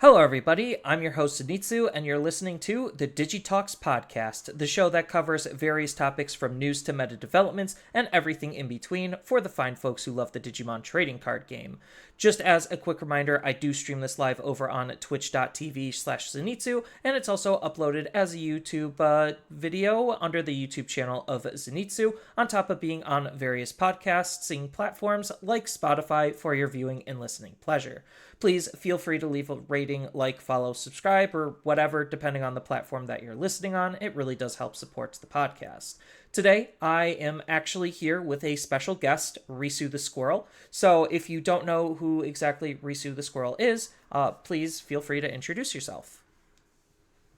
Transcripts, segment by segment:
Hello, everybody. I'm your host, Zenitsu, and you're listening to the Digi Talks podcast, the show that covers various topics from news to meta developments and everything in between for the fine folks who love the Digimon trading card game. Just as a quick reminder, I do stream this live over on twitch.tv/Zenitsu, and it's also uploaded as a YouTube video under the YouTube channel of Zenitsu, on top of being on various podcasting platforms like Spotify for your viewing and listening pleasure. Please feel free to leave a rating, like, follow, subscribe, or whatever, depending on the platform that you're listening on. It really does help support the podcast. Today, I am actually here with a special guest, Risu the Squirrel. So if you don't know who exactly Risu the Squirrel is, please feel free to introduce yourself.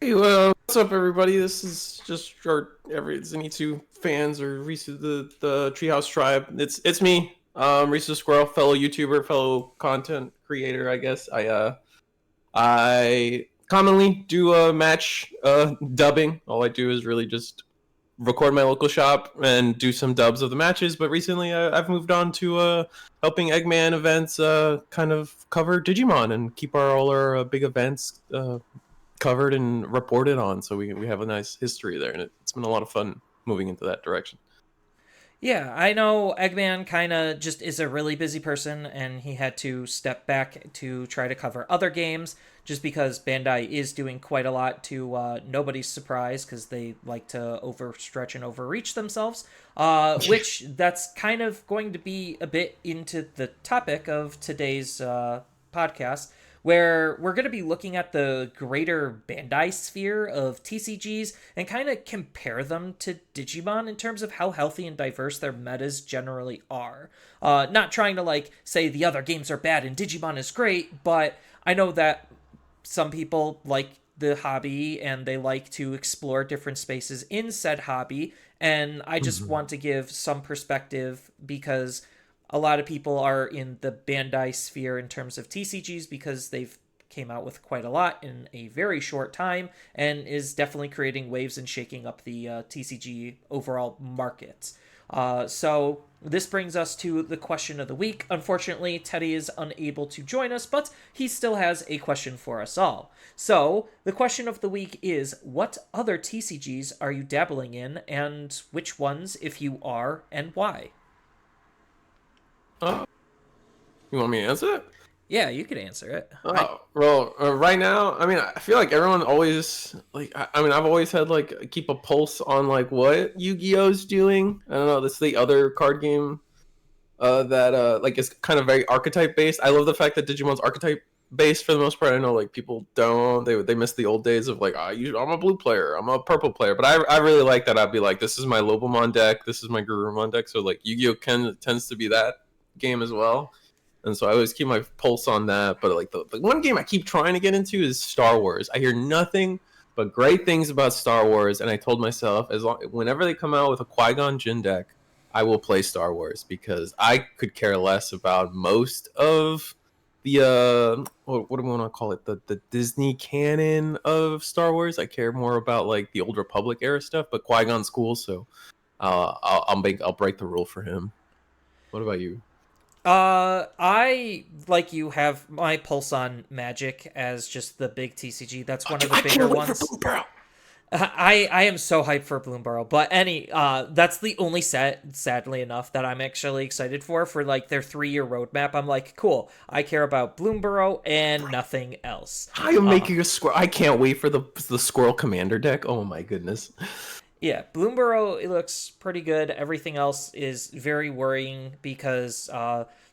Hey, well, what's up, everybody? This is just our Zenitsu fans or Risu the Treehouse Tribe. It's me, Risu the Squirrel, fellow YouTuber, fellow content creator. I guess I commonly do match dubbing. All I do is really just record my local shop and do some dubs of the matches. But recently, I've moved on to helping Eggman events kind of cover Digimon and keep all our big events covered and reported on, so we have a nice history there, and it's been a lot of fun moving into that direction. Yeah, I know Eggman kind of just is a really busy person, and he had to step back to try to cover other games, just because Bandai is doing quite a lot to nobody's surprise, because they like to overstretch and overreach themselves, which that's kind of going to be a bit into the topic of today's podcast, where we're going to be looking at the greater Bandai sphere of TCGs and kind of compare them to Digimon in terms of how healthy and diverse their metas generally are. Not trying to say the other games are bad and Digimon is great, but I know that some people like the hobby and they like to explore different spaces in said hobby, and I just want to give some perspective because a lot of people are in the Bandai sphere in terms of TCGs because they've came out with quite a lot in a very short time and is definitely creating waves and shaking up the TCG overall market. So this brings us to the question of the week. Unfortunately, Teddy is unable to join us, but he still has a question for us all. So the question of the week is, what other TCGs are you dabbling in, and which ones, if you are, and why? You want me to answer it? Yeah, you could answer it. Right now, I mean, I feel like everyone always I've always had keep a pulse on what Yu-Gi-Oh's doing. I don't know. This is the other card game that is kind of very archetype based. I love the fact that Digimon's archetype based for the most part. I know people don't, they miss the old days of I'm a blue player, I'm a purple player, but I really like that. I'd be like, this is my Lobomon deck, this is my Garurumon deck. So Yu-Gi-Oh tends to be that game as well, and so I always keep my pulse on that. But the one game I keep trying to get into is Star Wars. I hear nothing but great things about Star Wars, and I told myself, whenever they come out with a Qui-Gon Jinn deck, I will play Star Wars, because I could care less about most of the what do we want to call it, the Disney canon of Star Wars. I care more about the Old Republic era stuff, but Qui-Gon's cool, so I'll break the rule for him. What about you? I, like you, have my pulse on Magic as just the big TCG. That's one of the bigger ones. I am so hyped for Bloomborough, but that's the only set, sadly enough, that I'm actually excited for their 3-year roadmap. I'm like, cool, I care about Bloomborough and nothing else. I am making a squirrel. I can't wait for the Squirrel Commander deck. Oh my goodness. Yeah, Bloomborough, it looks pretty good. Everything else is very worrying because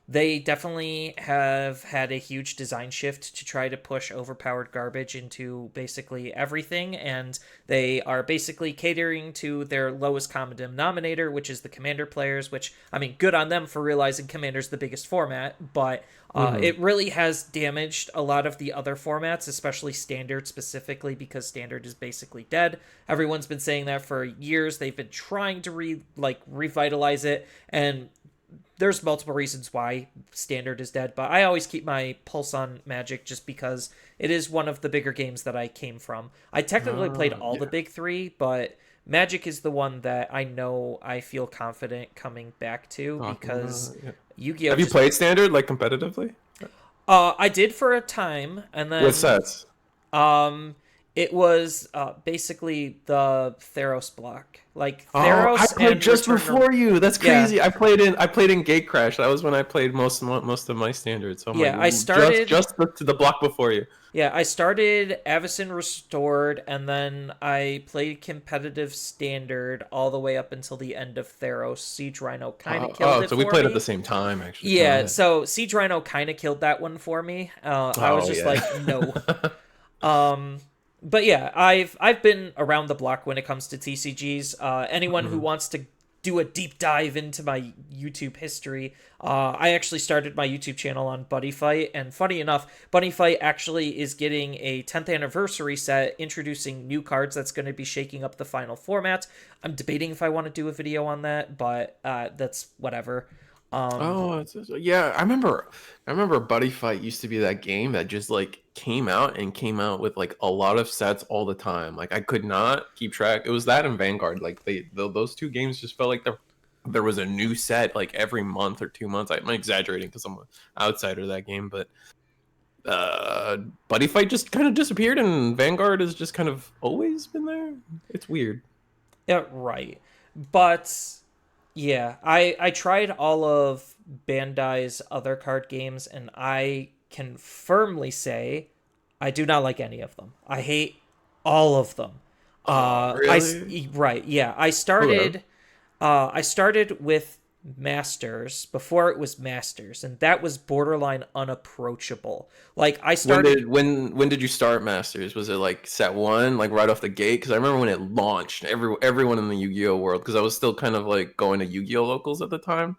they definitely have had a huge design shift to try to push overpowered garbage into basically everything, and they are basically catering to their lowest common denominator, which is the Commander players, which, I mean, good on them for realizing Commander's the biggest format, but it really has damaged a lot of the other formats, especially Standard specifically, because Standard is basically dead. Everyone's been saying that for years. They've been trying to revitalize it, and there's multiple reasons why Standard is dead, but I always keep my pulse on Magic just because it is one of the bigger games that I came from. I technically played all the big three, but Magic is the one that I know I feel confident coming back to because Yu-Gi-Oh! Have you played Standard competitively? I did for a time, and What then sets? um, it was basically the Theros block, like Oh, I Theros played and just Return to. before you. That's Yeah, crazy. I played in Gate Crash. That was when I played most of my standards. So I'm like yeah. I just started. just to the block before you. Yeah, I started Avacyn Restored, and then I played competitive standard all the way up until the end of Theros. Siege Rhino kind of killed it So we for played at the me. same time actually. Go Yeah, ahead. so Siege Rhino kind of killed that one for me. I was Oh just yeah. like, no. Um, but yeah, I've been around the block when it comes to TCGs. Anyone who Mhm. wants to do a deep dive into my YouTube history, I actually started my YouTube channel on Buddy Fight, and funny enough, Buddy Fight actually is getting a 10th anniversary set, introducing new cards that's going to be shaking up the final format. I'm debating if I want to do a video on that, but that's whatever. Um, Oh, yeah. I remember Buddy Fight used to be that game that just like came out with like a lot of sets all the time. Like I could not keep track. It was that and Vanguard. Like those two games just felt like there was a new set like every month or 2 months. I'm exaggerating because I'm an outsider of that game, but uh, Buddy Fight just kind of disappeared, and Vanguard has just kind of always been there. It's weird. yeah, right. But yeah, I tried all of Bandai's other card games, and I can firmly say I do not like any of them. I hate all of them. Oh, really? Right, yeah. Okay. I started with Masters before it was Masters, and that was borderline unapproachable. Like I When started. did when did you start Masters? Was it like set one, like right off the gate? Because I remember when it launched, everyone in the Yu-Gi-Oh world, because I was still kind of like going to Yu-Gi-Oh locals at the time,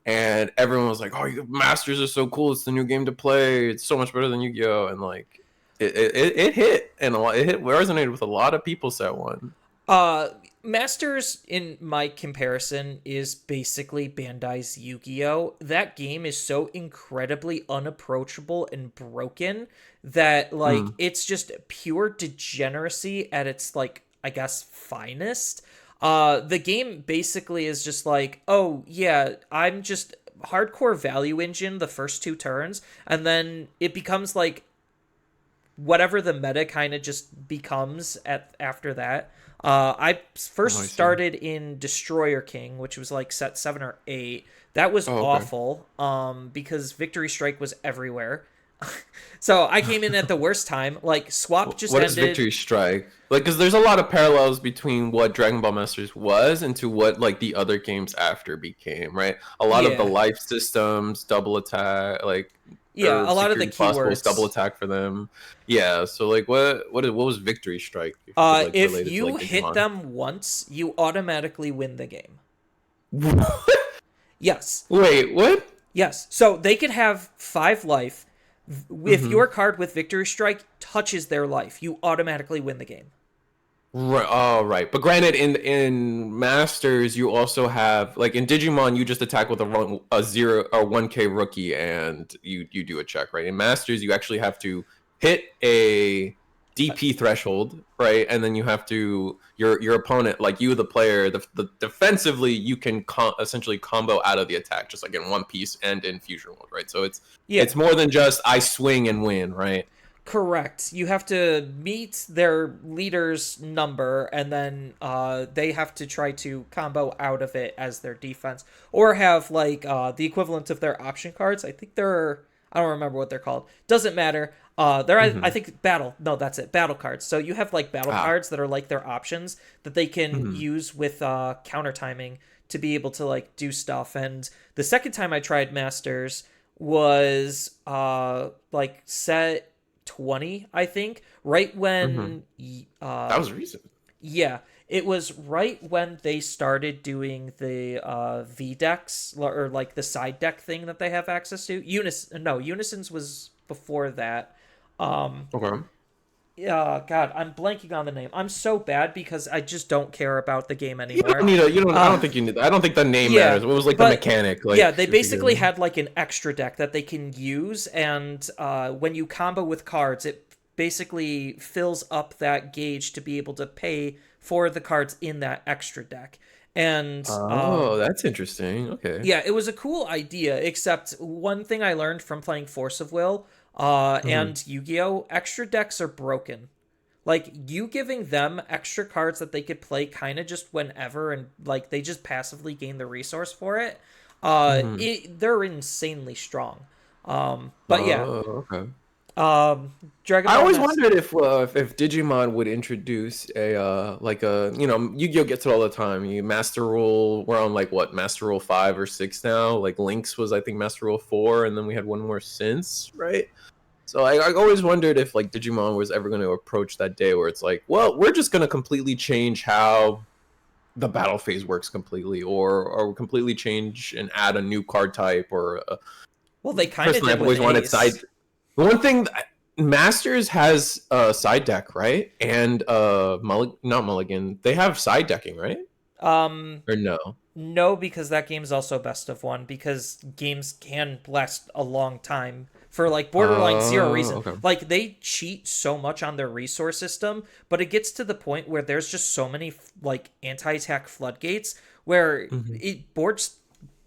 and everyone was like, "Oh, Masters is so cool! It's the new game to play. It's so much better than Yu-Gi-Oh!" And like it hit, and it resonated with a lot of people set one. Uh, Masters, in my comparison, is basically Bandai's Yu-Gi-Oh! That game is so incredibly unapproachable and broken that, like, Hmm. it's just pure degeneracy at its, like, I guess, finest. The game basically is just like, oh, yeah, I'm just hardcore value engine the first two turns, and then it becomes like whatever the meta kind of just becomes at after that. I Oh, I first see. started in Destroyer King, which was like set 7 or 8. That was Oh, okay. awful. Because Victory Strike was everywhere. So I came in at the worst time. Like swap just What is ended. Victory Strike? Like, because there's a lot of parallels between what Dragon Ball Masters was and to what like the other games after became, right? A lot of the Yeah, life systems, double attack, like yeah. or A lot of the security possibles, double keywords. attack for them. Yeah. So like, what was Victory Strike? If you could like If relate it to you like hit Digimon. them once, you automatically win the game. Yes, Wait, what? yes. So they can have 5 life. If Mm-hmm. your card with Victory Strike touches their life, you automatically win the game. Right. Oh, right. But granted, in Masters, you also have like in Digimon, you just attack with a 0 or 1K rookie, and you do a check, right? In Masters, you actually have to hit a DP threshold, right? And then you have to your opponent, like you, the player, the defensively, you can essentially combo out of the attack, just like in One Piece and in Fusion World, right? So Yeah, it's more than just I swing and win, right? correct. You have to meet their leader's number, and then they have to try to combo out of it as their defense, or have like the equivalent of their option cards. I think they're I don't remember what they're called. Doesn't matter. They're I Mm-hmm. think battle. No, that's it. Battle cards. So you have like battle Ah. cards that are like their options that they can Mm-hmm. use with counter timing to be able to like do stuff. And the second time I tried Masters was like set 20, I think, right Mm-hmm. when That was recent. yeah, it was right when they started doing the V decks, or like the side deck thing that they have access to. Unison's was before that. Um Okay. yeah, God, I'm blanking on the name. I'm so bad because I just don't care about the game You don't anymore. need a. You don't. I don't Uh think you need. I don't think the name yeah, matters. What was like the but mechanic? yeah, Like they if you basically could. had like an extra deck that they can use, and when you combo with cards, it basically fills up that gauge to be able to pay for the cards in that extra deck. And Oh, that's interesting. Okay. yeah, it was a cool idea, except one thing I learned from playing Force of Will Hmm. and Yu-Gi-Oh! Extra decks are broken. Like, you giving them extra cards that they could play kind of just whenever, and like they just passively gain the resource for it, Hmm. they're insanely strong. But yeah, Oh, okay. um, Dragon I Ball always Master. wondered if Digimon would introduce a like a Yu-Gi-Oh gets it all the time. You Master Rule, we're on like what Master Rule 5 or 6 now. Like Lynx was I think Master Rule 4, and then we had one more since, right? So I always wondered if like Digimon was ever going to approach that day where it's like, well, we're just going to completely change how the battle phase works completely, or completely change and add a new card type or Well, they kind of personally did I've with always wanted Ace. side. The one thing Masters has a side deck, right? And not Mulligan. They have side decking, right? Um, Or no? No, because that game's also best of one, because games can last a long time for like borderline zero reason. Okay. Like, they cheat so much on their resource system, but it gets to the point where there's just so many like anti-attack floodgates where Hmm. it boards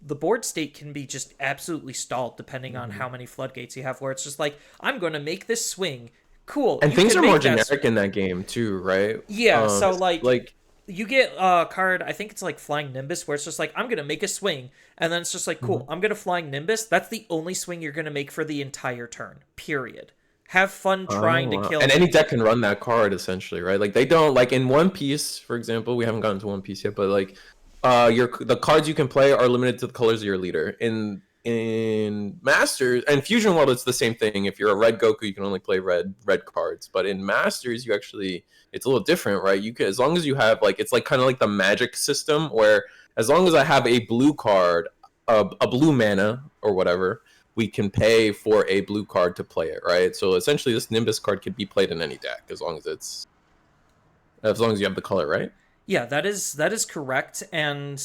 the board state can be just absolutely stalled depending on Hmm. how many floodgates you have, where it's just like, I'm going to make this swing. Cool, And you things can are more make that generic in that game too, right? yeah, so like Like you get a card, I think it's like Flying Nimbus, where it's just like, I'm gonna make a swing, and then it's just like, cool, mhm. I'm gonna Flying Nimbus. That's the only swing you're gonna make for the entire turn. Period. Have fun Oh trying to wow. kill And any me. deck can run that card essentially, right? Like they don't like in One Piece, for example, we haven't gotten to One Piece yet, but like the cards you can play are limited to the colors of your leader. In Masters and Fusion World it's the same thing. If you're a red Goku, you can only play red cards. But in Masters you actually it's a little different, right? You can as long as you have like it's like kind of like the magic system where as long as I have a blue card, a blue mana or whatever, we can pay for a blue card to play it, right? So essentially, this Nimbus card could be played in any deck as long as you have the color, right? Yeah, that is correct, and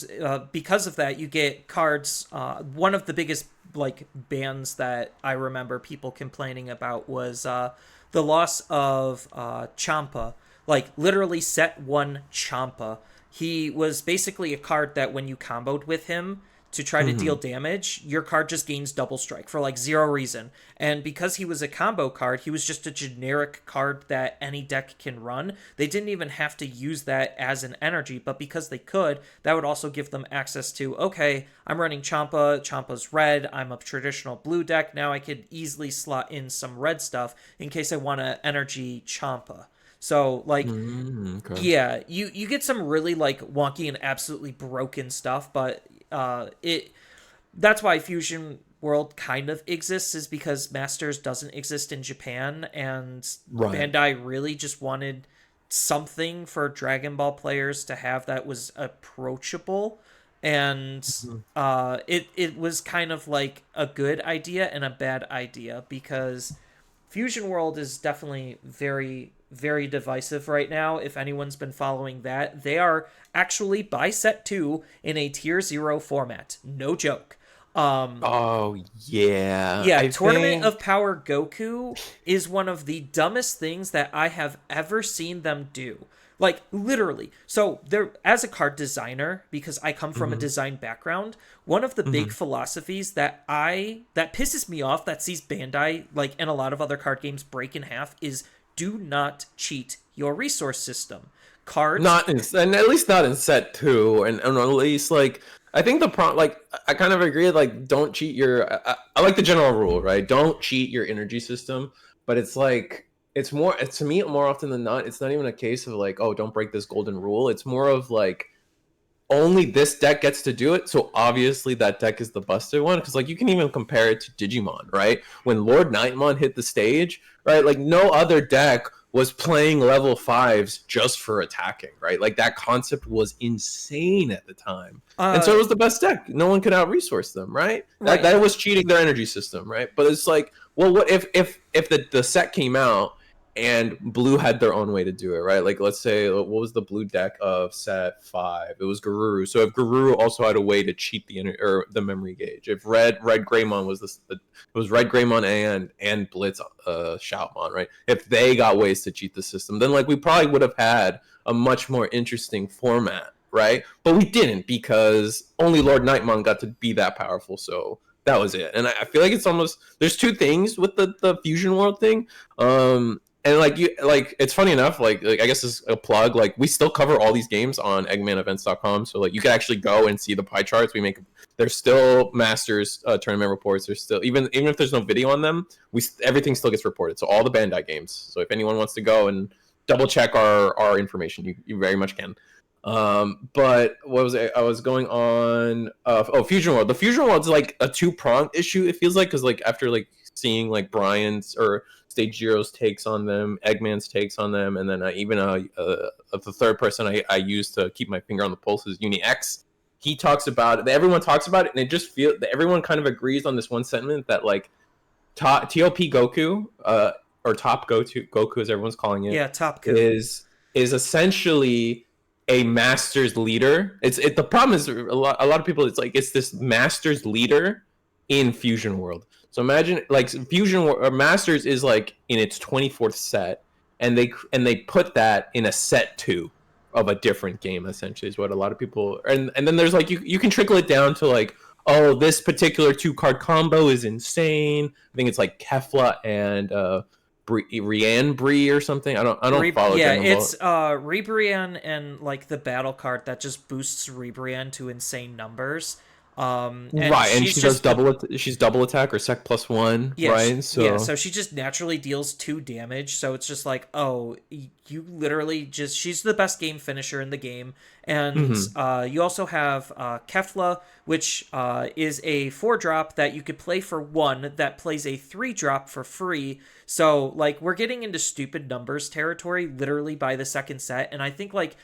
because of that, you get cards. One of the biggest like bans that I remember people complaining about was the loss of Champa. Like, literally, set one Champa. He was basically a card that when you comboed with him to try to deal Mm-hmm. damage, your card just gains double strike for like zero reason. And because he was a combo card, he was just a generic card that any deck can run. They didn't even have to use that as an energy, but because they could, that would also give them access to, okay, I'm running Champa, Champa's red, I'm a traditional blue deck, now I could easily slot in some red stuff in case I want to energy Champa. So like, Okay. yeah, you get some really like wonky and absolutely broken stuff, but it that's why Fusion World kind of exists, is because Masters doesn't exist in Japan, and Right. Bandai really just wanted something for Dragon Ball players to have that was approachable, and Mhm. it was kind of like a good idea and a bad idea, because Fusion World is definitely very, very divisive right now. If anyone's been following that, they are actually by set 2 in a tier 0 format. No joke. Oh yeah, Yeah, I Tournament of think. Power Goku is one of the dumbest things that I have ever seen them do. Like, literally. So there, as a card designer, because I come from a Hmm. design background, one of the big Hmm. philosophies that pisses me off, that sees Bandai like and a lot of other card games break in half, is do not cheat your resource system. Cards. Not in, and at least not in set two, and at least like I think the pro like I kind of agree. Like, don't cheat your. I like the general rule, right? Don't cheat your energy system. But it's like it's more to me more often than not. It's not even a case of like, oh, don't break this golden rule. It's more of like only this deck gets to do it. So obviously that deck is the busted one because like you can even compare it to Digimon, right? When Lord Nightmon hit the stage, right? Like no other deck was playing level fives just for attacking, right? Like that concept was insane at the time. And so it Uh was the best deck. No one could out resource them, right? That right. that was cheating their energy system, right? But it's like, well, what if the set came out and blue had their own way to do it, right? Like let's say what was the blue deck of set 5? It was Garuru. So if Garuru also had a way to cheat or the memory gauge, if red Greymon was it was red Greymon and Blitz Shoutmon, right? If they got ways to cheat the system, then like we probably would have had a much more interesting format, right? But we didn't because only Lord Nightmon got to be that powerful. So that was it. And I feel like it's almost there's two things with the fusion world thing. And like you like it's funny enough, like I guess it's a plug, like we still cover all these games on eggmanevents.com. So like you can actually go and see the pie charts. We make there's still masters tournament reports. There's still even if there's no video on them, we everything still gets reported. So all the Bandai games. So if anyone wants to go and double check our information, you very much can. But what was it? I was going on. Fusion World. The Fusion World's like a two-pronged issue. It feels like because like after like seeing like Brian's or Stage Zero's takes on them, Eggman's takes on them, and then even the third person I use to keep my finger on the pulse is Uni X. He talks about it. Everyone talks about it, and it just feels that everyone kind of agrees on this one sentiment that like TOP Goku, or Top Goku as everyone's calling it, Yeah, Top Goku is essentially a master's leader. The problem is a lot of people. It's like it's this master's leader in Fusion World. So imagine like Fusion or Masters is like in its 24th set, and they put that in a set 2 of a different game. Essentially, is what a lot of people and then there's like you can trickle it down to like, oh, this particular 2-card combo is insane. I think it's like Kefla and Rian Bree or something. I don't follow. Yeah, it's Ribrian and like the battle card that just boosts Ribrian to insane numbers. Right, and she does she's double attack or sec +1, yeah, right? So she just naturally deals 2 damage. So it's just like, oh, you literally just she's the best game finisher in the game. And you also have Kefla, which is a 4-drop that you could play for 1 that plays a 3-drop for free. So like we're getting into stupid numbers territory literally by the second set, and I think like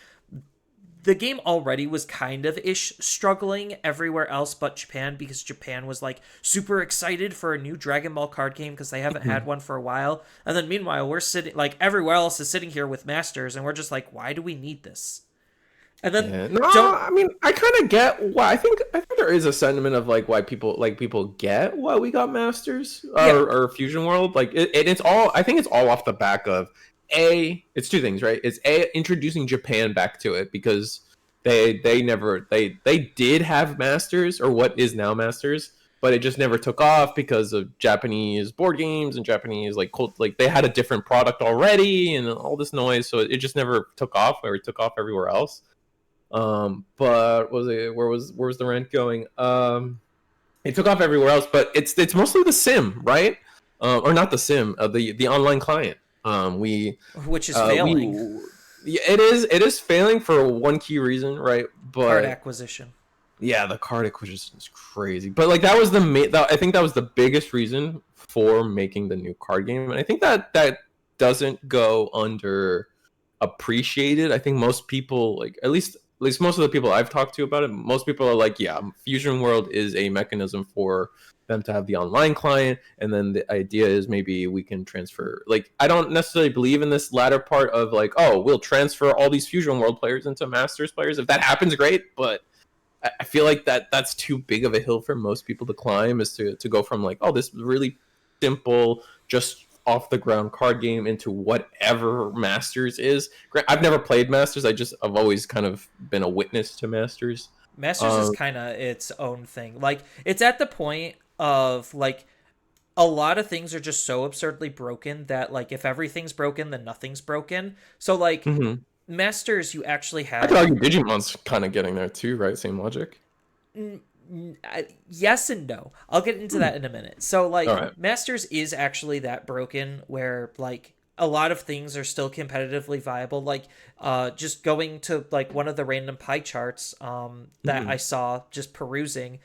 the game already was kind of struggling everywhere else but Japan, because Japan was like super excited for a new Dragon Ball card game because they haven't had one for a while. And then meanwhile, we're sitting like everywhere else is sitting here with Masters, and we're just like, why do we need this? And then I mean, I kind of get why. I think there is a sentiment of like why people get why we got Masters or Fusion World. Like it's all. I think it's all off the back of it's two things, right? It's introducing Japan back to it because they did have Masters or what is now Masters, but it just never took off because of Japanese board games and Japanese like cult, like they had a different product already and all this noise, so it just never took off or it took off everywhere else. But where was the rant going? It took off everywhere else, but it's mostly the sim, right? Or not the sim, the online client. Which is failing. It is failing for one key reason, right? But card acquisition. Yeah, the card acquisition is crazy. But like that was I think that was the biggest reason for making the new card game, and I think that doesn't go under appreciated. I think most people, like at least most of the people I've talked to about it, most people are like, yeah, Fusion World is a mechanism for them to have the online client, and then the idea is maybe we can transfer. Like, I don't necessarily believe in this latter part of like, oh, we'll transfer all these Fusion World players into Masters players. If that happens, great, but I feel like that's too big of a hill for most people to climb, is to go from like, oh, this really simple, just off the ground card game into whatever Masters is. I've never played Masters. I've always kind of been a witness to Masters. Masters is kind of its own thing. Like, it's at the point of like a lot of things are just so absurdly broken that like if everything's broken, then nothing's broken. So like Masters, you actually have. I could argue Digimon's kind of getting there too, right? Same logic. Yes and no. I'll get into that in a minute. So like right. Masters is actually that broken where like a lot of things are still competitively viable. Like just going to like one of the random pie charts that I saw just perusing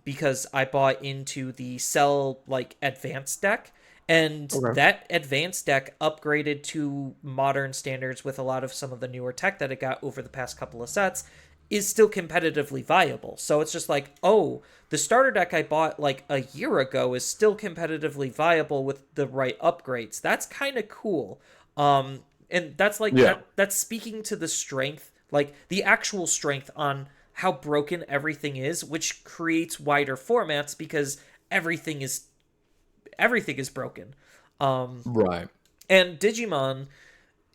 because I bought into the Cell like advanced deck. And that advanced deck upgraded to modern standards with a lot of some of the newer tech that it got over the past couple of sets is still competitively viable. So it's just like, oh, the starter deck I bought like a year ago is still competitively viable with the right upgrades. That's kind of cool. And that's like, that's speaking to the strength, like the actual strength on how broken everything is, which creates wider formats because everything is broken. Right. And Digimon,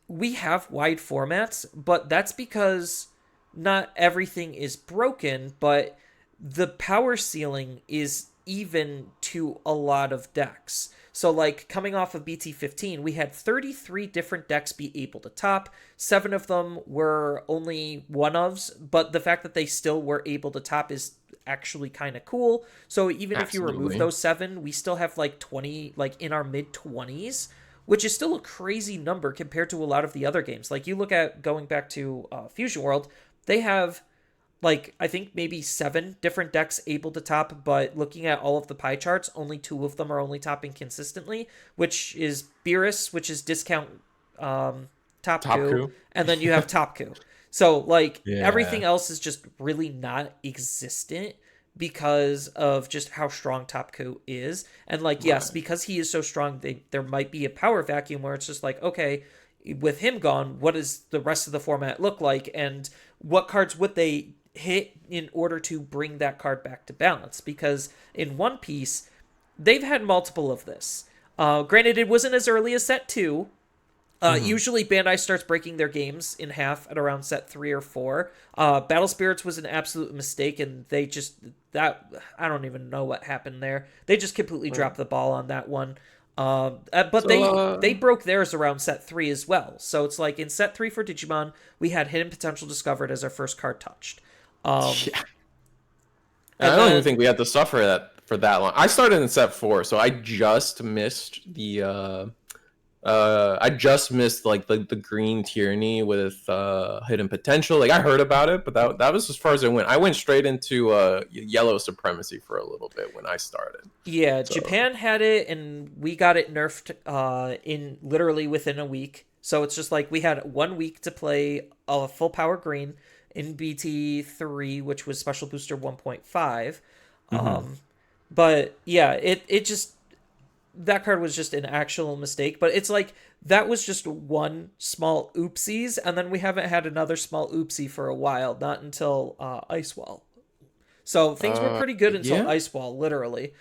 we have wide formats, but that's because not everything is broken, but the power ceiling is even to a lot of decks. So, like, coming off of BT15, we had 33 different decks be able to top. 7 of them were only one ofs, but the fact that they still were able to top is actually kind of cool. So, even if you remove Absolutely. those 7, we still have like 20, like in our mid 20s, which is still a crazy number compared to a lot of the other games. Like, you look at going back to Fusion World, they have like I think maybe 7 different decks able to top, but looking at all of the pie charts, only 2 of them are only topping consistently, which is Beerus, which is discount top Top coup, coup. and then you have top coup. So like Yeah. everything else is just really not existent because of just how strong top coup is. And like yes, Right. because he is so strong, there might be a power vacuum where it's just like, okay, with him gone, what does the rest of the format look like, and what cards would they hit in order to bring that card back to balance? Because in One Piece, they've had multiple of this. Granted, it wasn't as early as set 2. Hmm. Usually, Bandai starts breaking their games in half at around set 3 or 4. Battle Spirits was an absolute mistake, and they just that I don't even know what happened there. They just completely dropped the ball on that one. But So, they broke theirs around set 3 as well. So it's like in set 3 for Digimon, we had Hidden Potential discovered as our first card touched. Um, yeah. and I don't even then think we had to suffer that for that long. I started in set 4, so I just missed I just missed like the green tyranny with hidden potential. Like I heard about it, but that was as far as I went. I went straight into yellow supremacy for a little bit when I started. yeah, So Japan had it, and we got it nerfed in literally within a week. So it's just like we had 1 week to play a full power green in BT3, which was Special Booster 1.5. mhm. But yeah, it just that card was just an actual mistake. But it's like that was just one small oopsies, and then we haven't had another small oopsie for a while, not until Ice Wall. So things were pretty good until Yeah. Ice Wall, literally.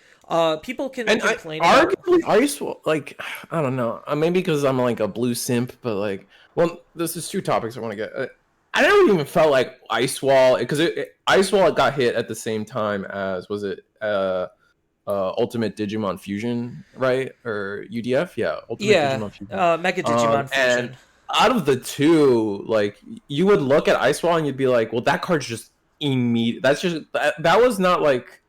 People can And I complain about. arguably ice like I don't know, maybe because I'm like a blue simp, but like well, this is two topics I want to get. I never even felt like ice wall because ice wall got hit at the same time as was it Ultimate Digimon Fusion, right? Or UDF? Yeah, Ultimate Yeah, Digimon Fusion. Mega Digimon And Fusion. out of the two, like you would look at Ice Wall and you'd be like, well, that card's just immediate. That's just that was not like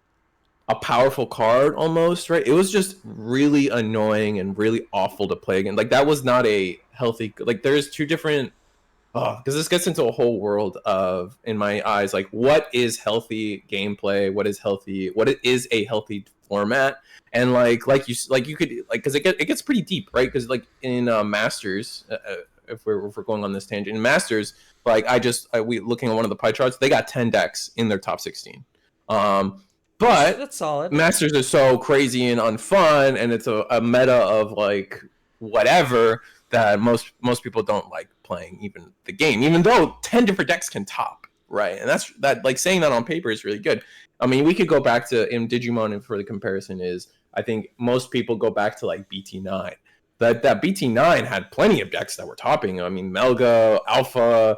a powerful card almost, right? It was just really annoying and really awful to play again. Like that was not a healthy. Like there's two different oh, because this gets into a whole world of, in my eyes, like what is healthy gameplay, what is healthy, what is a healthy format, and like you could like because it gets pretty deep, right? Because like in Masters, if we're going on this tangent, in Masters, like we looking at one of the pie charts, they got 10 decks in their top 16, um, but That's solid. Masters is so crazy and unfun, and it's a meta of like whatever that most people don't like playing even the game, even though 10 different decks can top, right? And that's that like saying that on paper is really good. I mean, we could go back to in Digimon, and for the comparison is I think most people go back to like BT9. That BT9 had plenty of decks that were topping. I mean, Melga, Alpha,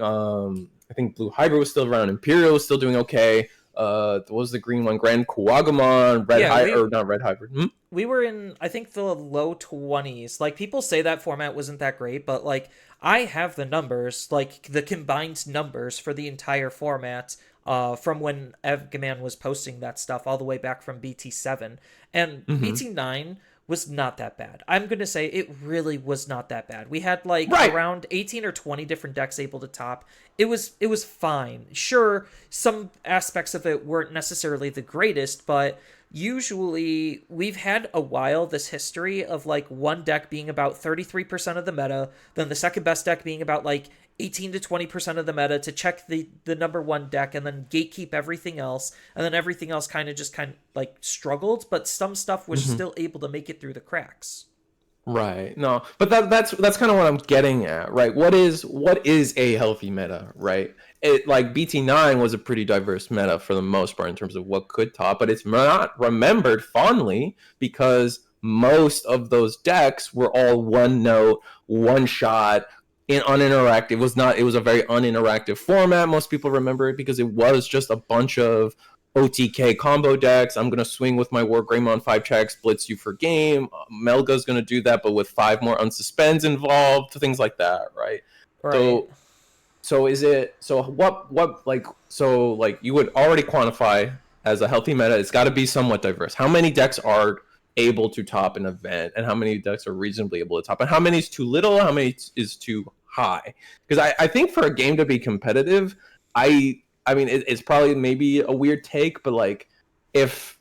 I think Blue Hybrid was still around, Imperial was still doing okay. What was the green one? Grand Kuwagamon, Red Yeah, High or not Red Hybrid? we were in I think the low 20s. Like people say that format wasn't that great, but like I have the numbers, like the combined numbers for the entire format from when Evgaman was posting that stuff all the way back from BT7, and Mm-hmm. BT9 was not that bad. I'm going to say it really was not that bad. We had like Right. around 18 or 20 different decks able to top. It was fine. Sure, some aspects of it weren't necessarily the greatest, but usually we've had a while this history of like one deck being about 33% of the meta, then the second best deck being about like 18 to 20% of the meta to check the number one deck and then gatekeep everything else, and then everything else kind of like struggled, but some stuff was Mm-hmm. still able to make it through the cracks. Right. No, but that's kind of what I'm getting at, right? What is a healthy meta, right? It like BT9 was a pretty diverse meta for the most part in terms of what could top, but it's not remembered fondly because most of those decks were all one note, one shot, uninteractive. It was not. It was a very uninteractive format. Most people remember it because it was just a bunch of OTK combo decks. I'm gonna swing with my War Greymon 5 checks, blitz you for game. Melga's gonna do that, but with 5 more unsuspends involved, things like that, right? Right. So is it what like you would already quantify as a healthy meta? It's got to be somewhat diverse. How many decks are able to top an event, and how many decks are reasonably able to top, and how many is too little, how many is too high? Because I think for a game to be competitive, I mean it's probably maybe a weird take, but like if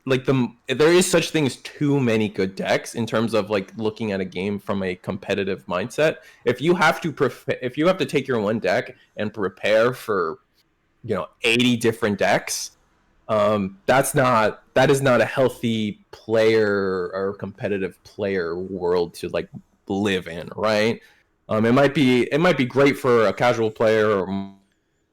like if there is such thing as too many good decks in terms of like looking at a game from a competitive mindset. If you have to if you have to take your one deck and prepare for 80 different decks, that is not a healthy player or competitive player world to like live in, right? It might be great for a casual player or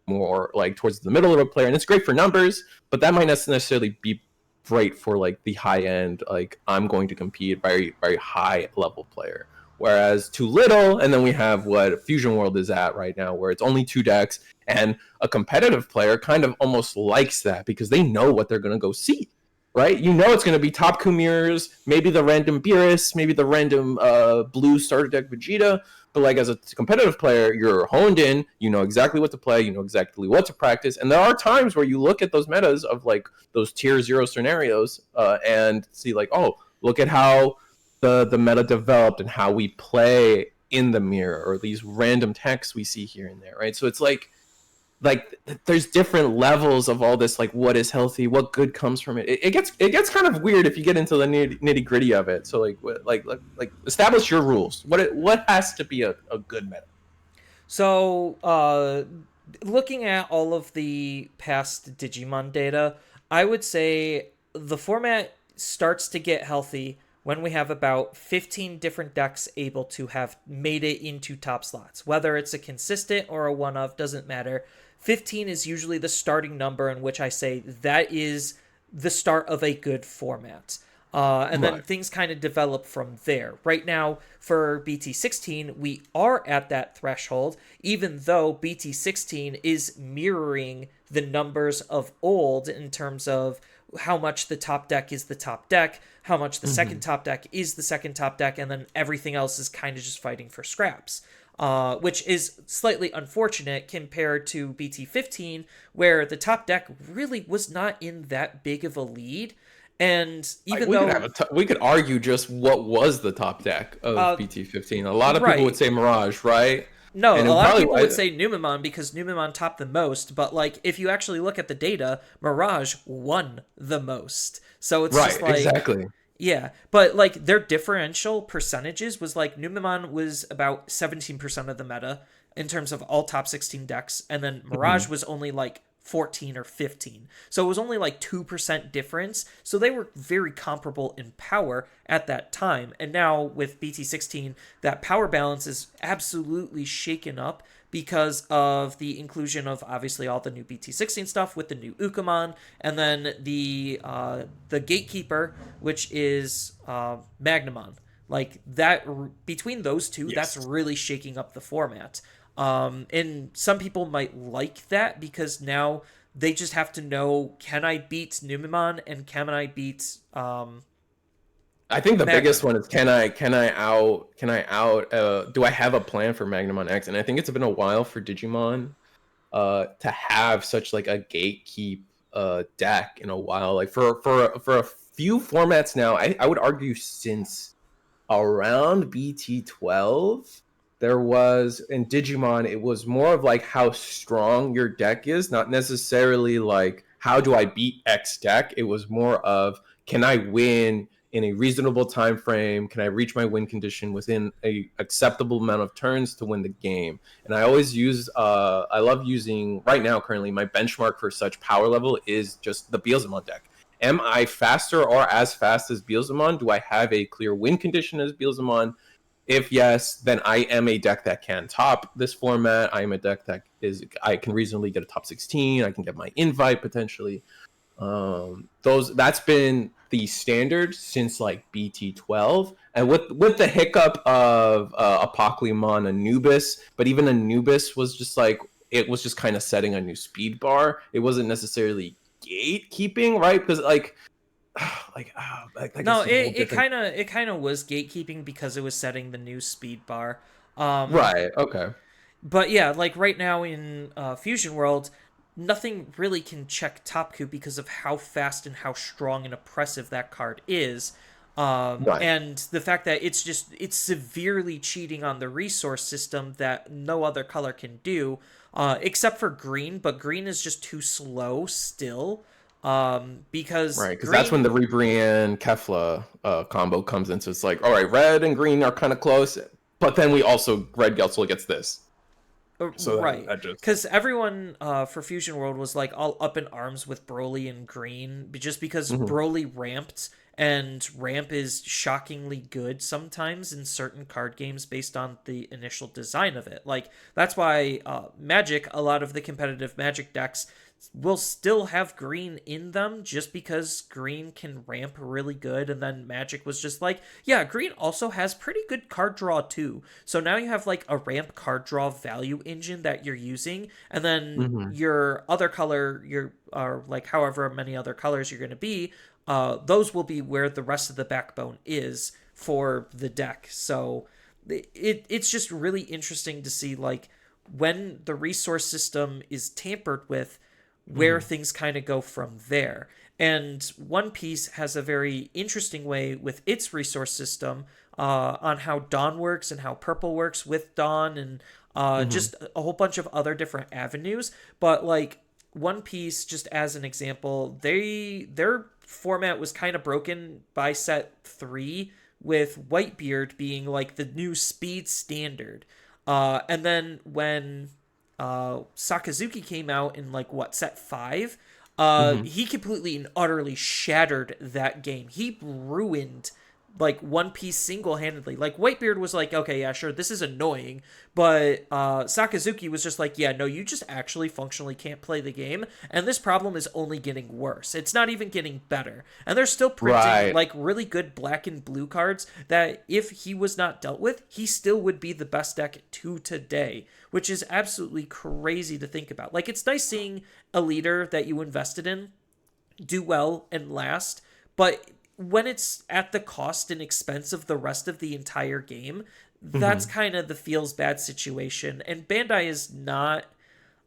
more like towards the middle of a player, and it's great for numbers, but that might not necessarily be great for like the high end, like I'm going to compete very very high level player. Whereas too little, and then we have what Fusion World is at right now, where it's only 2 decks, and a competitive player kind of almost likes that because they know what they're going to go see, right? You know it's going to be top Kumirs, maybe the random Beerus, maybe the random blue starter deck Vegeta, but like as a competitive player, you're honed in, you know exactly what to play, you know exactly what to practice, and there are times where you look at those metas of like those tier 0 scenarios and see like, oh, look at how the meta developed and how we play in the mirror, or these random texts we see here and there, right? So it's like there's different levels of all this, like what is healthy, what good comes from it. It gets kind of weird if you get into the nitty gritty of it. So like establish your rules. What has to be a good meta? So, looking at all of the past Digimon data, I would say the format starts to get healthy when we have about 15 different decks able to have made it into top slots. Whether it's a consistent or a one of, doesn't matter. 15 is usually the starting number in which I say that is the start of a good format. And then Right. things kind of develop from there. Right now, for BT16, we are at that threshold, even though BT16 is mirroring the numbers of old in terms of how much the top deck is the top deck, how much the second Mm-hmm. top deck is the second top deck, and then everything else is kind of just fighting for scraps. Which is slightly unfortunate compared to BT15, where the top deck really was not in that big of a lead. And Like even though, we could argue just what was the top deck of uh, BT15. A lot of people would right, say Mirage, right? no, And a it lot of probably people would say Numemon because Numemon topped the most, but like if you actually look at the data, Mirage won the most. So it's just right, like, exactly. yeah, but like their differential percentages was like Numemon was about 17% of the meta in terms of all top 16 decks, and then Mirage Mhm. was only like 14 or 15. So it was only like 2% difference. So they were very comparable in power at that time. And now with BT16, that power balance is absolutely shaken up because of the inclusion of obviously all the new BT16 stuff with the new Ukamon, and then the Gatekeeper, which is Magnamon. Like that, between those two, that's Yes. really shaking up the format. And some people might like that because now they just have to know, can I beat Numemon and can I beat I think the biggest Magnamon? one is can I out do I have a plan for Magnum on X? And I think it's been a while for Digimon to have such like a gatekeep deck in a while. Like for a few formats now, I would argue since around BT12, there was in Digimon, it was more of like how strong your deck is, not necessarily like how do I beat X deck. It was more of can I win in a reasonable time frame? Can I reach my win condition within a acceptable amount of turns to win the game? And I always use I love using right now currently my benchmark for such power level is just the Beelzemon deck. Am I faster or as fast as Beelzemon? Do I have a clear win condition as Beelzemon? If yes, then I am a deck that can top this format. I am a deck that is I can reasonably get a top 16. I can get my invite potentially. Those that's been the standard since like BT12, and with the hiccup of Apoclymon Anubis, but even Anubis was just like it was just kind of setting a new speed bar. It wasn't necessarily gatekeeping, right? Because like I No, guess it's a whole it different. kind of it kind of was gatekeeping because it was setting the new speed bar. Um, Right. Okay. but yeah, like right now in Fusion World, nothing really can check Topku because of how fast and how strong and oppressive that card is. Right. And the fact that it's severely cheating on the resource system that no other color can do, except for green. But green is just too slow still, because Right, because that's when green. the Rebrian Kefla combo comes in. So it's like, all right, red and green are kind of close, but then we also red also gets this. So Right, that just because everyone for Fusion World was like all up in arms with Broly and Green, just because mhm. Broly ramped, and ramp is shockingly good sometimes in certain card games based on the initial design of it. Like that's why Magic, a lot of the competitive Magic decks will still have green in them just because green can ramp really good, and then Magic was just like, yeah, green also has pretty good card draw too. So now you have like a ramp card draw value engine that you're using, and then Mhm. your other color, your or like however many other colors you're going to be, those will be where the rest of the backbone is for the deck. So it's just really interesting to see like when the resource system is tampered with, where Mhm. things kind of go from there. And One Piece has a very interesting way with its resource system, on how Dawn works and how Purple works with Dawn, and Mhm. just a whole bunch of other different avenues. But like One Piece, just as an example, their format was kind of broken by set 3, with Whitebeard being like the new speed standard. And then when Sakazuki came out in like what set 5, Mhm. he completely and utterly shattered that game. He ruined like One Piece single handedly. Like Whitebeard was like, okay, yeah, sure, this is annoying, but Sakazuki was just like, yeah, no, you just actually functionally can't play the game, and this problem is only getting worse. It's not even getting better, and they're still printing Right. like really good black and blue cards that if he was not dealt with, he still would be the best deck to today, which is absolutely crazy to think about. Like it's nice seeing a leader that you invested in do well and last, but when it's at the cost and expense of the rest of the entire game, that's Mhm. kind of the feels bad situation. And Bandai is not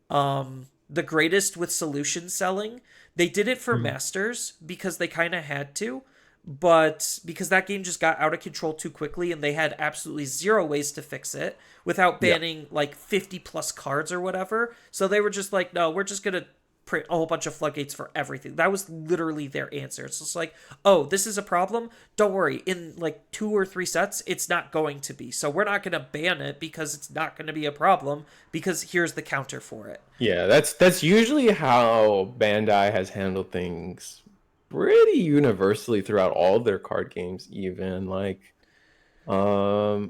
the greatest with solution selling. They did it for Mhm. Masters because they kind of had to, but because that game just got out of control too quickly and they had absolutely zero ways to fix it without Yeah. banning like 50 plus cards or whatever. So they were just like, no, we're just going to print a whole bunch of floodgates for everything. That was literally their answer. It's just like, oh, this is a problem. Don't worry. In like 2 or 3 sets, it's not going to be. So we're not going to ban it because it's not going to be a problem, because here's the counter for it. Yeah, that's usually how Bandai has handled things pretty universally throughout all of their card games, even like I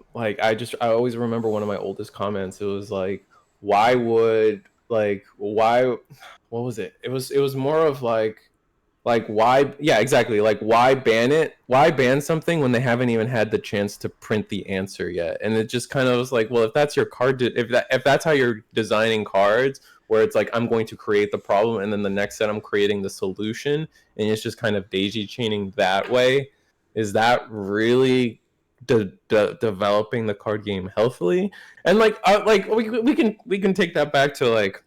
always remember one of my oldest comments. It was like, why would like why what was it? It was more of like why yeah, exactly. Like why ban it? Why ban something when they haven't even had the chance to print the answer yet? And it just kind of was like, well, if that's your if that's how you're designing cards, where it's like I'm going to create the problem and then the next set I'm creating the solution, and it's just kind of daisy chaining that way, is that really developing the card game healthily? And like we can take that back to like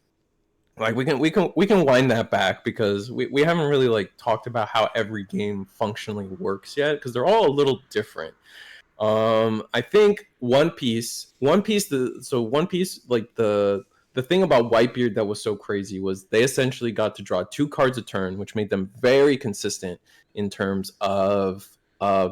we can wind that back because we haven't really like talked about how every game functionally works yet because they're all a little different. I think One Piece, like the thing about Whitebeard that was so crazy was they essentially got to draw 2 cards a turn, which made them very consistent in terms of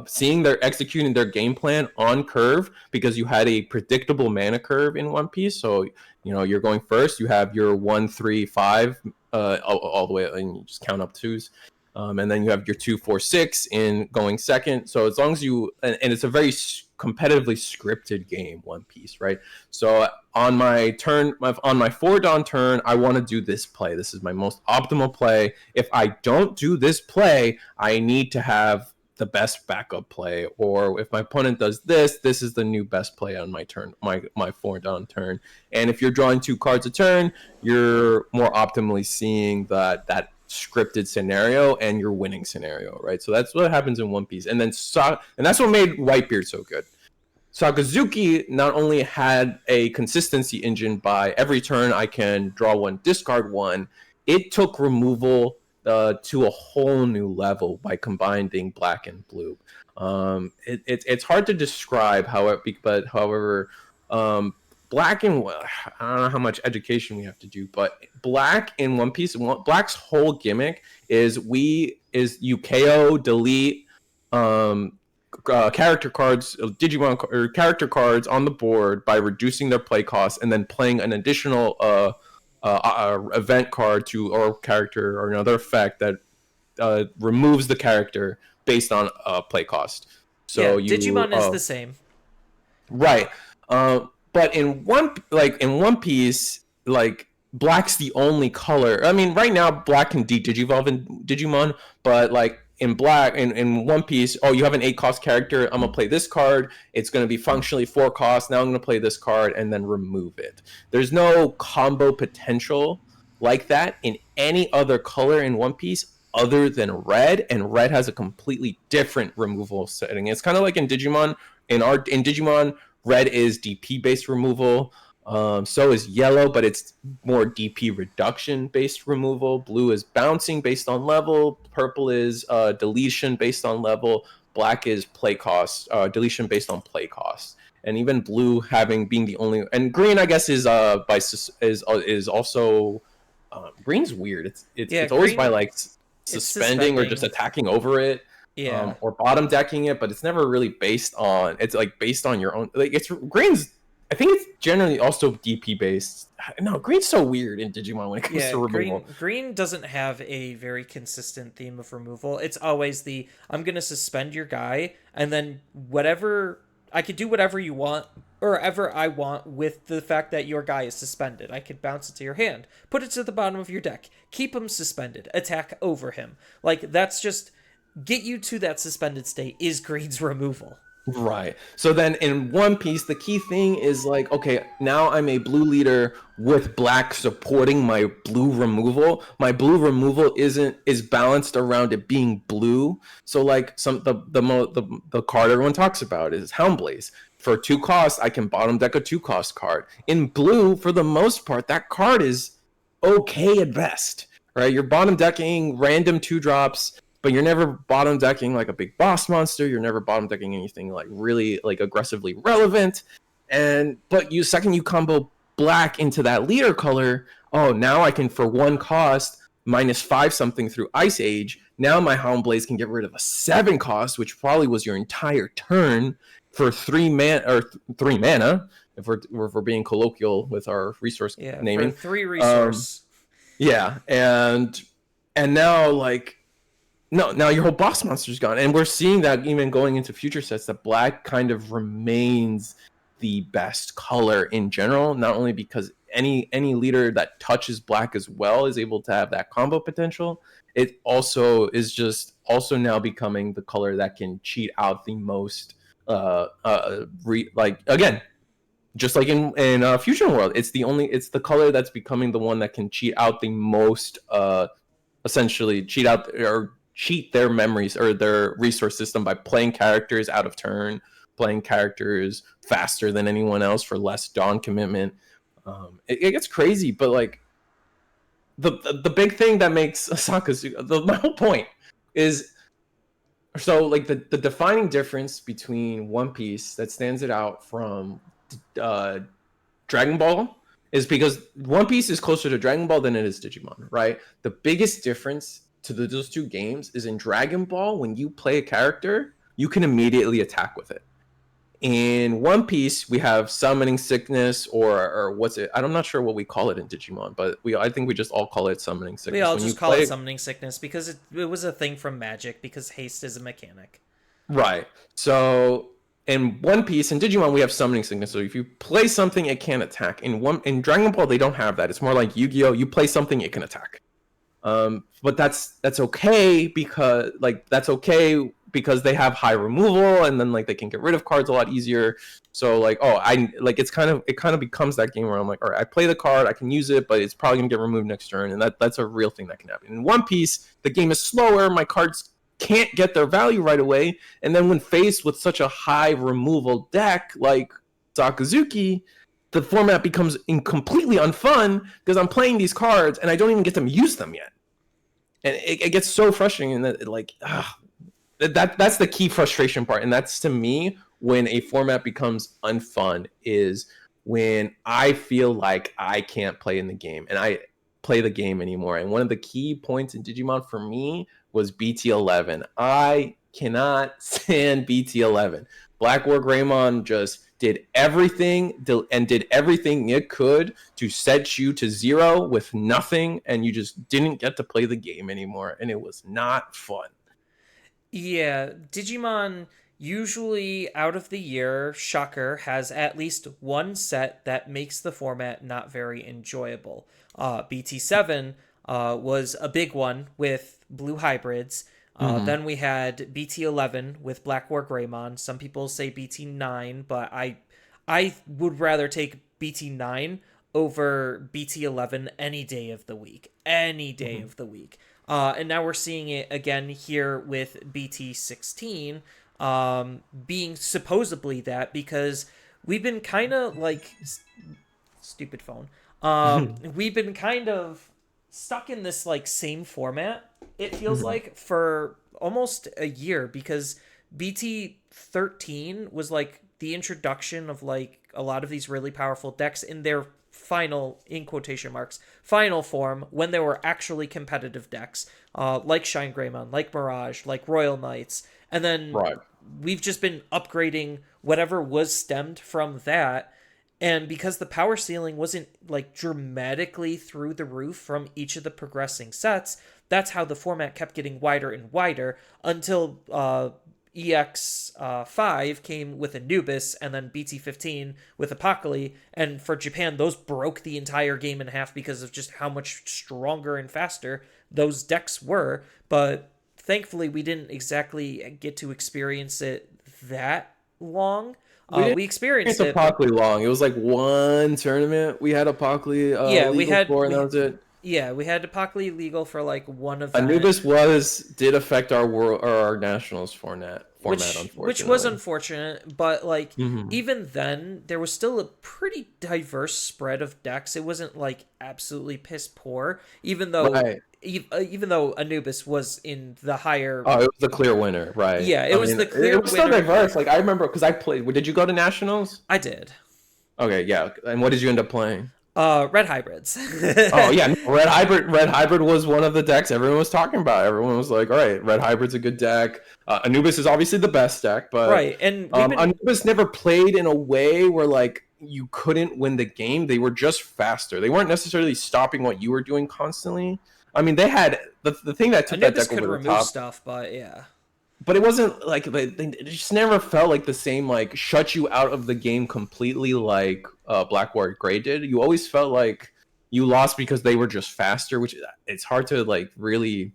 seeing their executing their game plan on curve because you had a predictable mana curve in One Piece. So you're going first. You have your 1, 3, 5, all the way, and you just count up twos. And then you have your 2, 4, 6 in going second. So as long as you, and it's a very competitively scripted game, One Piece, right? So on my turn, on my 4 dawn turn, I want to do this play. This is my most optimal play. If I don't do this play, I need to have the best backup play. Or if my opponent does this, this is the new best play on my turn, my 4 dawn turn. And if you're drawing 2 cards a turn, you're more optimally seeing that scripted scenario and your winning scenario, right? So that's what happens in One Piece. And then and that's what made Whitebeard so good. Sakazuki not only had a consistency engine by every turn I can draw 1, discard 1, it took removal to a whole new level by combining black and blue. It's hard to describe however, black and I don't know how much education we have to do, but black in One Piece, black's whole gimmick is you KO, delete character cards, Digimon or character cards on the board by reducing their play cost, and then playing an additional event card or character or another effect that removes the character based on play cost. Yeah, So Digimon is the same. Right. But in One Piece, like black's the only color. I mean, right now black can digivolve in Digimon, but like in black in One Piece, oh, you have an 8 cost character. I'm gonna play this card. It's gonna be functionally 4 costs. Now I'm gonna play this card and then remove it. There's no combo potential like that in any other color in One Piece other than red, and red has a completely different removal setting. It's kind of like in Digimon. In Digimon, red is DP based removal. So is yellow, but it's more DP reduction based removal. Blue is bouncing based on level. Purple is deletion based on level. Black is play cost, deletion based on play cost. And even blue being the only, and green I guess is also green's weird. It's always by like suspending or just attacking over it. Yeah. Or bottom decking it, but it's never really based on. It's like based on your own. Like it's green's. I think it's generally also DP based. No, green's so weird in Digimon when it comes to removal. Green doesn't have a very consistent theme of removal. It's always I'm gonna suspend your guy, and then whatever I could do whatever you want or ever I want with the fact that your guy is suspended. I could bounce it to your hand, put it to the bottom of your deck, keep him suspended, attack over him. Like that's just. Get you to that suspended state is green's removal. Right. So then in One Piece, the key thing is like, okay, now I'm a blue leader with black supporting my blue removal. My blue removal is balanced around it being blue. So like the card everyone talks about is Houndblaze. For 2 costs, I can bottom deck a 2-cost card. In blue, for the most part, that card is okay at best. Right? You're bottom decking random 2-drops. But you're never bottom decking like a big boss monster. You're never bottom decking anything like really like aggressively relevant. But you combo black into that leader color. Oh, now I can for 1 cost -5 something through Ice Age. Now my Houndblaze can get rid of a 7 cost, which probably was your entire turn for 3 mana. If we're being colloquial with our resource naming, for 3 resource. Yeah, and now like. No, now your whole boss monster's gone. And we're seeing that even going into future sets, that black kind of remains the best color in general, not only because any leader that touches black as well is able to have that combo potential, it also is just also now becoming the color that can cheat out the most again, just like in Fusion World, it's the color that's becoming the one that can cheat out the most essentially cheat their memories or their resource system by playing characters out of turn, playing characters faster than anyone else for less dawn commitment. It gets crazy, but like the big thing that makes Sakazuki, my whole point is, so like the defining difference between One Piece that stands it out from Dragon Ball is because One Piece is closer to Dragon Ball than it is Digimon, right? The biggest difference to those 2 games is in Dragon Ball, when you play a character, you can immediately attack with it. In One Piece, we have summoning sickness, or what's it? I'm not sure what we call it in Digimon, but I think we just all call it summoning We sickness. all When you just call it play, summoning sickness because it was a thing from Magic because haste is a mechanic. right? So in One Piece and Digimon, we have summoning sickness. So if you play something, it can't attack. In Dragon Ball, they don't have that. It's more like Yu-Gi-Oh! You play something, it can attack. But that's okay because they have high removal, and then like they can get rid of cards a lot easier. So like, it kind of becomes that game where I'm like, all right, I play the card, I can use it, but it's probably gonna get removed next turn, and that's a real thing that can happen. In One Piece, the game is slower, my cards can't get their value right away, and then when faced with such a high removal deck like Sakazuki, the format becomes completely unfun because I'm playing these cards and I don't even get to use them yet, and it gets so frustrating. And that's the key frustration part, and that's to me when a format becomes unfun is when I feel like I can't play in the game and I play the game anymore. And one of the key points in Digimon for me was BT11. I cannot stand BT11. Black War Greymon just did everything and did everything it could to set you to zero with nothing, and you just didn't get to play the game anymore, and it was not fun. Yeah, Digimon usually out of the year, shocker, has at least one set that makes the format not very enjoyable. BT7 was a big one with blue hybrids. Mm-hmm. Then we had BT11 with Black War Greymon. Some people say BT9, but I would rather take BT9 over BT11 any day of the week. Any day Mm-hmm. of the week. And now we're seeing it again here with BT16 being supposedly that because we've been kind of like stupid phone. We've been kind of stuck in this like same format. It feels Mm-hmm. like for almost a year because BT13 was like the introduction of like a lot of these really powerful decks in their final, in quotation marks, final form when there were actually competitive decks, like Shine Greymon, like Mirage, like Royal Knights, and then Right. we've just been upgrading whatever was stemmed from that. And because the power ceiling wasn't like dramatically through the roof from each of the progressing sets, that's how the format kept getting wider and wider until EX5 came with Anubis and then BT15 with Apocalypse. And for Japan, those broke the entire game in half because of just how much stronger and faster those decks were. But thankfully, we didn't exactly get to experience it that long. We didn't We experienced experience it, but Apocalypse long. It was like one tournament we had Apocalypse yeah, we legal had for, and that we was it. yeah we had Apocalypse legal for like one event, Anubis did affect our world or our nationals format, which was unfortunately. unfortunate, but like Hmm. even then there was still a pretty diverse spread of decks. It wasn't like absolutely piss poor, Right. even though Anubis was in the higher. Oh, it was the clear winner, right? Yeah, it I was mean, the it clear was so winner. diverse. Like I remember because I played. Did you go to nationals? I did. Okay, yeah. And what did you end up playing? Red hybrids. Oh yeah, no, Red Hybrid was one of the decks everyone was talking about. Everyone was like, "All right, Red Hybrid's a good deck." Anubis is obviously the best deck, but Right, and we've been Anubis never played in a way where like you couldn't win the game. They were just faster. They weren't necessarily stopping what you were doing constantly. I mean, they had the thing that took that Anubis deck could over the remove top, stuff, but yeah. but it wasn't like it just never felt like the same like shut you out of the game completely like Blackboard Gray did. You always felt like you lost because they were just faster, which it's hard to like really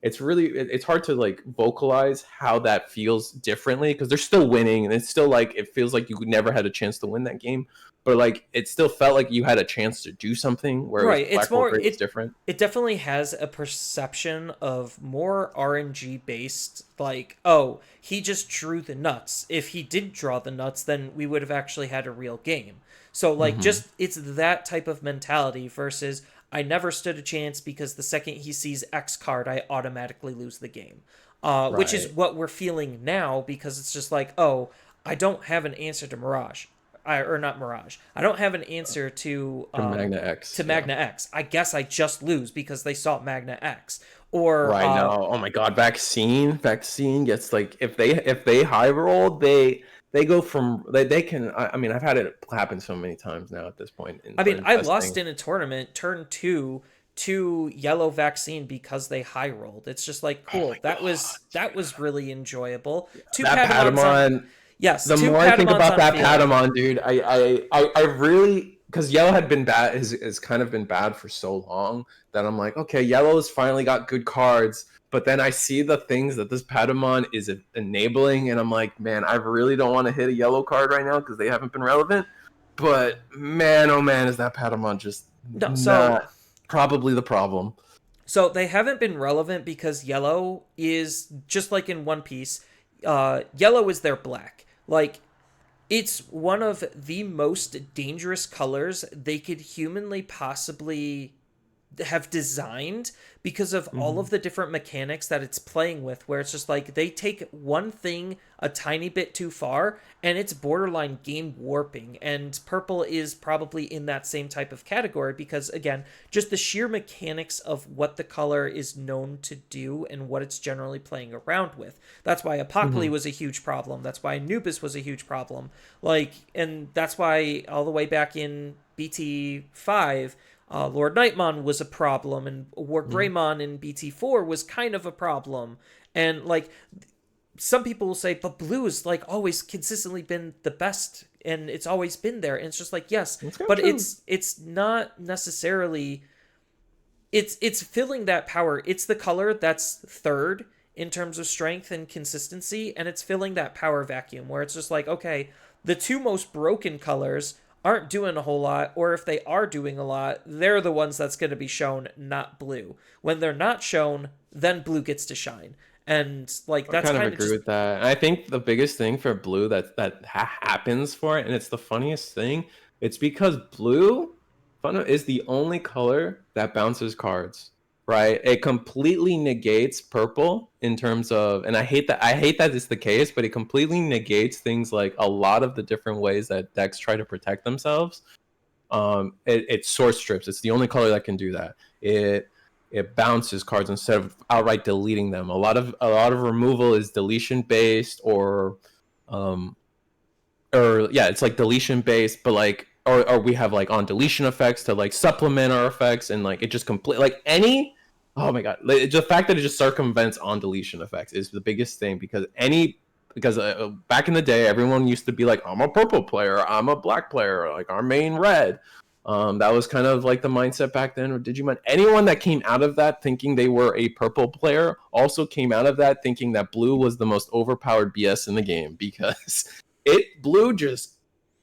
it's hard to like vocalize how that feels differently because they're still winning and it's still like it feels like you never had a chance to win that game, but like it still felt like you had a chance to do something, whereas Right, it's Blackboard more Gray was different. it definitely has a perception of more RNG based like, oh, he just drew the nuts. If he did draw the nuts, then we would have actually had a real game. So like Hmm. just it's that type of mentality versus I never stood a chance because the second he sees X card, I automatically lose the game. Which is Right. what we're feeling now because it's just like, oh, I don't have an answer to Mirage. Or not Mirage. I don't have an answer From Magna to X, yeah. Magna X. I guess I just lose because they saw Magna X. or Right now, oh my God, vaccine gets like if they high roll, they go from they can. I mean, I've had it happen so many times now at this point I mean, in I lost testing. in a tournament, turn two to yellow vaccine because they high rolled. It's just like Oh my cool. God, That was really enjoyable. Two that Patamons on, Patamon. yes, The two more I think Patamons about on that field. Patamon, dude, I really, because Yellow had been bad, has kind of been bad for so long that I'm like, okay, Yellow's finally got good cards, but then I see the things that this Patamon is enabling, and I'm like, man, I really don't want to hit a Yellow card right now because they haven't been relevant. But man, oh man, is that Patamon just No, not probably the problem? so they haven't been relevant because yellow is just like in One Piece. Yellow is their black. Like it's one of the most dangerous colors they could humanly possibly have designed because of all Mm-hmm. of the different mechanics that it's playing with, where it's just like they take one thing a tiny bit too far and it's borderline game warping. And purple is probably in that same type of category because, again, just the sheer mechanics of what the color is known to do and what it's generally playing around with. That's why Apocally Mm-hmm. was a huge problem. That's why Anubis was a huge problem. Like, and that's why all the way back in BT5, Lord Nightmon was a problem, and War Mm-hmm. Greymon in BT4 was kind of a problem. And like some people will say, but blue has like always consistently been the best, and it's always been there. And it's just like yes, That's kind of but true. it's not necessarily. It's filling that power. It's the color that's third in terms of strength and consistency, and it's filling that power vacuum where it's just like okay, the two most broken colors aren't doing a whole lot, or if they are doing a lot, they're the ones that's going to be shown, not blue. When they're not shown, then blue gets to shine. And like I that's kind of kind of agree just with that. And I think the biggest thing for blue happens for it, and it's the funniest thing, it's because blue is the only color that bounces cards, right? It completely negates purple in terms of, and I hate that it's the case, but it completely negates things like a lot of the different ways that decks try to protect themselves. It source strips. It's the only color that can do that. It bounces cards instead of outright deleting them. A lot of removal is deletion based um or yeah, it's like deletion based, but like or we have like on deletion effects to like supplement our effects, and like it just complete like any oh my god, the fact that it just circumvents on deletion effects is the biggest thing because back in the day everyone used to be like I'm a purple player, I'm a black player, like our main red. That was kind of like the mindset back then with Digimon. Anyone that came out of that thinking they were a purple player also came out of that thinking that blue was the most overpowered BS in the game because blue just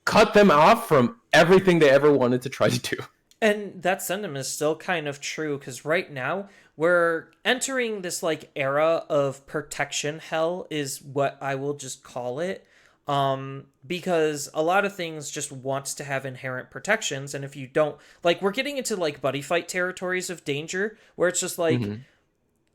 cut them off from everything they ever wanted to try to do. and that sentiment is still kind of true because right now we're entering this like era of protection hell is what I will just call it. Because a lot of things just wants to have inherent protections, and if you don't, like, we're getting into like buddy fight territories of danger where it's just like Mm-hmm.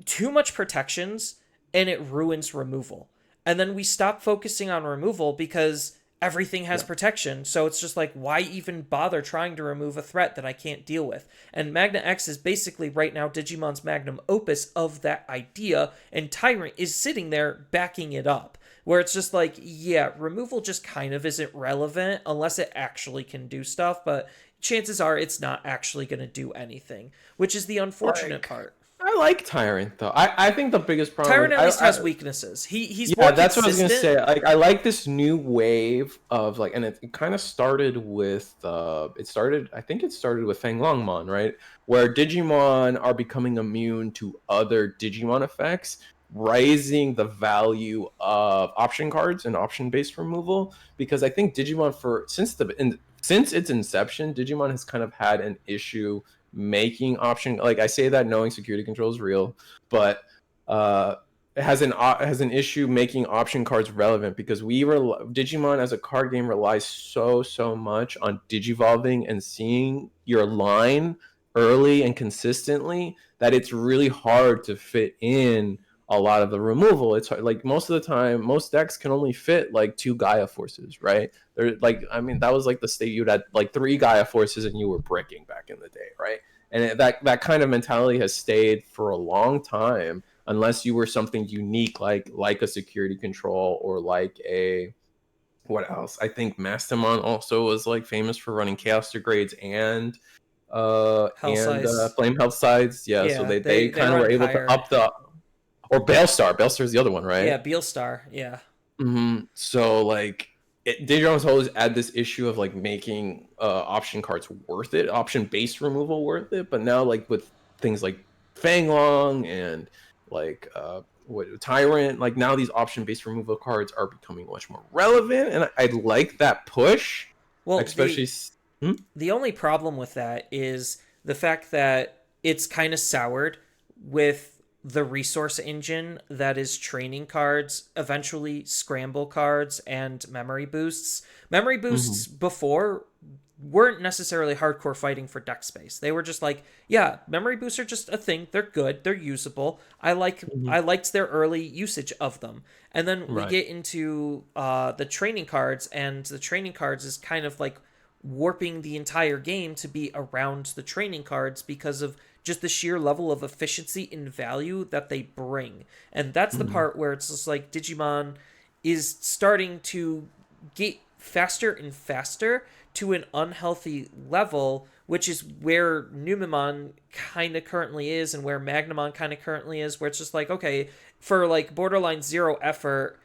too much protections and it ruins removal. And then we stop focusing on removal because everything has Yeah. protection. So it's just like, why even bother trying to remove a threat that I can't deal with? And Magna X is basically right now Digimon's magnum opus of that idea, and Tyrant is sitting there backing it up. Where it's just like, yeah, removal just kind of isn't relevant unless it actually can do stuff, but chances are it's not actually going to do anything, which is the unfortunate Like part. I like Tyrant though. I think the biggest problem Tyrant is at least has weaknesses. He's yeah, more that's what I was gonna consistent. say. Like, I like this new wave of like, and it kind of started with it started. I think it started with Feng Longmon, right? Where Digimon are becoming immune to other Digimon effects, raising the value of option cards and option based removal. Because I think Digimon since its inception, Digimon has kind of had an issue making option. Like I say that knowing security control is real, but uh it has an issue making option cards relevant because Digimon as a card game relies so much on digivolving and seeing your line early and consistently that it's really hard to fit in a lot of the removal. It's hard, like most of the time most decks can only fit like two Gaia forces, right? They're like, I mean, that was like the state, you'd had like three Gaia forces and you were breaking back in the day, right? and that kind of mentality has stayed for a long time, unless you were something unique like a security control or like a what else? I think Mastamon also was like famous for running chaos degrades Hell size. flame health sides. Yeah, so Yeah, they they kind of were run able to higher. up the or Baelstar is the other one, Yeah, right? Beelstar. Yeah. So like Digimon's always had this issue of like making option cards worth it, option based removal worth it, but now like with things like Fanglong and like what Tyrant, like now these option based removal cards are becoming much more relevant, and I like that push, Well, especially. Hmm? the only problem with that is the fact that it's kind of soured with the resource engine that is training cards, eventually scramble cards, and memory boosts. Memory boosts Hmm. before weren't necessarily hardcore fighting for deck space. They were just like, yeah, memory boosts are just a thing. They're good. They're usable. Hmm. I liked their early usage of them. And then we Right. get into the training cards, and the training cards is kind of like warping the entire game to be around the training cards because of just the sheer level of efficiency and value that they bring. And that's the Hmm. part where it's just like Digimon is starting to get faster and faster to an unhealthy level, which is where Numemon kind of currently is and where Magnamon kind of currently is, where it's just like, okay, for like borderline zero effort,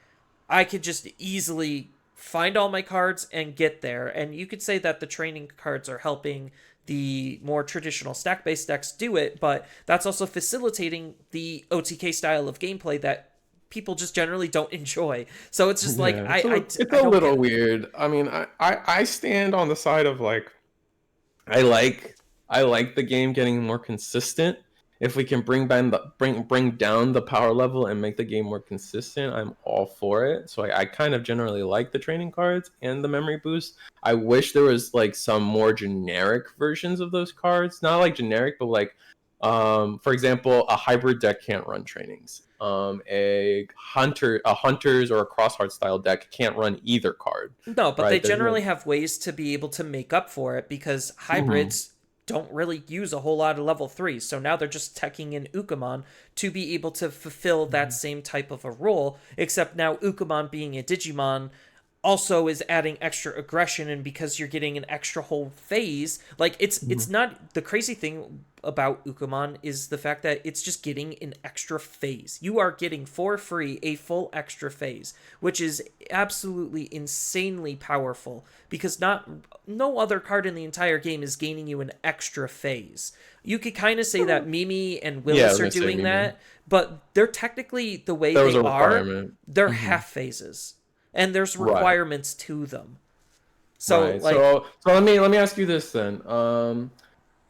I could just easily find all my cards and get there. And you could say that the training cards are helping the more traditional stack based decks do it, but that's also facilitating the OTK style of gameplay that people just generally don't enjoy. So it's just like Yeah, it's I a don't little get it. weird. I mean, I stand on the side of like I like I like the game getting more consistent. If we can bring down the power level and make the game more consistent, I'm all for it. So I kind of generally like the training cards and the memory boost. I wish there was like some more generic versions of those cards. Not like generic, but like for example, a hybrid deck can't run trainings. A hunters or a crossheart style deck can't run either card, No, but they right? There's no. generally have ways to be able to make up for it because Mhm. hybrids don't really use a whole lot of level 3s. So now they're just teching in Ukamon to be able to fulfill that Mhm. same type of a role, except now Ukamon being a Digimon also is adding extra aggression, and because you're getting an extra whole phase, like it's Mhm. not the crazy thing about Ukamon is the fact that it's just getting an extra phase. You are getting for free a full extra phase, which is absolutely insanely powerful because not no other card in the entire game is gaining you an extra phase. You could kind of say that Mimi and Yeah, I Willis was are gonna say doing Mimi. that, but they're technically the way That was they a are, requirement. they're Hmm. half phases and there's Right, requirements to them. So right. like So let me ask you this then.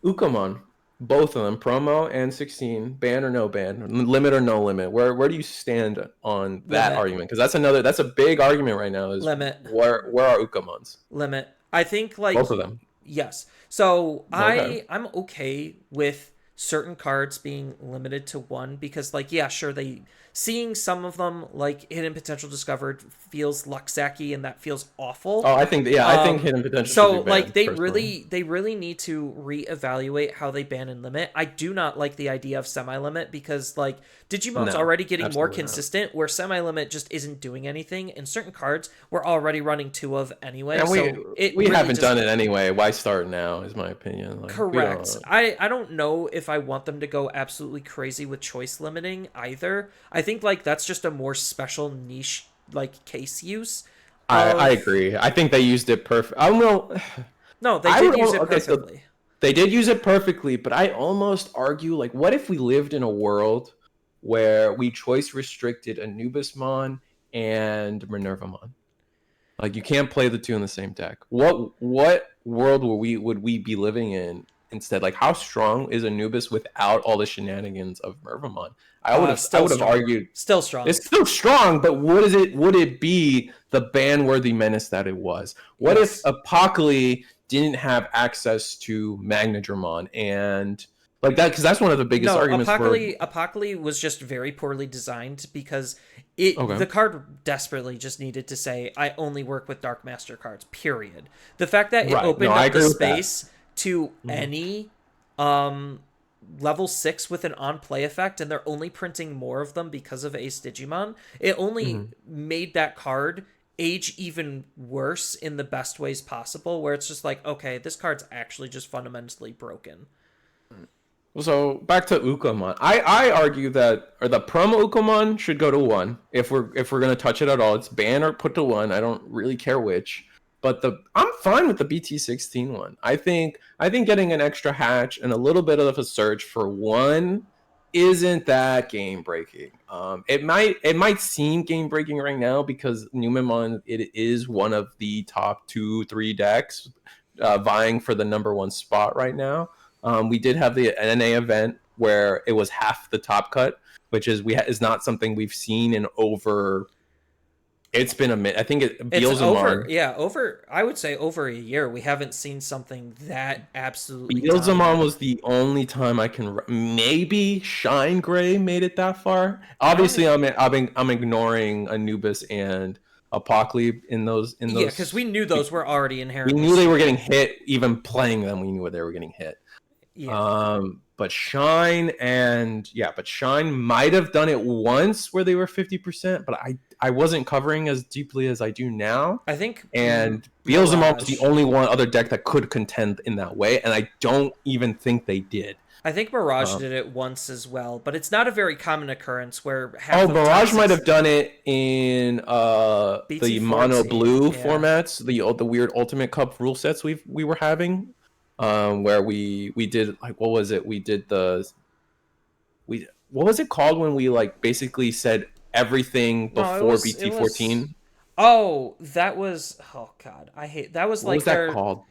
Ukamon, both of them, promo and 16, ban or no ban, limit or no limit. Where do you stand on that limit, argument? Because that's a big argument right now. Is limit, where are Ukamons? limit. I think like Both of them. yes. So Okay. I'm okay with certain cards being limited to one because like yeah, sure they seeing some of them like hidden potential discovered feels lucksacky and that feels awful. Oh, I think hidden potential should be So like banned personally. they really need to reevaluate how they ban and limit. I do not like the idea of semi-limit because like Digimon's No, already getting more absolutely not. consistent where semi-limit just isn't doing anything and certain cards we're already running two of anyway. And So it we really haven't just done it anyway. Why start now? Is my opinion. Like we correct. don't. I don't know if I want them to go absolutely crazy with choice limiting either. I think like that's just a more special niche like case use I of agree. I think they used it perfect. I don't know. no, they I did would. use it Okay, so perfectly. they did use it perfectly, but I almost argue like, what if we lived in a world where we choice restricted Anubismon and Minervamon? Like you can't play the two in the same deck. What world would we be living in instead? Like how strong is Anubis without all the shenanigans of Mervamon? I Still would have strong. argued Still strong. it's still strong, but would it be the ban worthy menace that it was? What if Yes. Apocalypse didn't have access to Magnadramon and like that? Because that's one of the biggest No, arguments for. Apocalypse was just very poorly designed because it Okay. the card desperately just needed to say I only work with Dark Master cards. Period. The fact that it Right. No, opened I up the agree with that. space to Mhm. any level 6 with an on play effect, and they're only printing more of them because of Ace Digimon, it only Mhm. made that card age even worse in the best ways possible, where it's just like, okay, this card's actually just fundamentally broken. So back to Ukomon. I argue that or the promo Ukomon should go to 1 if we're gonna touch it at all. It's ban or put to 1. I don't really care which. But the I'm fine with the BT16 one. I think getting an extra hatch and a little bit of a search for 1 isn't that game breaking. It might seem game breaking right now because Numemon it is one of the top 2-3 decks vying for the number 1 spot right now. We did have the NA event where it was half the top cut, which is not something we've seen in over. It's been a minute. I think it It's over, Beelzemon. yeah, over, I would say over a year. We haven't seen something that absolutely Beelzemon dominant. was the only time I can maybe Shine Gray made it that far. I don't Obviously, e- I'm ignoring Anubis and Apocalypse in Yeah, because we those. knew those were already We inherently knew they were getting stupid. hit. Even playing them, we knew they were getting hit. Yeah. But Shine might have done it once where they were 50%, but I wasn't covering as deeply as I do now. I think And Beelzemon was the Mirage. only one other deck that could contend in that way, and I don't even think they did. I think Mirage Um, did it once as well, but it's not a very common occurrence where oh, half of top Mirage might have 6 done it in the mono BT14. blue Yeah. formats, the weird Ultimate Cup rule sets we were having, where we did like what was it? We did the we what was it called when we like basically said everything No, before it was BT14? Oh, that was, oh god, I hate, that was What was like that their, called?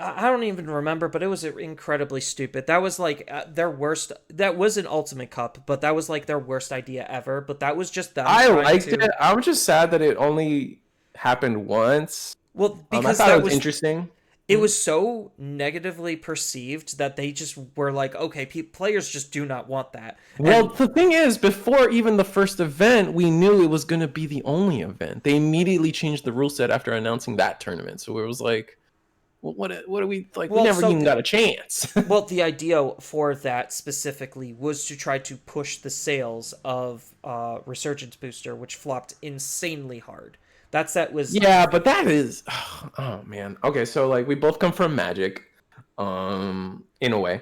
I don't even remember, but it was incredibly stupid. That was like their worst. That was an Ultimate Cup, but that was like their worst idea ever. But that was just them I trying liked it. to, I'm just sad that it only happened once. well, I because thought it that was was, interesting. it was so negatively perceived that they just were like, okay, players just do not want that. Well, And the thing is, before even the first event, we knew it was going to be the only event. They immediately changed the rule set after announcing that tournament. So it was like, well, what are we like? We well, never even got a chance. the idea for that specifically was to try to push the sales of Resurgence Booster, which flopped insanely hard. That was, Yeah, but that is, oh man. Okay, so like we both come from Magic, in a way.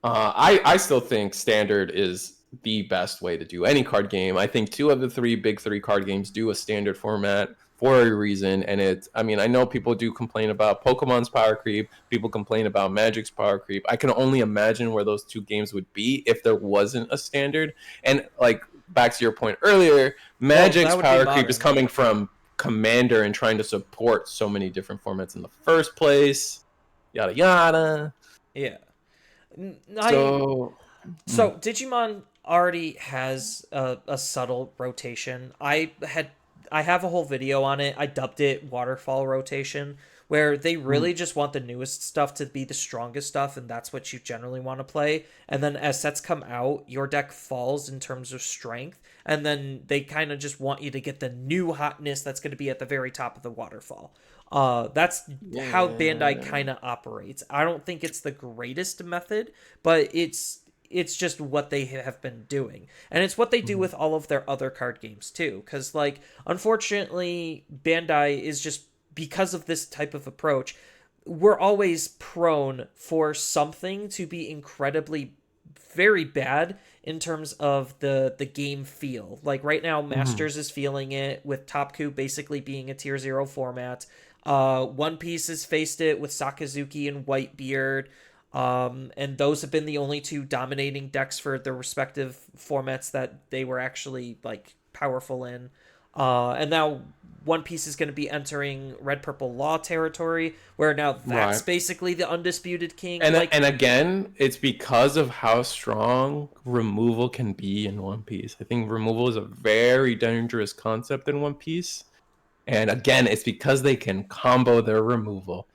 I still think standard is the best way to do any card game. I think 2 of the 3 big 3 card games do a standard format for a reason, and it's. I mean, I know people do complain about Pokemon's power creep. People complain about Magic's power creep. I can only imagine where those 2 games would be if there wasn't a standard. And like back to your point earlier, well, that Magic's would be power creep is modern. coming from Commander and trying to support so many different formats in the first place. Yada yada. Yeah. I So. So Digimon already has a subtle rotation. I have a whole video on it. I dubbed it waterfall rotation, where they Mm. really just want the newest stuff to be the strongest stuff, and that's what you generally want to play. And then as sets come out, your deck falls in terms of strength, and then they kind of just want you to get the new hotness that's going to be at the very top of the waterfall. That's how Bandai Yeah. kind of operates. I don't think it's the greatest method, but it's just what they have been doing, and it's what they do Mhm. with all of their other card games too, because like unfortunately Bandai is just, because of this type of approach, we're always prone for something to be incredibly very bad in terms of the game feel. Like right now Mhm. Masters is feeling it with Topku basically being a tier 0 format. One Piece has faced it with Sakazuki and Whitebeard. And those have been the only 2 dominating decks for their respective formats that they were actually like powerful in. And now One Piece is going to be entering Red Purple Law territory, where now that's Right. basically the undisputed king. And Like, again, it's because of how strong removal can be in One Piece. I think removal is a very dangerous concept in One Piece. And again, it's because they can combo their removal.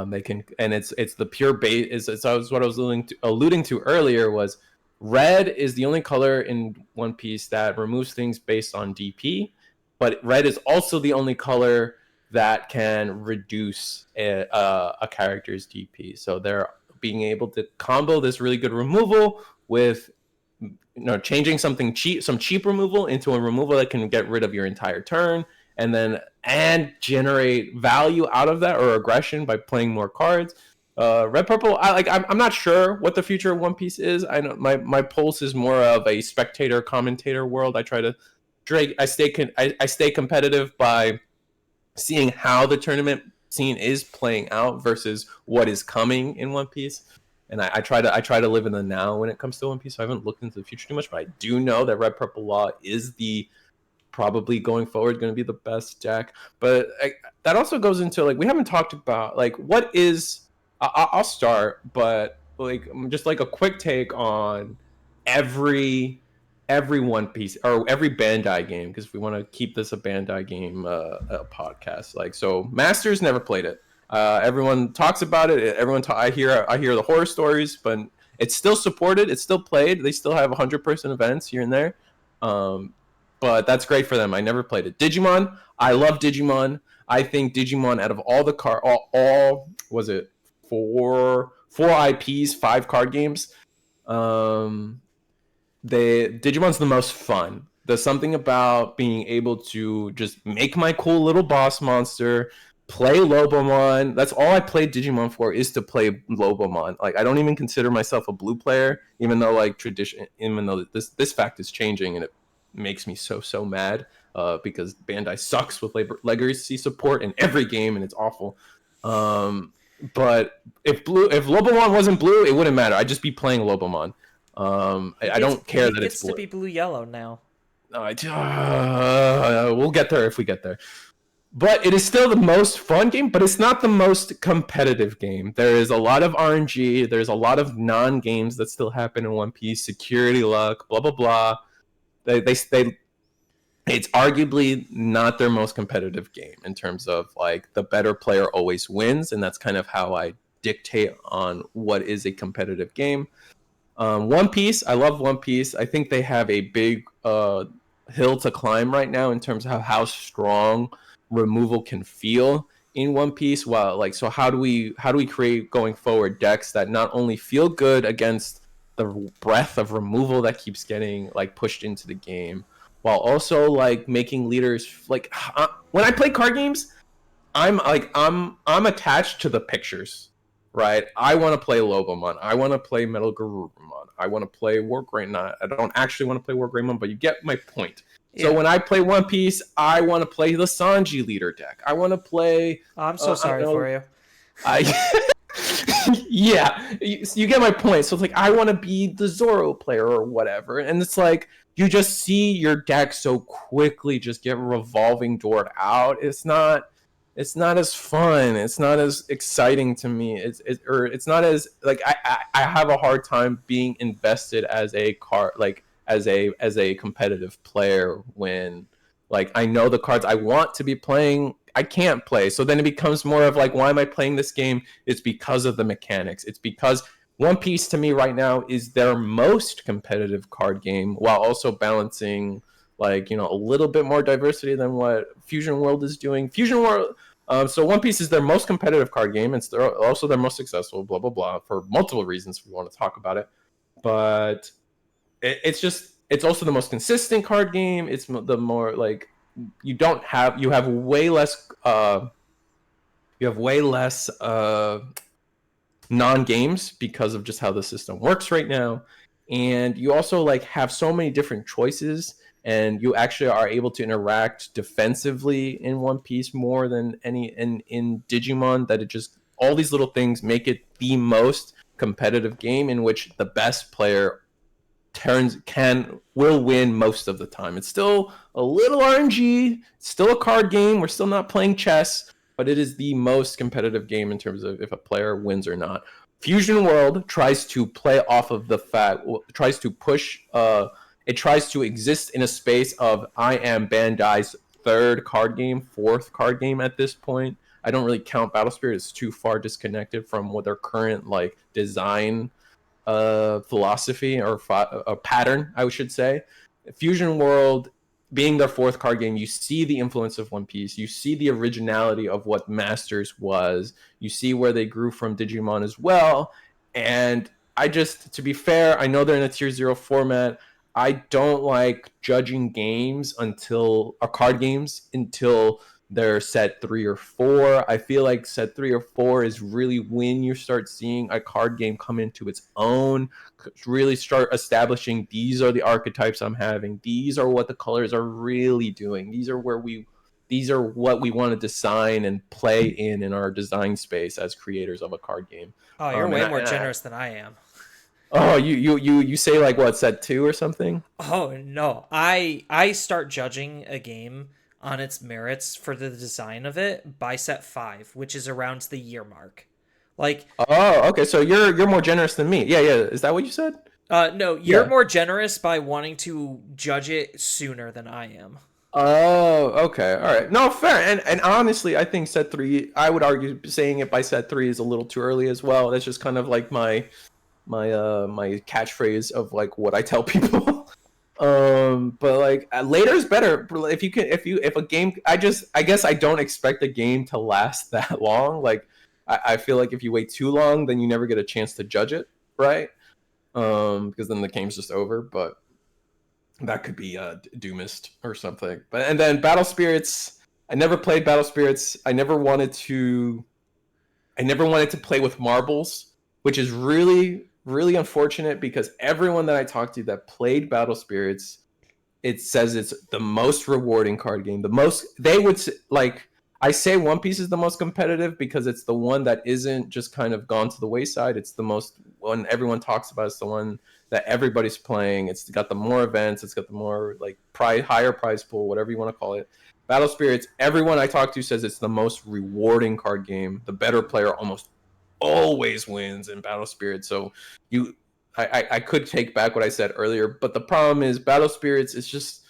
They can, and it's the pure base. It's what I was alluding to earlier was red is the only color in One Piece that removes things based on DP, but red is also the only color that can reduce a character's DP. So there, being able to combo this really good removal with changing something cheap, some cheap removal into a removal that can get rid of your entire turn, and generate value out of that or aggression by playing more cards. Red purple, I'm not sure what the future of One Piece is. I know my pulse is more of a spectator commentator world. I try to I stay competitive by seeing how the tournament scene is playing out versus what is coming in One Piece. And I try to live in the now when it comes to One Piece. So I haven't looked into the future too much, but I do know that Red Purple Law is the probably going forward going to be the best deck. But that also goes into like we haven't talked about like what is. I'll start, but like just like a quick take on every One Piece or every Bandai game, because we want to keep this a Bandai game a podcast. Like, so Masters never played it. Everyone talks about it. I hear the horror stories, but it's still supported. It's still played. They still have 100-person events here and there. But that's great for them. I never played it. Digimon, I love Digimon. I think Digimon, out of all the all was it four IPs, 5 card games. Digimon's the most fun. There's something about being able to just make my cool little boss monster, play Lobomon. That's all I played Digimon for, is to play Lobomon. Like, I don't even consider myself a blue player, even though this fact is changing, and it makes me so mad because Bandai sucks with legacy support in every game, and it's awful. But if Lobomon wasn't blue, it wouldn't matter. I'd just be playing Lobomon. I don't care that it's blue. It gets to be blue-yellow now. We'll get there if we get there. But it is still the most fun game, but it's not the most competitive game. There is a lot of RNG. There's a lot of non-games that still happen in One Piece. Security luck, blah, blah, blah. It's arguably not their most competitive game in terms of, like, the better player always wins, and that's kind of how I dictate on what is a competitive game. One Piece, I love One Piece. I think they have a big hill to climb right now in terms of how strong removal can feel in One Piece. So how do we create going forward decks that not only feel good against the breadth of removal that keeps getting like pushed into the game, while also like making leaders like when I play card games, I'm attached to the pictures. Right, I want to play Lobomon. I want to play Metal Garurumon. I want to play War Greymon. I don't actually want to play War Greymon, but you get my point. Yeah. So when I play One Piece, I want to play the Sanji leader deck. I want to play. Oh, I'm so sorry for you. Yeah, you get my point. So it's like I want to be the Zoro player or whatever, and it's like you just see your deck so quickly just get revolving doored out. It's not as fun. It's not as exciting to me. It's not as like I have a hard time being invested as a competitive player when like I know the cards I want to be playing I can't play. So then it becomes more of like, why am I playing this game? It's because of the mechanics. It's because One Piece to me right now is their most competitive card game, while also balancing like, a little bit more diversity than what Fusion World is doing. Fusion World, so One Piece is their most competitive card game. It's also their most successful, blah, blah, blah, for multiple reasons if we want to talk about it. But it's also the most consistent card game. It's the more, like, you have way less non-games because of just how the system works right now. And you also like have so many different choices, and you actually are able to interact defensively in One Piece more than any in Digimon, that it just all these little things make it the most competitive game in which the best player will win most of the time. It's still a little RNG, it's still a card game, we're still not playing chess, but it is the most competitive game in terms of if a player wins or not. Fusion World tries to play off of the fact, tries to push, it tries to exist in a space of I am Bandai's fourth card game at this point. I don't really count Battle Spirit, it's too far disconnected from what their current like design philosophy or a pattern, I should say. Fusion World being their fourth card game, you see the influence of One Piece, you see the originality of what Masters was, you see where they grew from Digimon as well, And I just, to be fair, I know they're in a tier zero format. I don't like judging games until, or card games until they're set 3 or 4. I feel like set 3 or 4 is really when you start seeing a card game come into its own, really start establishing these are the archetypes I'm having. These are what the colors are really doing. These are what we want to design and play in our design space as creators of a card game. Oh, you're Um, way and I, more and I generous than I am. oh, you say like what, set 2 or something? Oh no, I start judging a game on its merits for the design of it by set 5, which is around the year mark. Like, Oh, okay. So you're more generous than me. Yeah, yeah. Is that what you said? no, you're Yeah. more generous by wanting to judge it sooner than I am. Oh, okay. All right. No, fair. And honestly, I think set 3, I would argue saying it by set 3 is a little too early as well. That's just kind of like my catchphrase of like what I tell people. But like later is better. If you can, if a game, I guess I don't expect a game to last that long. Like I feel like if you wait too long, then you never get a chance to judge it, right? Because then the game's just over. But that could be Doomist or something. But and then Battle Spirits, I never played Battle Spirits. I never wanted to play with marbles, which is really, really unfortunate because everyone that I talked to that played Battle Spirits, it says it's the most rewarding card game. The most, they would like, I say One Piece is the most competitive because it's the one that isn't just kind of gone to the wayside. It's the most one everyone talks about. It's the one that everybody's playing. It's got the more events. It's got the more like higher prize pool, whatever you want to call it. Battle Spirits, everyone I talk to says it's the most rewarding card game. The better player almost always wins in Battle Spirits. So you, I could take back what I said earlier, but the problem is Battle Spirits is just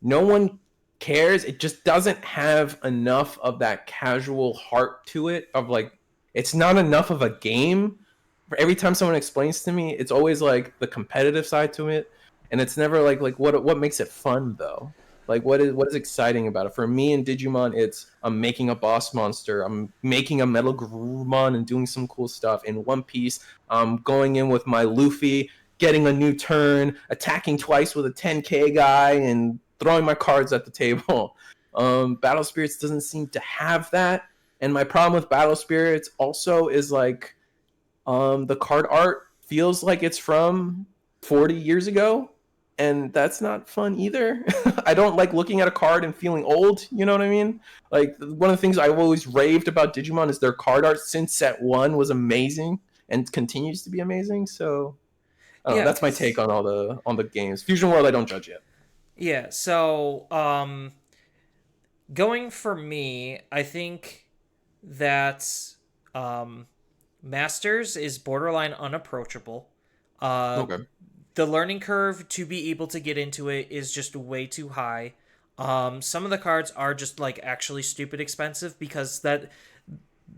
no one cares. It just doesn't have enough of that casual heart to it. Of like, it's not enough of a game. For every time someone explains to me, it's always like the competitive side to it, and it's never like what makes it fun though. Like what is exciting about it? For me in Digimon, it's I'm making a boss monster, I'm making a Metal Groomon and doing some cool stuff. In One Piece, I'm going in with my Luffy, getting a new turn, attacking twice with a 10k guy, and throwing my cards at the table. Battle Spirits doesn't seem to have that, and my problem with Battle Spirits also is like the card art feels like it's from 40 years ago, and that's not fun either. I don't like looking at a card and feeling old, you know what I mean? Like one of the things I've always raved about Digimon is their card art since set 1 was amazing and continues to be amazing. So, I don't know, Yeah, that's my take cuz on all the games. Fusion World I don't judge yet. yeah, so going for me, I think that um Masters is borderline unapproachable. Uh Okay. the learning curve to be able to get into it is just way too high. Some of the cards are just like actually stupid expensive because that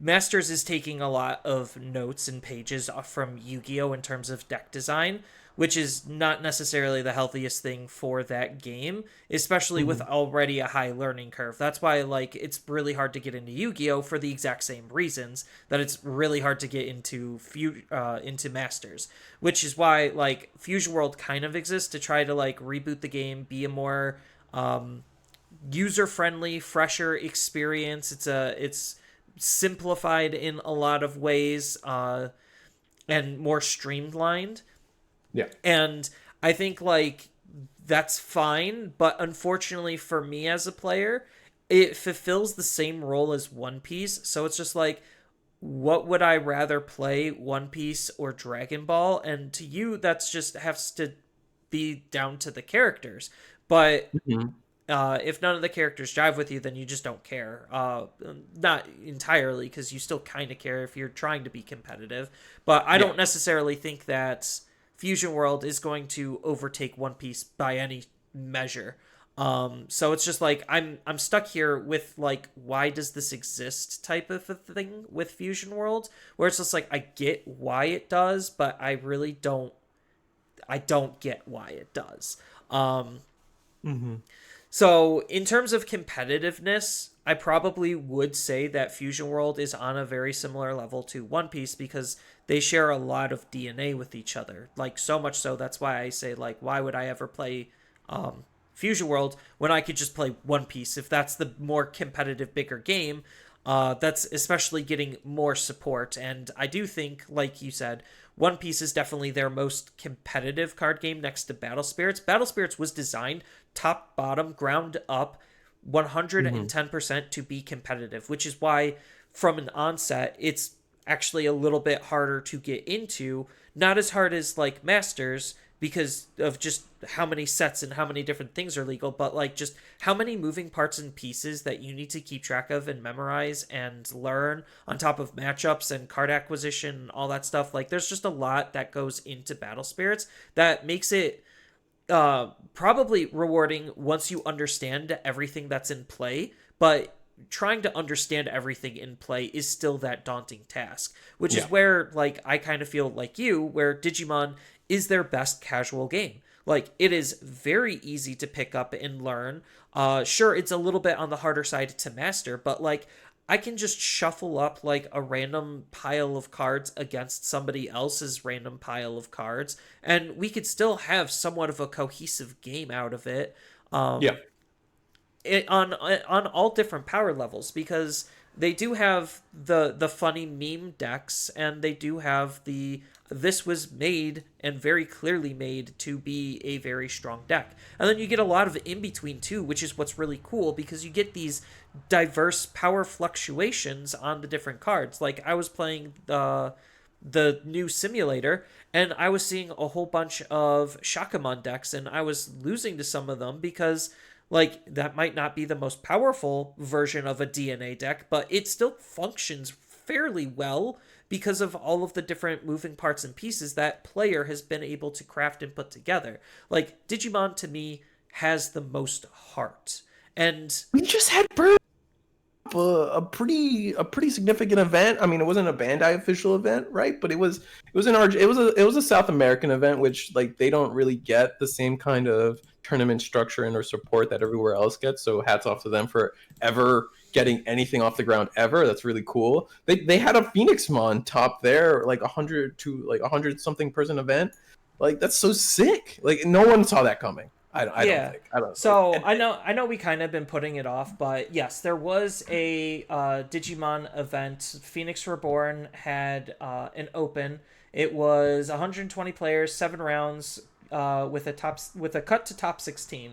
Masters is taking a lot of notes and pages from Yu-Gi-Oh in terms of deck design, which is not necessarily the healthiest thing for that game, especially with Mm-hmm. already a high learning curve. That's why like it's really hard to get into Yu-Gi-Oh for the exact same reasons that it's really hard to get into Masters, which is why like Fusion World kind of exists to try to like reboot the game, be a more user friendly, fresher experience. It's simplified in a lot of ways and more streamlined. Yeah. And I think like that's fine, but unfortunately for me as a player, it fulfills the same role as One Piece. So it's just like, what would I rather play, One Piece or Dragon Ball? And to you, that's just has to be down to the characters. But Mm-hmm. if none of the characters jive with you, then you just don't care. Not entirely, because you still kind of care if you're trying to be competitive. But I Yeah. don't necessarily think that Fusion World is going to overtake One Piece by any measure. So it's just like I'm stuck here with like, why does this exist type of a thing with Fusion World, where it's just like I get why it does, but I don't get why it does. Mm-hmm. So, in terms of competitiveness, I probably would say that Fusion World is on a very similar level to One Piece because they share a lot of DNA with each other. Like, so much so that's why I say, like, why would I ever play Fusion World when I could just play One Piece if that's the more competitive, bigger game. That's especially getting more support. And I do think, like you said, One Piece is definitely their most competitive card game next to Battle Spirits. Battle Spirits was designed top, bottom, ground up, Hmm. 110% to be competitive, which is why from an onset, it's actually a little bit harder to get into. Not as hard as like Masters because of just how many sets and how many different things are legal, but like just how many moving parts and pieces that you need to keep track of and memorize and learn on top of matchups and card acquisition and all that stuff. Like there's just a lot that goes into Battle Spirits that makes it probably rewarding once you understand everything that's in play, but trying to understand everything in play is still that daunting task, which Yeah. is where like I kind of feel like you, where Digimon is their best casual game. Like it is very easy to pick up and learn. Sure, it's a little bit on the harder side to master, but like I can just shuffle up like a random pile of cards against somebody else's random pile of cards, and we could still have somewhat of a cohesive game out of it. Yeah. On all different power levels because they do have the funny meme decks and they do have the this was made and very clearly made to be a very strong deck. And then you get a lot of in between too, which is what's really cool because you get these diverse power fluctuations on the different cards. Like I was playing the new simulator and I was seeing a whole bunch of Shakamon decks and I was losing to some of them because like that might not be the most powerful version of a DNA deck, but it still functions fairly well because of all of the different moving parts and pieces that player has been able to craft and put together. Like Digimon to me has the most heart. And We just had a pretty significant event. I mean, it wasn't a Bandai official event, right? But it was an it was a South American event, which like they don't really get the same kind of tournament structure and or support that everywhere else gets. So hats off to them for ever getting anything off the ground ever. That's really cool. They had a Phoenix Mon top there, like 100 something person event. Like that's so sick. Like no one saw that coming. I don't yeah. think. I don't like. So I know we kind of been putting it off, but yes, there was a Digimon event. Phoenix Reborn had an open. It was 120 players, 7 rounds, with a cut to top 16.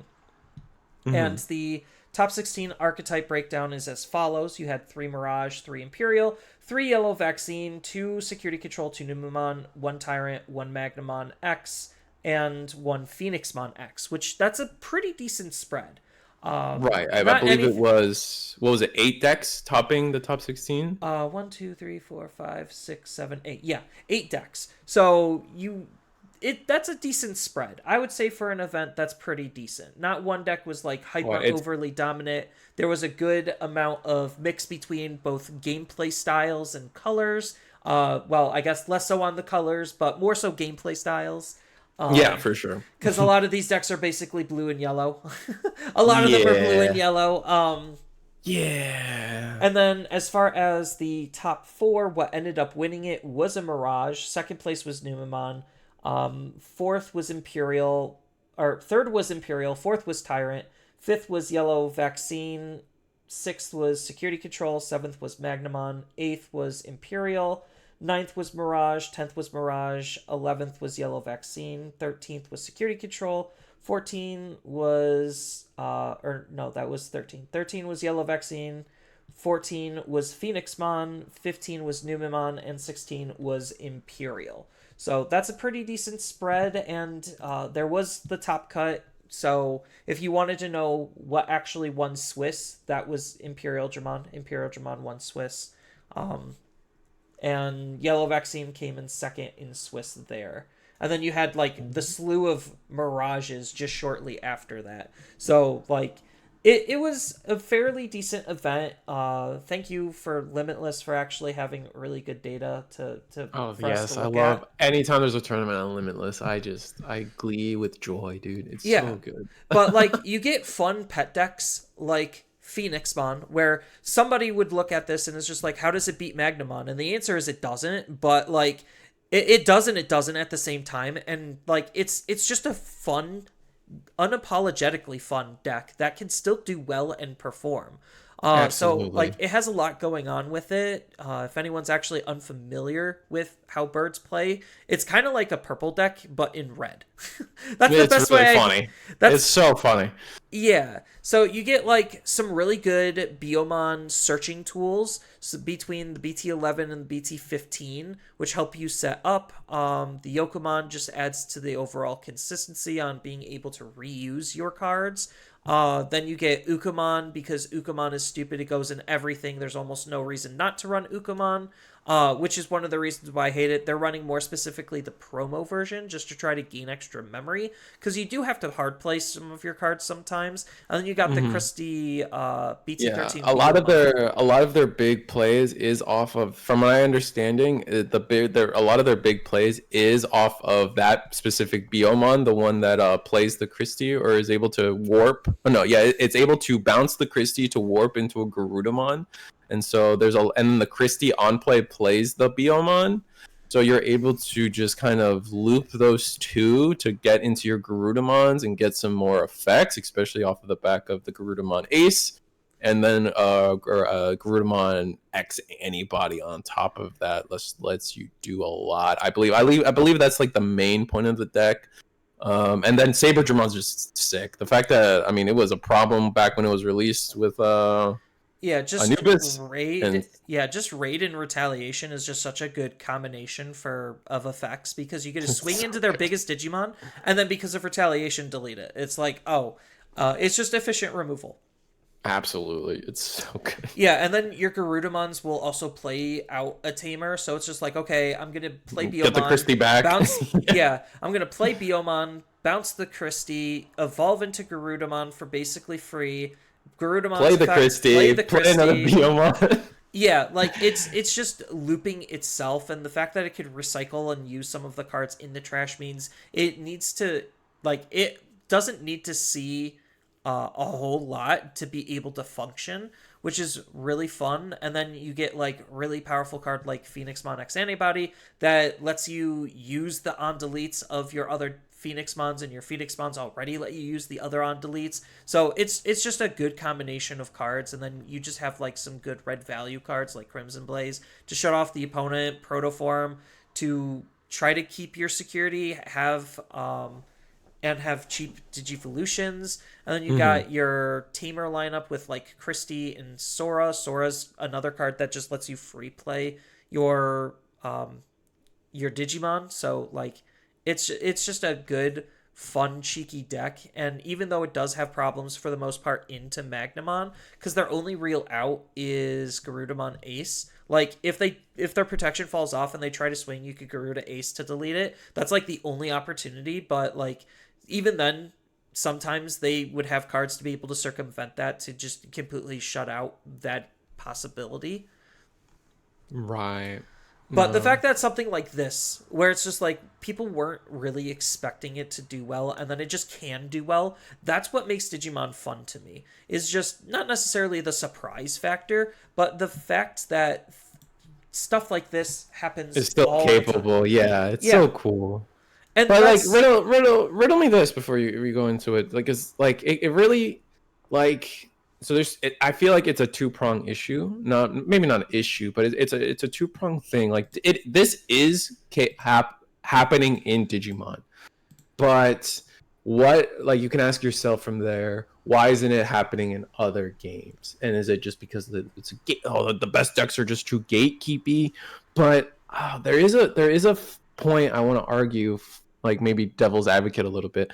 And Mhm. the top 16 archetype breakdown is as follows: you had 3 Mirage, 3 Imperial, 3 Yellow Vaccine, 2 Security Control, 2 Numemon, 1 Tyrant, 1 Magnamon X, and 1 Phoenixmon X, which that's a pretty decent spread. Right. I Not believe any. it was, what was it, 8 decks topping the top 16? One, two, three, four, five, six, seven, eight. Yeah, 8 decks. So that's a decent spread. I would say for an event that's pretty decent. Not one deck was like Well, hyper it's overly dominant. There was a good amount of mix between both gameplay styles and colors. Well, I guess less so on the colors, but more so gameplay styles. yeah, for sure. Because a lot of these decks are basically blue and yellow. A lot of them are blue and Yeah. yellow. Yeah. And then, as far as the top four, what ended up winning it was a Mirage. Second place was Numemon. Fourth was Imperial, or third was Imperial. Fourth was Tyrant. Fifth was Yellow Vaccine. Sixth was Security Control. Seventh was Magnamon. Eighth was Imperial. Ninth was Mirage. 10th was Mirage. 11th was Yellow Vaccine. 13th was Security Control. 14 was or no, that was 13. 13 was Yellow Vaccine. 14 was Phoenixmon. 15 was Numemon, and 16 was Imperial. So that's a pretty decent spread, and there was the top cut. So if you wanted to know what actually won Swiss, that was Imperial Dramon. Imperial Dramon won Swiss. Um, and Yellow Vaccine came in second in Swiss there. And then you had like the slew of Mirages just shortly after that. So like it was a fairly decent event. Thank you for Limitless for actually having really good data to Oh, for us to yes. I look love at. anytime there's a tournament on Limitless. I glee with joy, dude. It's Yeah. so good. But like you get fun pet decks like Phoenixmon, where somebody would look at this and is just like, how does it beat Magnamon? And the answer is it doesn't, but like it does and it doesn't at the same time. And like it's just a fun, unapologetically fun deck that can still do well and perform. So like Absolutely. it has a lot going on with it. If anyone's actually unfamiliar with how birds play, it's kind of like a purple deck but in red. That's the It's best really way. funny. It's That's so funny. yeah. So you get like some really good Biomon searching tools between the BT11 and the BT15, which help you set up. The Yokomon just adds to the overall consistency on being able to reuse your cards. Then you get Ukamon because Ukamon is stupid. It goes in everything. There's almost no reason not to run Ukamon, which is one of the reasons why I hate it. They're running more specifically the promo version just to try to gain extra memory because you do have to hard play some of your cards sometimes. And then you got the Hmm. Christie Yeah, BT13 a Biomon. lot of their big plays is off of, from my understanding, a lot of their big plays is off of that specific Biomon, the one that plays the Christie or is able to warp. Oh, no, yeah, it's able to bounce the Christie to warp into a Garudamon, and so and then the Christie on play plays the Biomon. So you're able to just kind of loop those two to get into your Garudamons and get some more effects, especially off of the back of the Garudamon Ace, and then Garudamon X anybody on top of that lets you do a lot. I believe that's like the main point of the deck. And then Saber Dramon's just sick. The fact that, I mean, it was a problem back when it was released with Yeah, just Anubis, and raid. Yeah, just raid and retaliation is just such a good combination for of effects because you get to swing it's so into their good. biggest Digimon and then because of retaliation delete it. It's like, oh, it's just efficient removal. Absolutely, it's so good. Yeah, and then your Garudamons will also play out a tamer, so it's just like, okay, I'm gonna play Get the Biomon, Christie back. bounce. Yeah. Yeah, I'm gonna play Biomon, bounce the Christie, evolve into Garudamon for basically free. Garudamon's Play the effect, play Christie, the play another Christie. Biomon. Yeah, like it's just looping itself, and the fact that it could recycle and use some of the cards in the trash means it needs to like it doesn't need to see a whole lot to be able to function, which is really fun. And then you get like really powerful card like Phoenixmon X Antibody that lets you use the on deletes of your other Phoenixmons, and your Phoenixmons already let you use the other on deletes. So it's just a good combination of cards, and then you just have like some good red value cards like Crimson Blaze to shut off the opponent, Protoform to try to keep your security, have cheap Digivolutions. And then you Hmm. got your Tamer lineup with like Christie and Sora. Sora's another card that just lets you free play your um your Digimon. So like it's just a good fun cheeky deck, and even though it does have problems for the most part into Magnamon because their only real out is Garudamon Ace, like if their protection falls off and they try to swing, you could Garuda Ace to delete it. That's like the only opportunity, but like even then sometimes they would have cards to be able to circumvent that to just completely shut out that possibility. Right. But the No. fact that something like this, where it's just like people weren't really expecting it to do well, and then it just can do well, that's what makes Digimon fun to me. Is just not necessarily the surprise factor, but the fact that stuff like this It's happens still all the time. capable. Yeah, it's so Yeah, cool. and But like, that's riddle me this before you go into it. Like, is like it really like so? I feel like it's a two-prong issue. Not maybe not an issue, but it's a two-prong thing. Like this is happening in Digimon, but what, like, you can ask yourself from there, why isn't it happening in other games? And is it just because it's a the best decks are just too gatekeepy? But there is a point I want to argue, like maybe devil's advocate a little bit.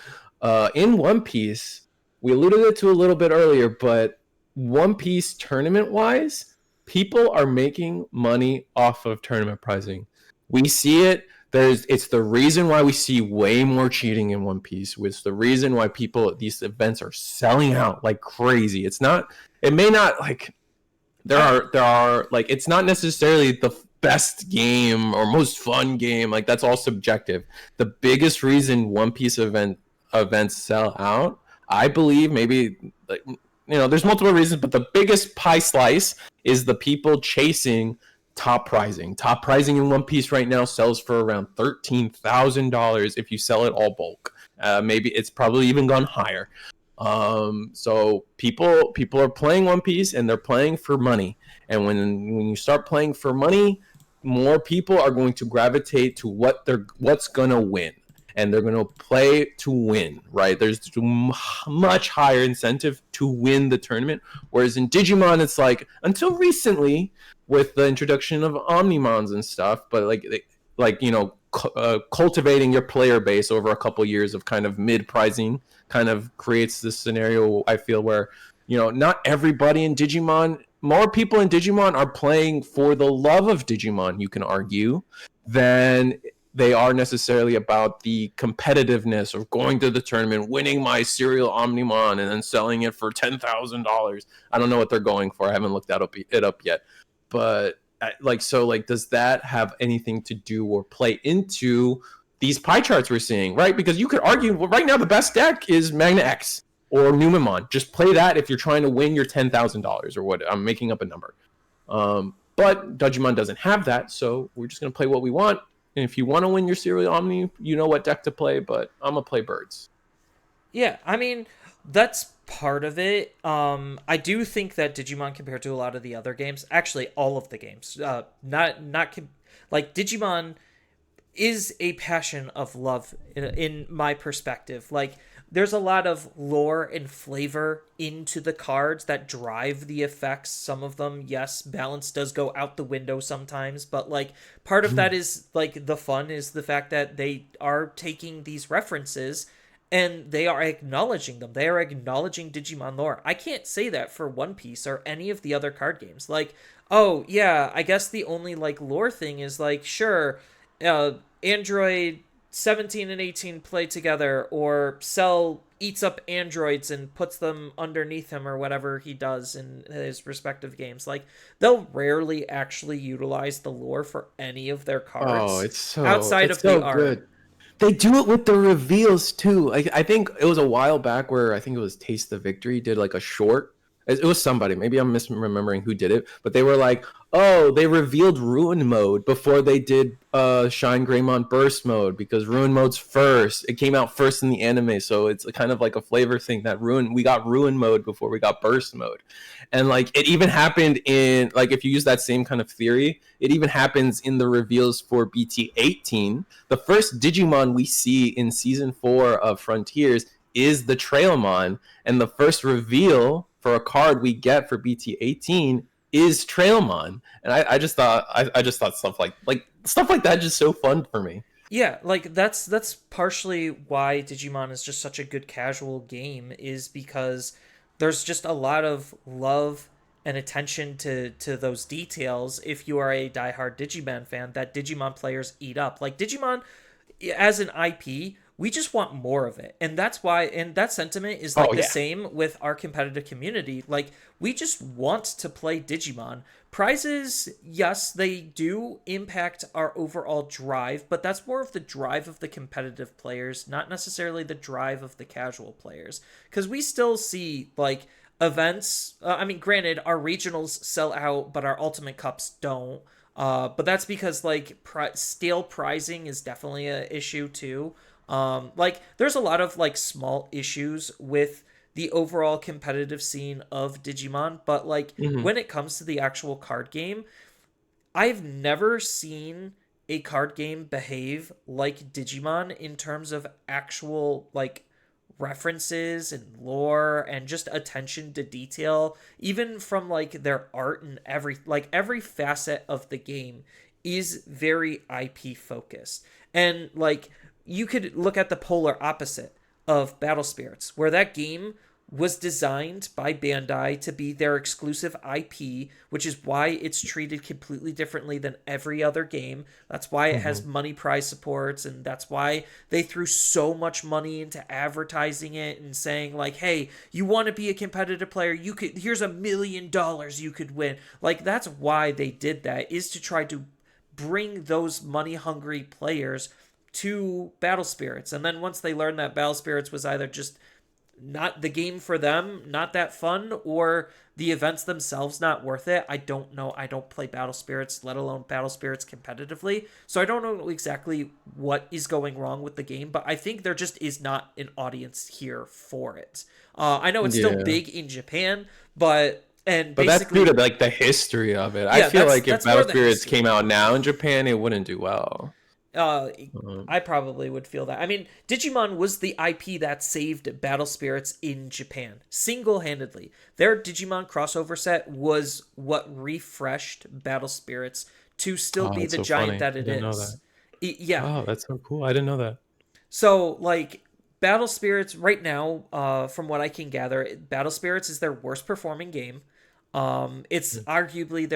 In One Piece, we alluded it to a little bit earlier, but One Piece tournament wise, people are making money off of tournament pricing. We see it. It's the reason why we see way more cheating in One Piece. It's the reason why people at these events are selling out like crazy. It's not, it may not, like, I there are like, it's not necessarily the best game or most fun game. Like, that's all subjective. The biggest reason One Piece events sell out, I believe, maybe like there's multiple reasons, but the biggest pie slice is the people chasing top prizing. Top prizing in One Piece right now sells for around $13,000 if you sell it all bulk. Maybe it's probably even gone higher. So people are playing One Piece and they're playing for money. And when you start playing for money, more people are going to gravitate to what's gonna win, and they're gonna play to win. Right? There's much higher incentive to win the tournament. Whereas in Digimon, it's like until recently with the introduction of Omnimons and stuff, but cultivating your player base over a couple years of kind of mid pricing kind of creates this scenario, I feel, where not everybody in Digimon, more people in Digimon are playing for the love of Digimon, you can argue, than they are necessarily about the competitiveness of going to the tournament, winning my serial Omnimon, and then selling it for $10,000. I don't know what they're going for. I haven't looked it up yet. But does that have anything to do or play into these pie charts we're seeing, right? Because you could argue, well, right now the best deck is Magna X or Numemon. Just play that if you're trying to win your $10,000 or what. I'm making up a number. But Digimon doesn't have that, so we're just going to play what we want. And if you want to win your serial Omni, you know what deck to play, but I'm going to play Birds. Yeah, I mean, that's part of it. I do think that Digimon, compared to a lot of the other games, actually all of the games, like Digimon is a passion of love in my perspective. Like, there's a lot of lore and flavor into the cards that drive the effects. Some of them, yes, balance does go out the window sometimes, but like part of that is like the fun is the fact that they are taking these references and they are acknowledging them. They are acknowledging Digimon lore. I can't say that for One Piece or any of the other card games. Like, oh yeah, I guess the only like lore thing is like, sure, Android 17 and 18 play together, or Cell eats up androids and puts them underneath him, or whatever he does in his respective games. Like, they'll rarely actually utilize the lore for any of their Oh, cards it's outside of the art. good. They do it with the reveals too. I think it was a while back where I think it was Taste the Victory did like a short. It was somebody. Maybe I'm misremembering who did it, but they were like, "Oh, they revealed Ruin Mode before they did Shine Greymon Burst Mode because Ruin Mode's first. It came out first in the anime, so it's kind of like a flavor thing that we got Ruin Mode before we got Burst Mode." And like it even happened in like if you use that same kind of theory, it even happens in the reveals for BT18. The first Digimon we see in season 4 of Frontiers is the Trailmon, and the first reveal for a card we get for BT18 is Trailmon. And I just thought stuff like stuff like that is just so fun for me. Yeah, like that's partially why Digimon is just such a good casual game, is because there's just a lot of love and attention to those details if you are a diehard Digimon fan that Digimon players eat up. Like, Digimon as an IP, we just want more of it. And that's why, and that sentiment is like the same with our competitive community. Like, we just want to play Digimon. Prizes, yes, they do impact our overall drive, but that's more of the drive of the competitive players, not necessarily the drive of the casual players. Because we still see, like, events. I mean, granted, our regionals sell out, but our Ultimate Cups don't. But that's because, like, scale prizing is definitely an issue, too. Like, there's a lot of, like, small issues with the overall competitive scene of Digimon, but like when it comes to the actual card game, I've never seen a card game behave like Digimon in terms of actual like references and lore and just attention to detail, even from like their art and every facet of the game is very IP focused. And like, you could look at the polar opposite of Battle Spirits, where that game was designed by Bandai to be their exclusive IP, which is why it's treated completely differently than every other game. That's why it has money prize supports, and that's why they threw so much money into advertising it and saying like, hey, you want to be a competitive player, here's $1 million you could win. Like, that's why they did that, is to try to bring those money hungry players to Battle Spirits. And then once they learned that Battle Spirits was either just not the game for them, not that fun, or the events themselves not worth it. I don't know. I don't play Battle Spirits, let alone Battle Spirits competitively. So I don't know exactly what is going wrong with the game, but I think there just is not an audience here for it. I know it's still Yeah. big in Japan, but and But that's due basically, to like the history of it. I yeah, feel like if that's more Battle the Spirits history. came out now in Japan, it wouldn't do well. Uh, Um, I probably would feel that. I mean, Digimon was the IP that saved Battle Spirits in Japan single handedly. Their Digimon crossover set was what refreshed Battle Spirits to still oh, be that's the so giant funny. that I it didn't know is. that. Yeah. Oh, that's so cool. I didn't know that. So, like, Battle Spirits right now, from what I can gather, Battle Spirits is their worst performing game. It's arguably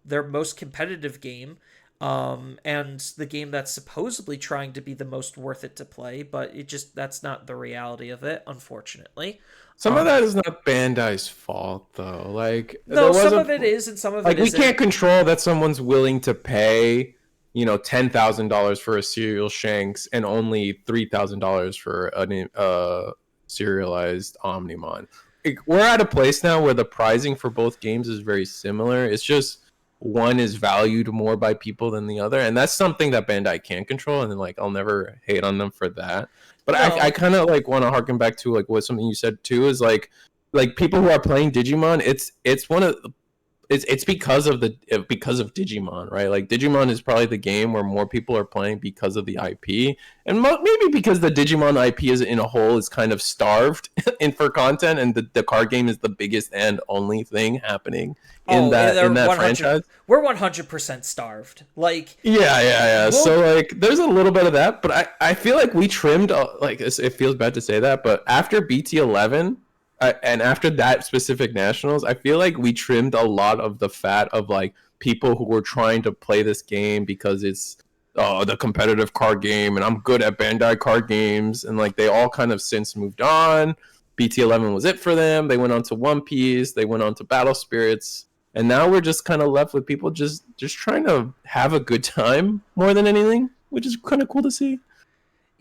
their most competitive game, and the game that's supposedly trying to be the most worth it to play, but that's not the reality of it, unfortunately. Some of that is not Bandai's fault though. Like there No, was some a of it is and some of like it we isn't. can't control that someone's willing to pay, $10,000 for a cereal Shanks and only $3,000 for a serialized Omnimon. Like, we're at a place now where the pricing for both games is very similar. It's just one is valued more by people than the other, and that's something that Bandai can't control. And like I'll never hate on them for that. But I No, kind of like want to harken back to like what something you said too is like people who are playing Digimon. It's one of it's because of Digimon, right? Like Digimon is probably the game where more people are playing because of the IP, and maybe because the Digimon IP is in a whole is kind of starved in for content, and the card game is the biggest and only thing happening in oh, they're that 100. franchise. We're 100% starved. Like, Yeah, yeah, yeah. we'll So like, there's a little bit of that, but I feel like we trimmed like it feels bad to say that, but after BT11 and after that specific nationals, I feel like we trimmed a lot of the fat of like people who were trying to play this game because it's the competitive card game, and I'm good at Bandai card games, and like they all kind of since moved on. BT11 was it for them. They went on to One Piece. They went on to Battle Spirits, and now we're just kind of left with people just trying to have a good time more than anything, which is kind of cool to see.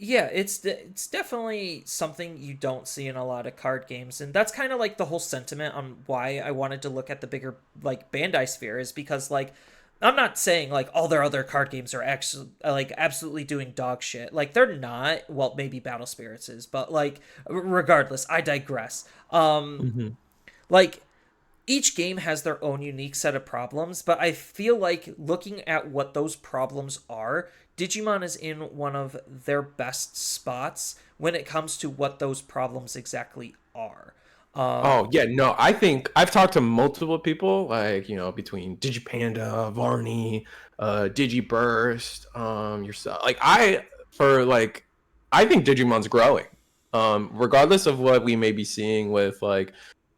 Yeah, it's definitely something you don't see in a lot of card games, and that's kind of like the whole sentiment on why I wanted to look at the bigger like Bandai sphere is because like I'm not saying like all their other card games are actually like absolutely doing dog shit. Like they're not. Well, maybe Battle Spirits is, but like regardless, I digress. Mm-hmm. Like each game has their own unique set of problems, but I feel like looking at what those problems are, Digimon is in one of their best spots when it comes to what those problems exactly are. Oh yeah, no, I think I've talked to multiple people, like between Digipanda, Varney, Digiburst, yourself. Like I think Digimon's growing. Regardless of what we may be seeing with like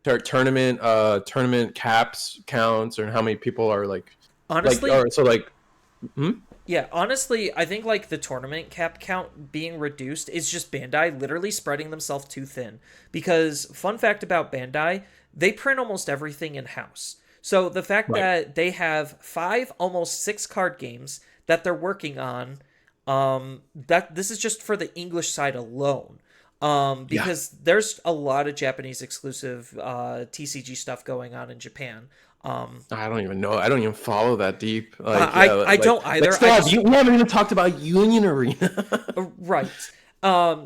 tournament caps counts or how many people are like Honestly, or so like hmm? yeah, honestly, I think like the tournament cap count being reduced is just Bandai literally spreading themselves too thin. Because fun fact about Bandai, they print almost everything in house. So the fact Right. that they have five, almost six card games that they're working on, that this is just for the English side alone. Yeah. Because there's a lot of Japanese exclusive TCG stuff going on in Japan. Um, I don't even know. I don't even follow that deep. Like, yeah, I like don't they either. still have you. We haven't even talked about Union Arena. Right.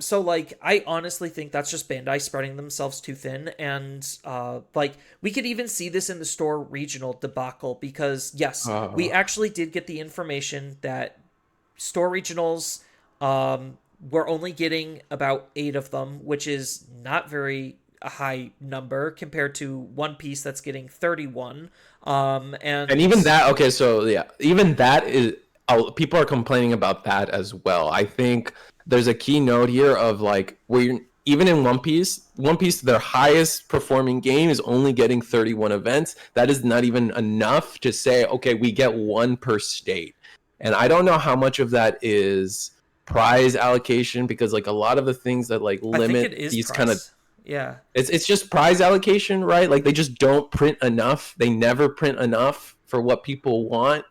So like I honestly think that's just Bandai spreading themselves too thin and like we could even see this in the store regional debacle because yes, we uh, actually did get the information that store regionals we're only getting about 8 of them, which is not very a high number compared to One Piece that's getting 31. and And even that, okay, so yeah, even that is people are complaining about that as well. I think there's a key note here of like where you're, even in One Piece, their highest performing game is only getting 31 events. That is not even enough to say, okay, we get one per state. And I don't know how much of that is prize allocation because like a lot of the things that like I think it limit is these kind of price. Yeah. it's just prize allocation, right? Like they just don't print enough. They never print enough for what people want.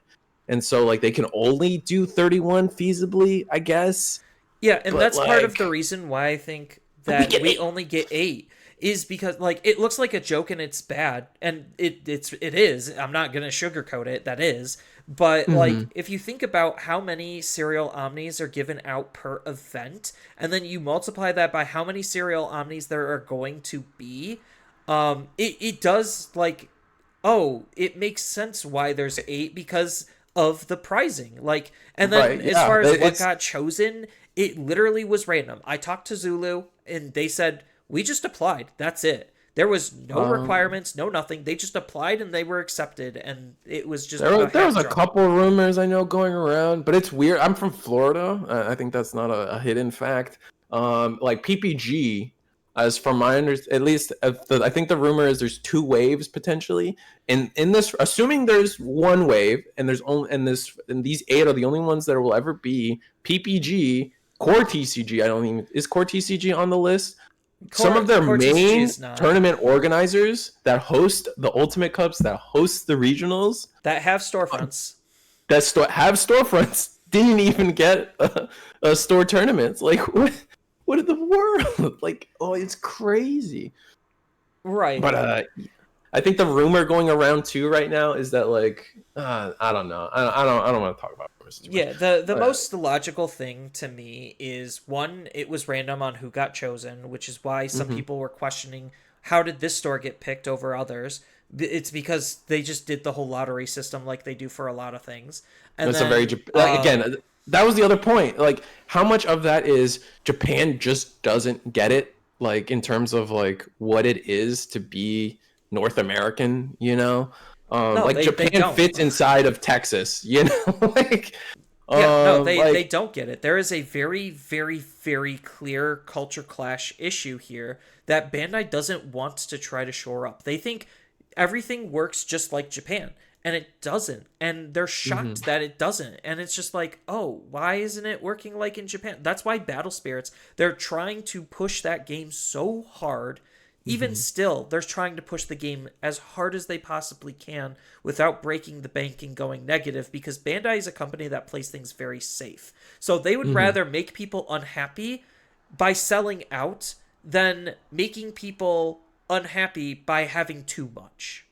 And so like they can only do 31 feasibly, I guess. Yeah, and But that's part of like the reason why I think We that get we 8. only get 8 is because like it looks like a joke and it's bad, and it is. I'm not gonna sugarcoat it. That is, but like Hmm. if you think about how many serial omnis are given out per event, and then you multiply that by how many serial omnis there are going to be, it does like, oh, it makes sense why there's 8 because of the pricing. Like, and then Right. as Yeah. far as what It's got chosen, it literally was random. I talked to Zulu and they said, we just applied. That's it. There was no um, requirements, no nothing. They just applied and they were accepted, and it was just there a there was hat a drawn. couple rumors I know going around, but it's weird. I'm from Florida. I think that's not a hidden fact. Like PPG, as from my at least I think the rumor is there's 2 waves potentially. And in this, assuming there's one wave, and there's only and these 8 are the only ones that will ever be PPG. Core TCG, I don't even is Core TCG on the list. Some of their Core TCG main is not. tournament organizers that host the Ultimate Cups, that host the regionals, That have storefronts. that have storefronts, didn't even get a store tournaments. Like what in the world? Like, oh, it's crazy. Right. But I think the rumor going around too right now is that like I don't know. I don't want to talk about rumors too much. Yeah, the Uh, most logical thing to me is one, it was random on who got chosen, which is why some mhm. people were questioning how did this store get picked over others. It's because they just did the whole lottery system like they do for a lot of things. And That's a very then like again. That was the other point. Like, how much of that is Japan just doesn't get it, like in terms of like what it is to be North American. no, Like they Japan don't. fits inside of Texas. Like, Yeah, no, they like don't get it. There is a very, very, very clear culture clash issue here that Bandai doesn't want to try to shore up. They think everything works just like Japan, and it doesn't. And they're shocked mhm, that it doesn't. And it's just like, oh, why isn't it working like in Japan? That's why Battle Spirits, they're trying to push that game so hard. Even mhm, still, they're trying to push the game as hard as they possibly can without breaking the bank and going negative, because Bandai is a company that plays things very safe. So they would mhm. rather make people unhappy by selling out than making people unhappy by having too much.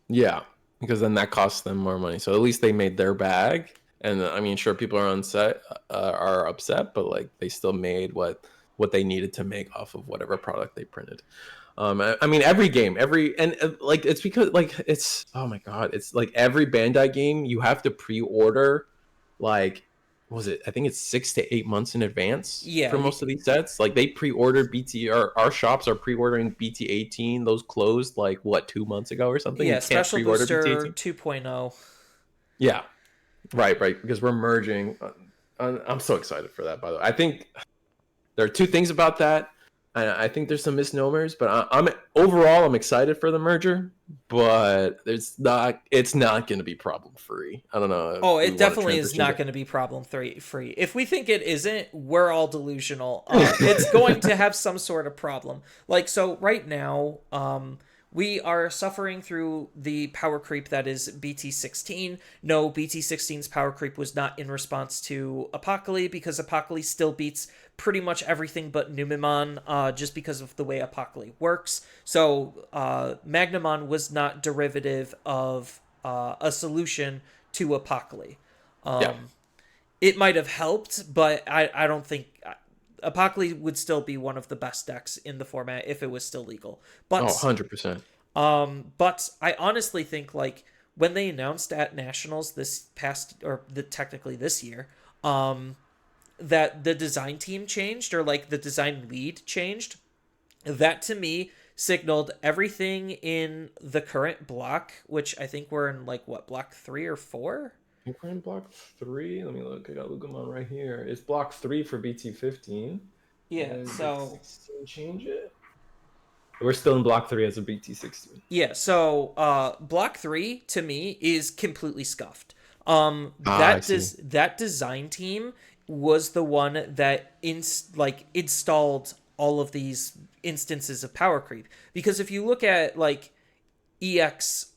Yeah, because then that costs them more money. So at least they made their bag. And I mean, sure, people are upset, but like they still made what they needed to make off of whatever product they printed. I mean, every game, like it's because like it's oh my god, it's like every Bandai game you have to pre-order, like what was it? I think it's 6 to 8 months in advance Yeah, for most of these sets. Like they pre-ordered BT, or our shops are pre-ordering BT18. Those closed like what 2 months ago or something. You yeah, can't Special pre-order Booster BT18. 2.0. Yeah, right, because we're merging. I'm so excited for that. By the way, I think there are 2 things about that. I think there's some misnomers, but I'm overall I'm excited for the merger. But it's not going to be problem free. I don't know Oh, if we it want to definitely is transition not to. going to be problem free. If we think it isn't, we're all delusional. It's going to have some sort of problem. Like, so right now, we are suffering through the power creep that is BT16. No, BT16's power creep was not in response to Apocalypse, because Apocalypse still beats pretty much everything but Numemon, just because of the way Apocalypse works. So, Magnamon was not derivative of a solution to Apocalypse. Yeah. It might have helped, but I don't think Apocalypse would still be one of the best decks in the format if it was still legal. Oh, But 100%. but I honestly think like when they announced at Nationals this past, or technically this year, that the design team changed, or like the design lead changed, that to me signaled everything in the current block, which I think we're in like what, block 3 or 4. We're in block 3. Let me look. I got Lugumon right here. It's block 3 for BT15. Yeah, And did so 16 change it? We're still in block 3 as of BT16. yeah, so block 3 to me is completely scuffed. Ah, I see. That design team was the one that installed all of these instances of power creep, because if you look at like EX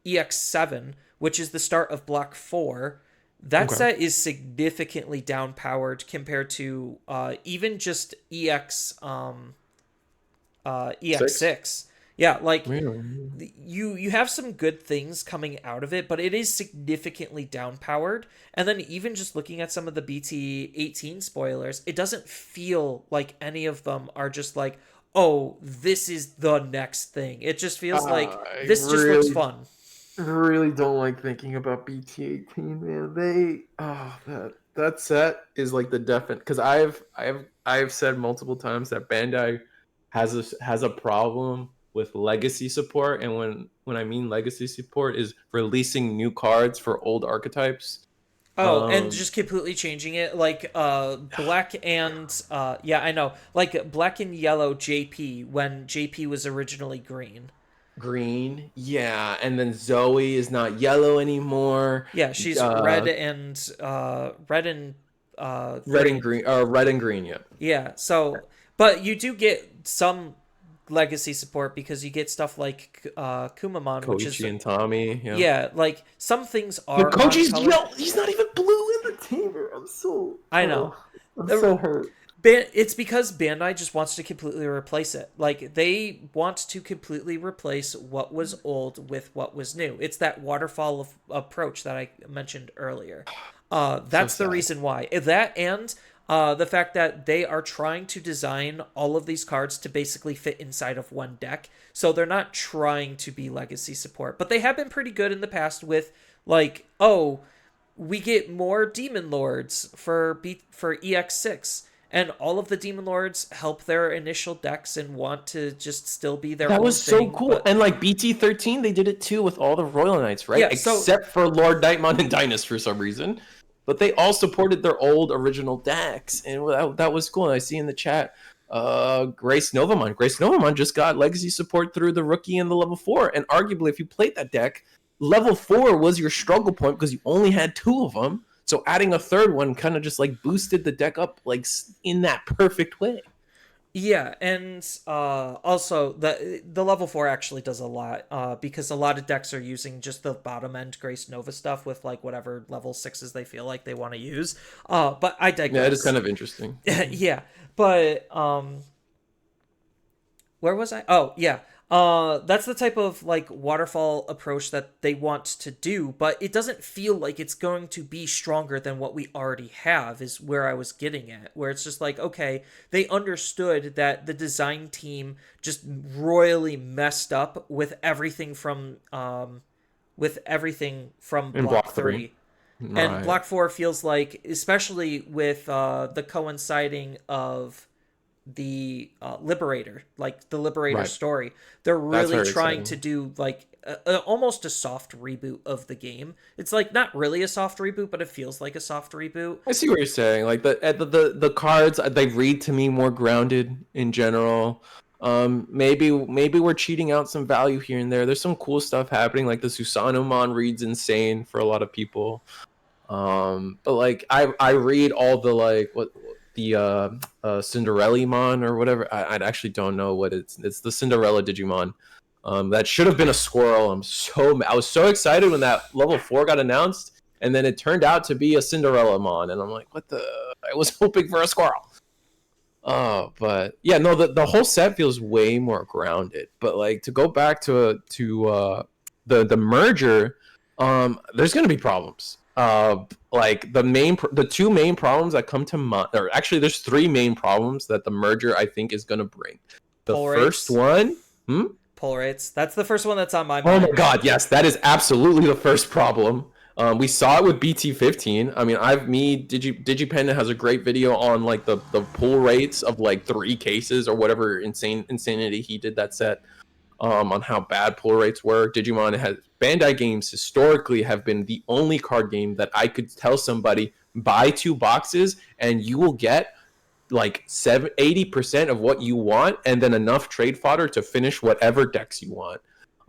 EX7, which is the start of block 4, That Okay. set is significantly down powered compared to even just Six. EX6. Yeah, like Yeah. you have some good things coming out of it, but it is significantly down powered. And then even just looking at some of the BT18 spoilers, it doesn't feel like any of them are just like, oh, this is the next thing. It just feels like I this just looks really, fun. really don't like thinking about BT18, man. That set is like the definite, because I've said multiple times that Bandai has a problem with legacy support, and when I mean legacy support is releasing new cards for old archetypes. Oh, and Um, just completely changing it like black and yeah, I know. Like black and yellow JP when JP was originally green. Green, yeah, and then Zoe is not yellow anymore. Yeah, she's Uh, red and red and green. green, red and green, yeah. Yeah. So, but you do get some legacy support because you get stuff like Kumamon, which is Koichi and Tommy, yeah. yeah, like some things But are on Koichi's color. yellow. He's not even blue in the team. I know. I'm Uh, so hurt. It's because Bandai just wants to completely replace it. Like they want to completely replace what was old with what was new. It's that waterfall of approach that I mentioned earlier. So That's the sad. reason why. That and the fact that they are trying to design all of these cards to basically fit inside of one deck. So they're not trying to be legacy support, but they have been pretty good in the past with like, oh, we get more demon lords for EX6, and all of the demon lords help their initial decks and want to just still be their That own was so thing. cool. But And like BT13, they did it too with all the Royal Knights, right? yeah, so Except for Lord Daimon and Dynast for some reason. But they all supported their old original decks. And that was cool. And I see in the chat, Grace Novamon. Grace Novamon just got legacy support through the rookie and the level 4. And arguably, if you played that deck, level 4 was your struggle point because you only had 2 of them. So adding a third one kind of just like boosted the deck up like in that perfect way. yeah, and also the level 4 actually does a lot because a lot of decks are using just the bottom end Grace Nova stuff with like whatever level 6s they feel like they want to use. But I Yeah, it is kind digress. of interesting. Yeah, but where was I? Oh, yeah. That's the type of like waterfall approach that they want to do, but it doesn't feel like it's going to be stronger than what we already have, is where I was getting at. Where it's just like, okay, they understood that the design team just royally messed up with everything from In Block block 3. 3. And Right. Block 4 feels like, especially with the coinciding of the Liberator, like the Liberator Right. story. They're That's really very trying to exciting. do like almost a soft reboot of the game. It's like not really a soft reboot, but it feels like a soft reboot. I see what you're saying. Like the cards, they read to me more grounded in general. Maybe we're cheating out some value here and there. There's some cool stuff happening. Like the Susanomon reads insane for a lot of people. But like I read all the like what the Cinderellamon or whatever. I actually don't know what it's the Cinderella Digimon. That should have been a squirrel. I was so excited when that level 4 got announced, and then it turned out to be a Cinderellamon, and I'm like, what the? I was hoping for a squirrel. Oh, but yeah, no, the whole set feels way more grounded. But like to go back to the merger, there's gonna be problems. Like the two main problems that come to mind, or actually, there's three main problems that the merger I think is gonna bring. The Pull first rates, one, pull rates. That's the first one that's on my oh my mind. god, yes, that is absolutely the first problem. We saw it with BT15. I mean, DigiPen has a great video on like the pull rates of like 3 cases or whatever insanity he did that set. On how bad pull rates were. Bandai games historically have been the only card game that I could tell somebody buy 2 boxes and you will get like 80% of what you want, and then enough trade fodder to finish whatever decks you want.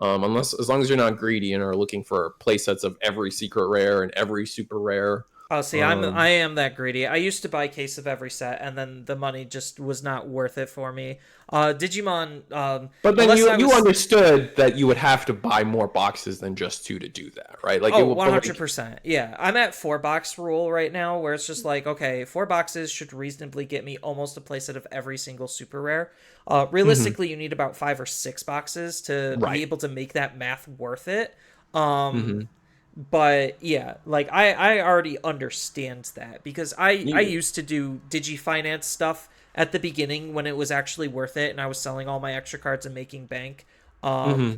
As long as you're not greedy and are looking for play sets of every secret rare and every super rare. Oh, see, I am that greedy. I used to buy a case of every set, and then the money just was not worth it for me. Digimon, But then unless I you was understood that you would have to buy more boxes than just two to do that, right? Like it oh, would, but like 100%. Yeah, I'm at 4 box rule right now, where it's just like, okay, 4 boxes should reasonably get me almost a playset of every single super rare. mhm, Realistically, you need about 5 or 6 boxes to be right. able to make that math worth it. Um, Hmm. but yeah, like I already understand that because I You, used to do digi finance stuff at the beginning when it was actually worth it and I was selling all my extra cards and making bank. Um, hmm.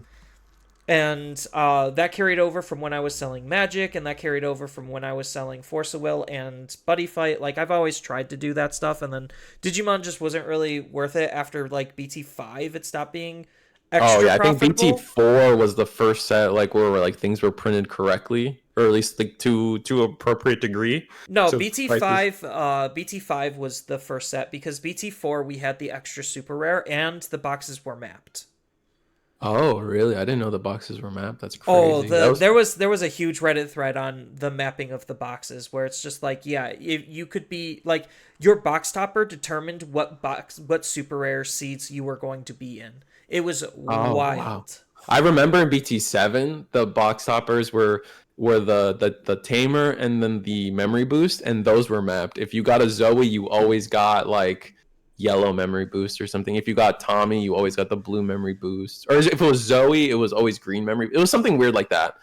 and that carried over from when I was selling Magic, and that carried over from when I was selling Force of Will and Buddy Fight. Like I've always tried to do that stuff, and then Digimon just wasn't really worth it after like BT5. It stopped being Oh extra yeah, I think profitable. BT4 was the first set like where like things were printed correctly, or at least like to appropriate degree. No, So prices. BT5 was the first set because BT4 we had the extra super rare and the boxes were mapped. Oh really? I didn't know the boxes were mapped. That's Oh, crazy. That was. there was a huge Reddit thread on the mapping of the boxes where it's just like, yeah, you could be like your box topper determined what super rare seeds you were going to be in. It was Oh wow. wild. I remember in BT7 the box toppers were the tamer and then the memory boost, and those were mapped. If you got a Zoe, you always got like yellow memory boost or something. If you got Tommy, you always got the blue memory boost. Or if it was Zoe, it was always green memory. It was something weird like that.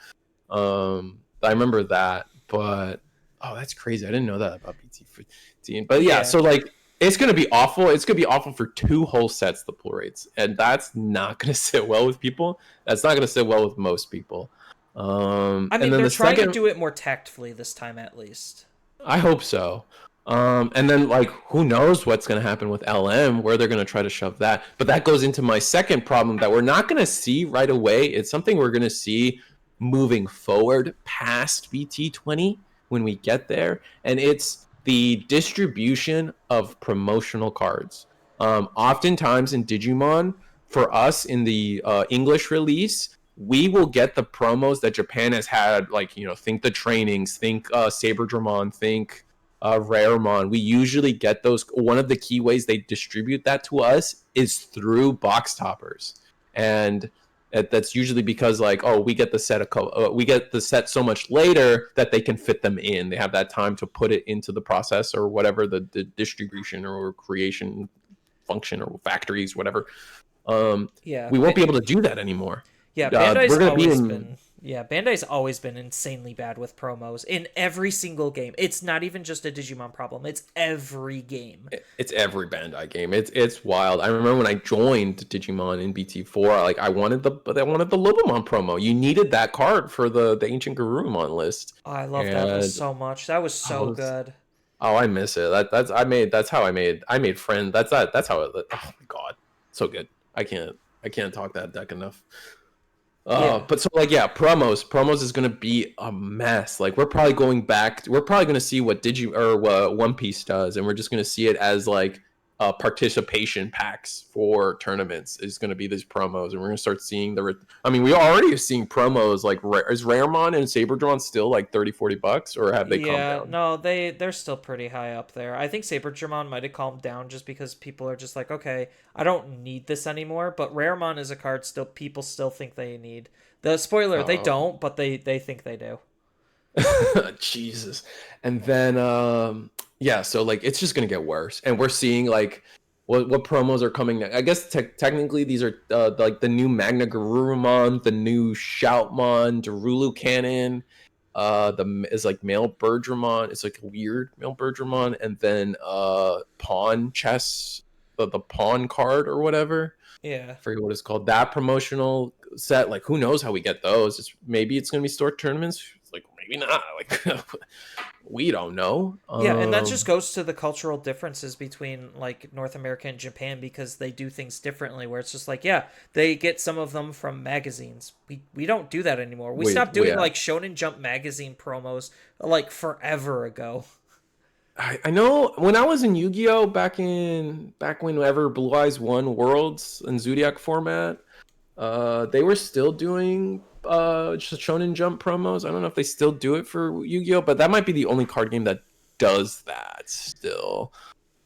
I remember that, but oh, that's crazy. I didn't know that about BT15. But yeah, Yeah. so like it's gonna be awful. It's gonna be awful for two whole sets, the pull rates, and that's not gonna sit well with people. That's not gonna sit well with most people. I And mean, then they're the trying to second, do it more tactfully this time at least. I hope so. And then like who knows what's gonna happen with LM, where they're gonna try to shove that. But that goes into my second problem that we're not gonna see right away. It's something we're gonna see moving forward past BT20 when we get there, and it's the distribution of promotional cards. Oftentimes in Digimon, for us in the English release, we will get the promos that Japan has had, like think the trainings, think Saber Dramon, think Raremon. We usually get those. One of the key ways they distribute that to us is through box toppers, and that's usually because like we get the set we get the set so much later that they can fit them in. They have that time to put it into the process or whatever the distribution or creation function or factories, whatever. Yeah. We won't be able to do that anymore. Yeah, We're gonna be in. Bandai's always been insanely bad with promos in every single game. It's not even just a Digimon problem. It's every game. It's every Bandai game. It's wild. I remember when I joined Digimon in BT4, like I wanted the Lobomon promo. You needed that card for the ancient Garurumon list, Oh, I love that list and so much. That was I so was good. oh I miss it. That's how I made friends. That's how it. Oh my god, so good. I can't talk that deck enough. Yeah. But so like yeah, promos is gonna be a mess. Like we're probably gonna see what Digi or what One Piece does, and we're just gonna see it as like participation packs for tournaments. Is gonna be these promos, and we're gonna start seeing I mean, we already are seeing promos like is Raremon and Saberdron still like 30-40 bucks, or have they calmed Yeah, down? no, they're still pretty high up there. I think Saber Germon might have calmed down just because people are just like, okay, I don't need this anymore. But Raremon is a card still people still think they need. The spoiler, they Oh, don't, but they think they do. Jesus. And then yeah, so like it's just gonna get worse. And we're seeing like what promos are coming next. I guess technically these are like the new Magna Garurumon, the new Shoutmon, Darulu Cannon, the is like male Birdramon. It's like a weird male Birdramon, and then Pawn Chess, the pawn card or whatever. Yeah. I forget what it's called. That promotional set, like who knows how we get those? Maybe it's gonna be store tournaments. Like maybe not. Like we don't know. Yeah, and that just goes to the cultural differences between like North America and Japan because they do things differently where it's just like, yeah, they get some of them from magazines. We don't do that anymore. We stopped doing Yeah. like Shonen Jump magazine promos like forever ago. I know when I was in Yu-Gi-Oh back whenever Blue Eyes won Worlds in Zodiac format, they were still doing just Shonen Jump promos. I don't know if they still do it for Yu-Gi-Oh, but that might be the only card game that does that still.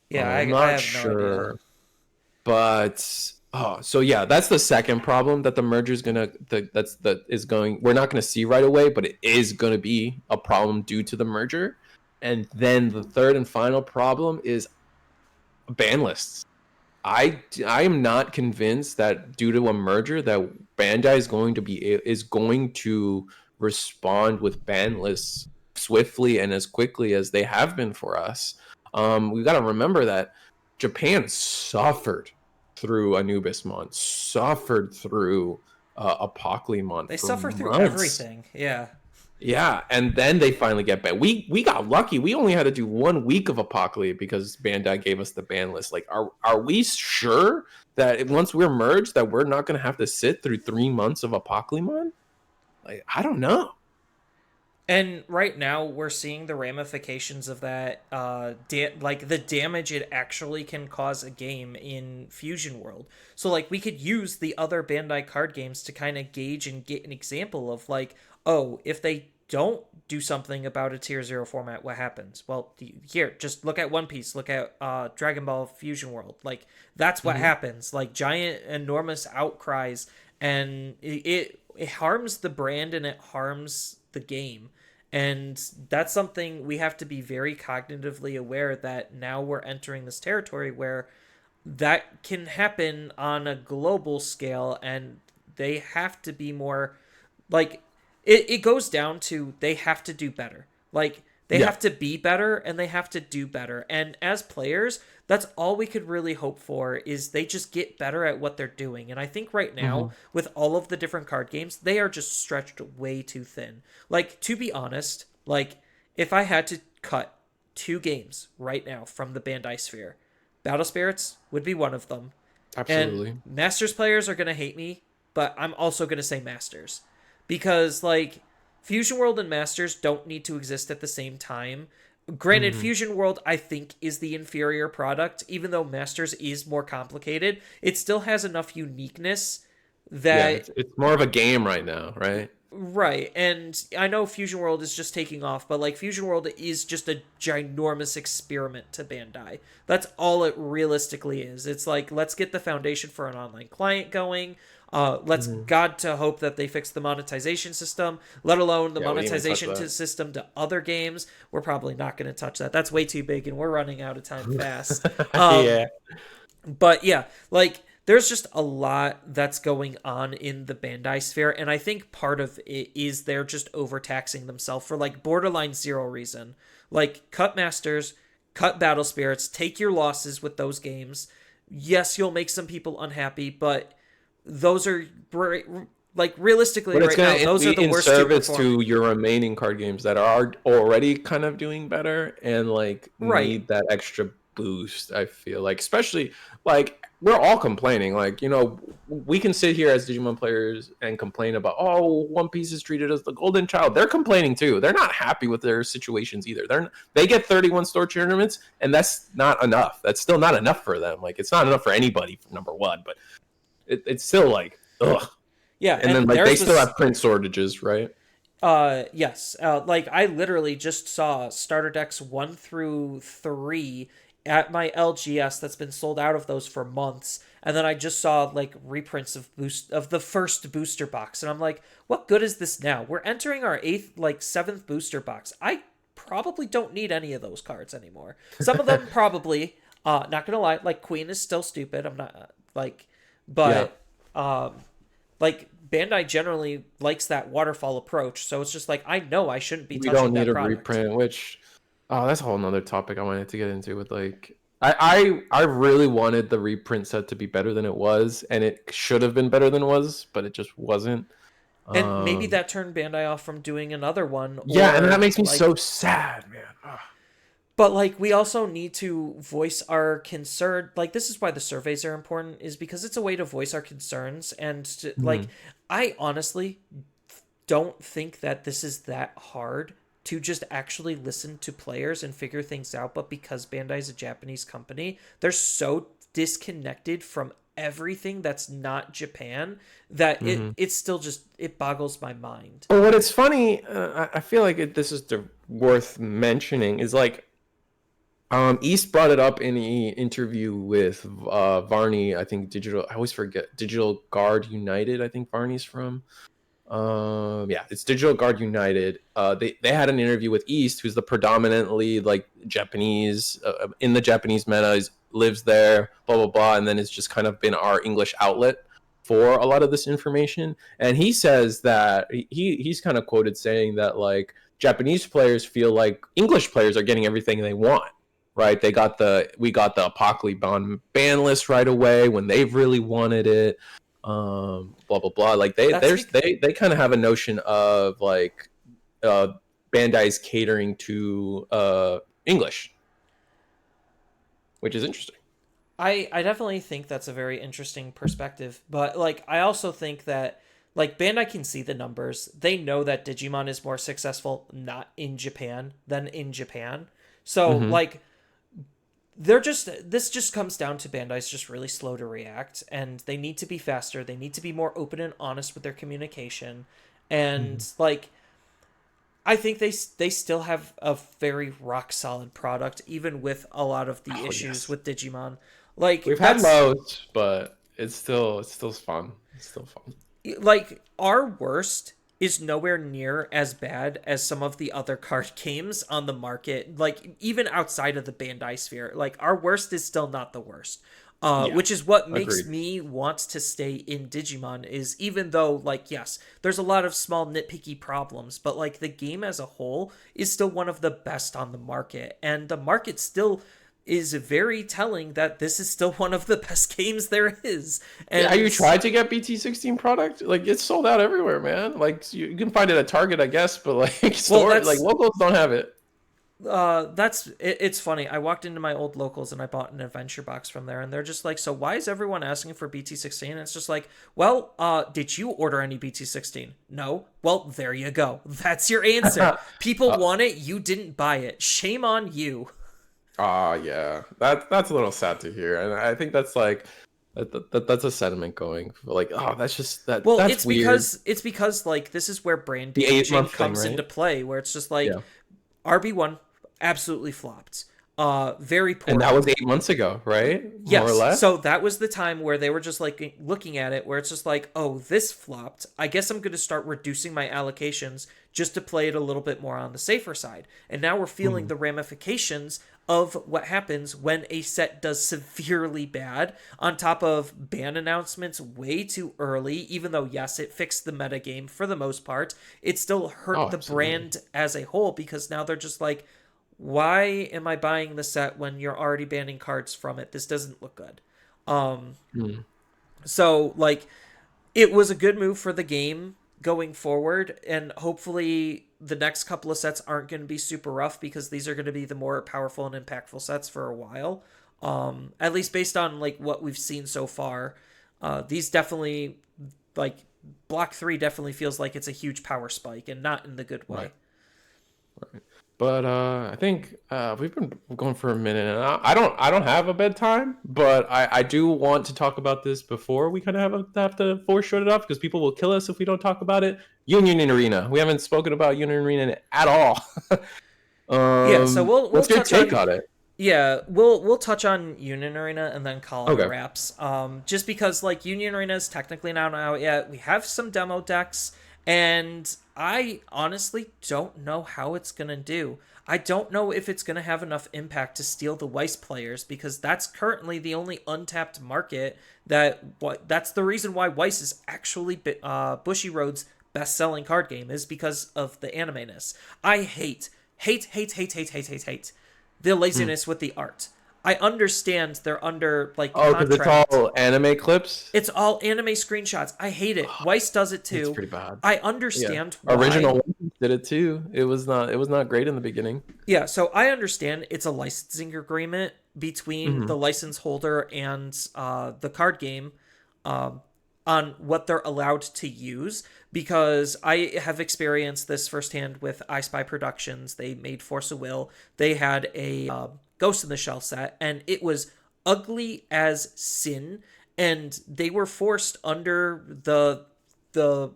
Yeah, I'm I not have no idea. sure. But so yeah, that's the second problem that the merger is gonna that is going. We're not gonna see right away, but it is gonna be a problem due to the merger. And then the third and final problem is ban lists. I am not convinced that due to a merger that Bandai is going to respond with ban lists swiftly and as quickly as they have been for us. We got to remember that Japan suffered through Anubismon, suffered through Apocalypse They for suffer through months. everything. Yeah. Yeah, and then they finally get banned. We got lucky. We only had to do 1 week of Apocalypse because Bandai gave us the ban list. Like, are we sure that once we're merged that we're not gonna have to sit through 3 months of Apocalypse? Like, I don't know. And right now, we're seeing the ramifications of that, like the damage it actually can cause a game in Fusion World. So, like, we could use the other Bandai card games to kind of gauge and get an example of, like, oh, if they don't do something about a Tier 0 format, what happens? Well, here, just look at One Piece, look at Dragon Ball Fusion World. Like, that's what Mhm. happens. Like, giant, enormous outcries, and it harms the brand and it harms the game, and that's something we have to be very cognitively aware that now we're entering this territory where that can happen on a global scale, and they have to be more like it goes down to they have to do better. Like they Yeah. have to be better and they have to do better. And as players, that's all we could really hope for is they just get better at what they're doing. And I think right now, Mhm. with all of the different card games, they are just stretched way too thin. Like, to be honest, like if I had to cut 2 games right now from the Bandai sphere, Battle Spirits would be one of them. And Absolutely. Masters players are going to hate me, but I'm also going to say Masters because like Fusion World and Masters don't need to exist at the same time. Granted, Mhm. Fusion World I think is the inferior product, even though Masters is more complicated. It still has enough uniqueness Yeah, that it's more of a game right now, right? right, and I know Fusion World is just taking off, but like Fusion World is just a ginormous experiment to Bandai. That's all it realistically is. It's like let's get the foundation for an online client going. Let's Mhm. God to hope that they fix the monetization system, let alone the Yeah, we didn't even touch monetization that. system to other games. We're probably not going to touch that. That's way too big, and we're running out of time fast. Um, Yeah. but yeah, like there's just a lot that's going on in the Bandai sphere, and I think part of it is they're just overtaxing themselves for like borderline zero reason. Like cut Masters, cut Battle Spirits, take your losses with those games. Yes, you'll make some people unhappy, but those are like realistically But it's right now, gonna those are be the in worst two service to performing. your remaining card games that are already kind of doing better and like Right. need that extra boost. I feel like, especially like we're all complaining. Like we can sit here as Digimon players and complain about One Piece is treated as the golden child. They're complaining too. They're not happy with their situations either. They get 31 store tournaments and that's not enough. That's still not enough for them. Like it's not enough for anybody. Number one, but it's still like ugh. Yeah, And then and like they theirs still was have print shortages, right? yes. Like I literally just saw starter decks 1 through 3 at my LGS that's been sold out of those for months. And then I just saw like reprints of the first booster box. And I'm like, what good is this now? We're entering our eighth, like seventh booster box. I probably don't need any of those cards anymore. Some of them probably, not gonna lie, like Queen is still stupid. I'm not like Yeah, but um like Bandai generally likes that waterfall approach, so it's just like I know I shouldn't be we don't touching need that a product. reprint, which that's a whole nother topic I wanted to get into with like I really wanted the reprint set to be better than it was, and it should have been better than it was, but it just wasn't. And maybe Um that turned Bandai off from doing another one, yeah, and that or makes me so like, sad, man. Ugh. but like we also need to voice our concern. Like this is why the surveys are important, is because it's a way to voice our concerns. And to, like Mhm. I honestly don't think that this is that hard to just actually listen to players and figure things out. But because Bandai is a Japanese company, they're so disconnected from everything that's not Japan, that Hmm. it's still just, it boggles my mind. But what it's funny, I feel like this is worth mentioning is like East brought it up in the interview with Varney. I think digital. I always forget Digital Guard United. I think Varney's from. Yeah, it's Digital Guard United. They had an interview with East, who's the predominantly like Japanese in the Japanese meta, lives there, blah blah blah, and then it's just kind of been our English outlet for a lot of this information. And he says that he's kind of quoted saying that like Japanese players feel like English players are getting everything they want. Right? We got the Apocalypse ban list right away when they've really wanted it, blah blah blah. Like That's bec- they kind of have a notion of like uh Bandai's catering to English, which is interesting. I definitely think that's a very interesting perspective, but like I also think that like Bandai can see the numbers. They know that Digimon is more successful not in Japan than in Japan. So Mm-hmm. like they're just, this just comes down to Bandai's just really slow to react, and they need to be faster. They need to be more open and honest with their communication. Mm-hmm. And like I think they still have a very rock solid product, even with a lot of the Oh issues yes, with Digimon. Like we've had that's lows, but it's still fun. It's still fun. like our worst is nowhere near as bad as some of the other card games on the market. Like even outside of the Bandai sphere, like our worst is still not the worst. Yeah, Which is what makes agreed. me want to stay in Digimon, is even though like yes there's a lot of small nitpicky problems, but like the game as a whole is still one of the best on the market, and the market still is very telling that this is still one of the best games there is. Yeah, And you tried to get BT16 product? Like it's sold out everywhere, man. Like you can find it at Target, I guess, but like well store like that's locals don't have it. it's funny. I walked into my old locals and I bought an adventure box from there, and they're just like, so why is everyone asking for BT16? And it's just like, well, did you order any BT16? No. Well, there you go. That's your answer. People uh, want it, you didn't buy it. Shame on you. yeah, that's a little sad to hear, and I think that's like that's a sentiment going like, oh, that's just Well, that's weird. it's because like this is where brand The eight damaging month thing, comes right? into play, where it's just like Yeah, RB1 absolutely flopped. Very and that poorly. was 8 months ago, right? More or Yes. less. So that was the time where they were just like looking at it, where it's just like, oh, this flopped. I guess I'm going to start reducing my allocations just to play it a little bit more on the safer side. And now we're feeling Mhm. the ramifications of what happens when a set does severely bad, on top of ban announcements way too early, even though, yes, it fixed the metagame for the most part. It still hurt Oh, the absolutely. brand as a whole, because now they're just like, why am I buying the set when you're already banning cards from it? This doesn't look good. Um, Mm. so like it was a good move for the game going forward, and hopefully the next couple of sets aren't going to be super rough, because these are going to be the more powerful and impactful sets for a while. At least based on like what we've seen so far, these definitely like block 3 definitely feels like it's a huge power spike, and not in the good way. Right. Right. But I think we've been going for a minute, and I don't have a bedtime, but I do want to talk about this before we kind of have to foreshore it off because people will kill us if we don't talk about it. Union and Arena. We haven't spoken about Union and Arena at all. Yeah, so we'll What's your touch take on, on it? yeah, we'll touch on Union Arena and then call it a Okay. wraps. Just because like Union Arena is technically not out yet. We have some demo decks, and I honestly don't know how it's gonna do. I don't know if it's gonna have enough impact to steal the Weiss players, because that's currently the only untapped market that what that's the reason why Weiss is actually Bushiroad's best-selling card game, is because of the anime-ness. I hate the Hmm. laziness with the art. I understand they're under like Oh, because it's contract. all anime clips. It's all anime screenshots. I hate it. Weiss does it It's too. pretty bad. I Yeah. understand Original why. One did it too. It was not great in the beginning. Yeah, so I understand it's a licensing agreement between Hmm. the license holder and the card game, um, on what they're allowed to use, because I have experienced this firsthand with I Spy Productions. They made Force of Will. They had a Ghost in the Shell set, and it was ugly as sin. and they were forced under the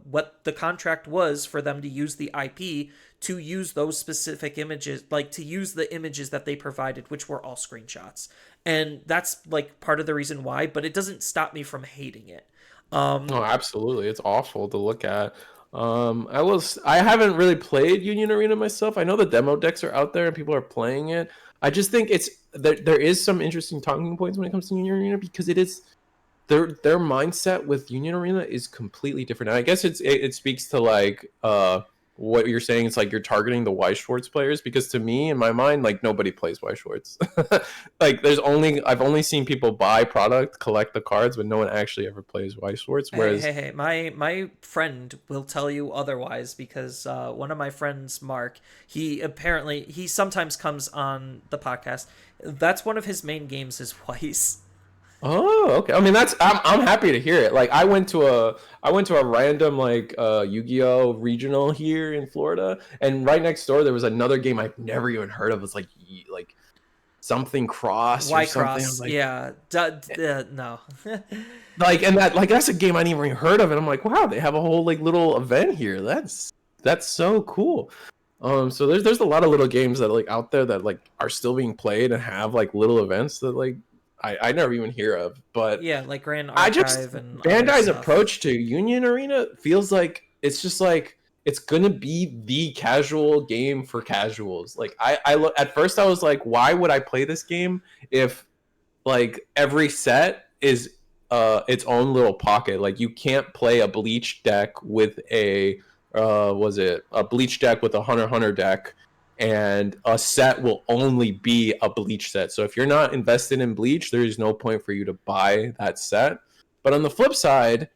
what the contract was for them to use the IP to use those specific images, like to use the images that they provided, which were all screenshots. And that's like part of the reason why, but it doesn't stop me from hating it. Oh, absolutely. It's awful to look at. I haven't really played Union Arena myself. I know the demo decks are out there and people are playing it. I just think there is some interesting talking points when it comes to Union Arena because it is their mindset with Union Arena is completely different. And I guess it speaks to like what you're saying. It's like you're targeting the Weiss Schwartz players because to me, in my mind, like nobody plays Weiss Schwartz. Like I've only seen people buy product, collect the cards, but no one actually ever plays Weiss Schwartz. Hey, Whereas hey, hey! My friend will tell you otherwise because one of my friends, Mark, he sometimes comes on the podcast. That's one of his main games is Weiss. oh, okay. I mean, I'm happy to hear it. Like I went to a random like Yu-Gi-Oh regional here in Florida, and right next door there was another game I've never even heard of. It's like something cross or Y something. I was Cross, like, yeah. No. and that like that's a game I didn't even heard of, and I'm like, wow, they have a whole like little event here. That's so cool. So there's a lot of little games that like out there that like are still being played and have like little events that like I never even hear of. But Yeah, like Grand I just Archive and other Bandai's stuff. approach to Union Arena feels like it's just like it's gonna be the casual game for casuals. Like I look at first I was like, why would I play this game if like every set is its own little pocket? Like you can't play a bleach deck with a was it a bleach deck with a hunter deck and a set will only be a bleach set. So if you're not invested in bleach, there is no point for you to buy that set. But on the flip side,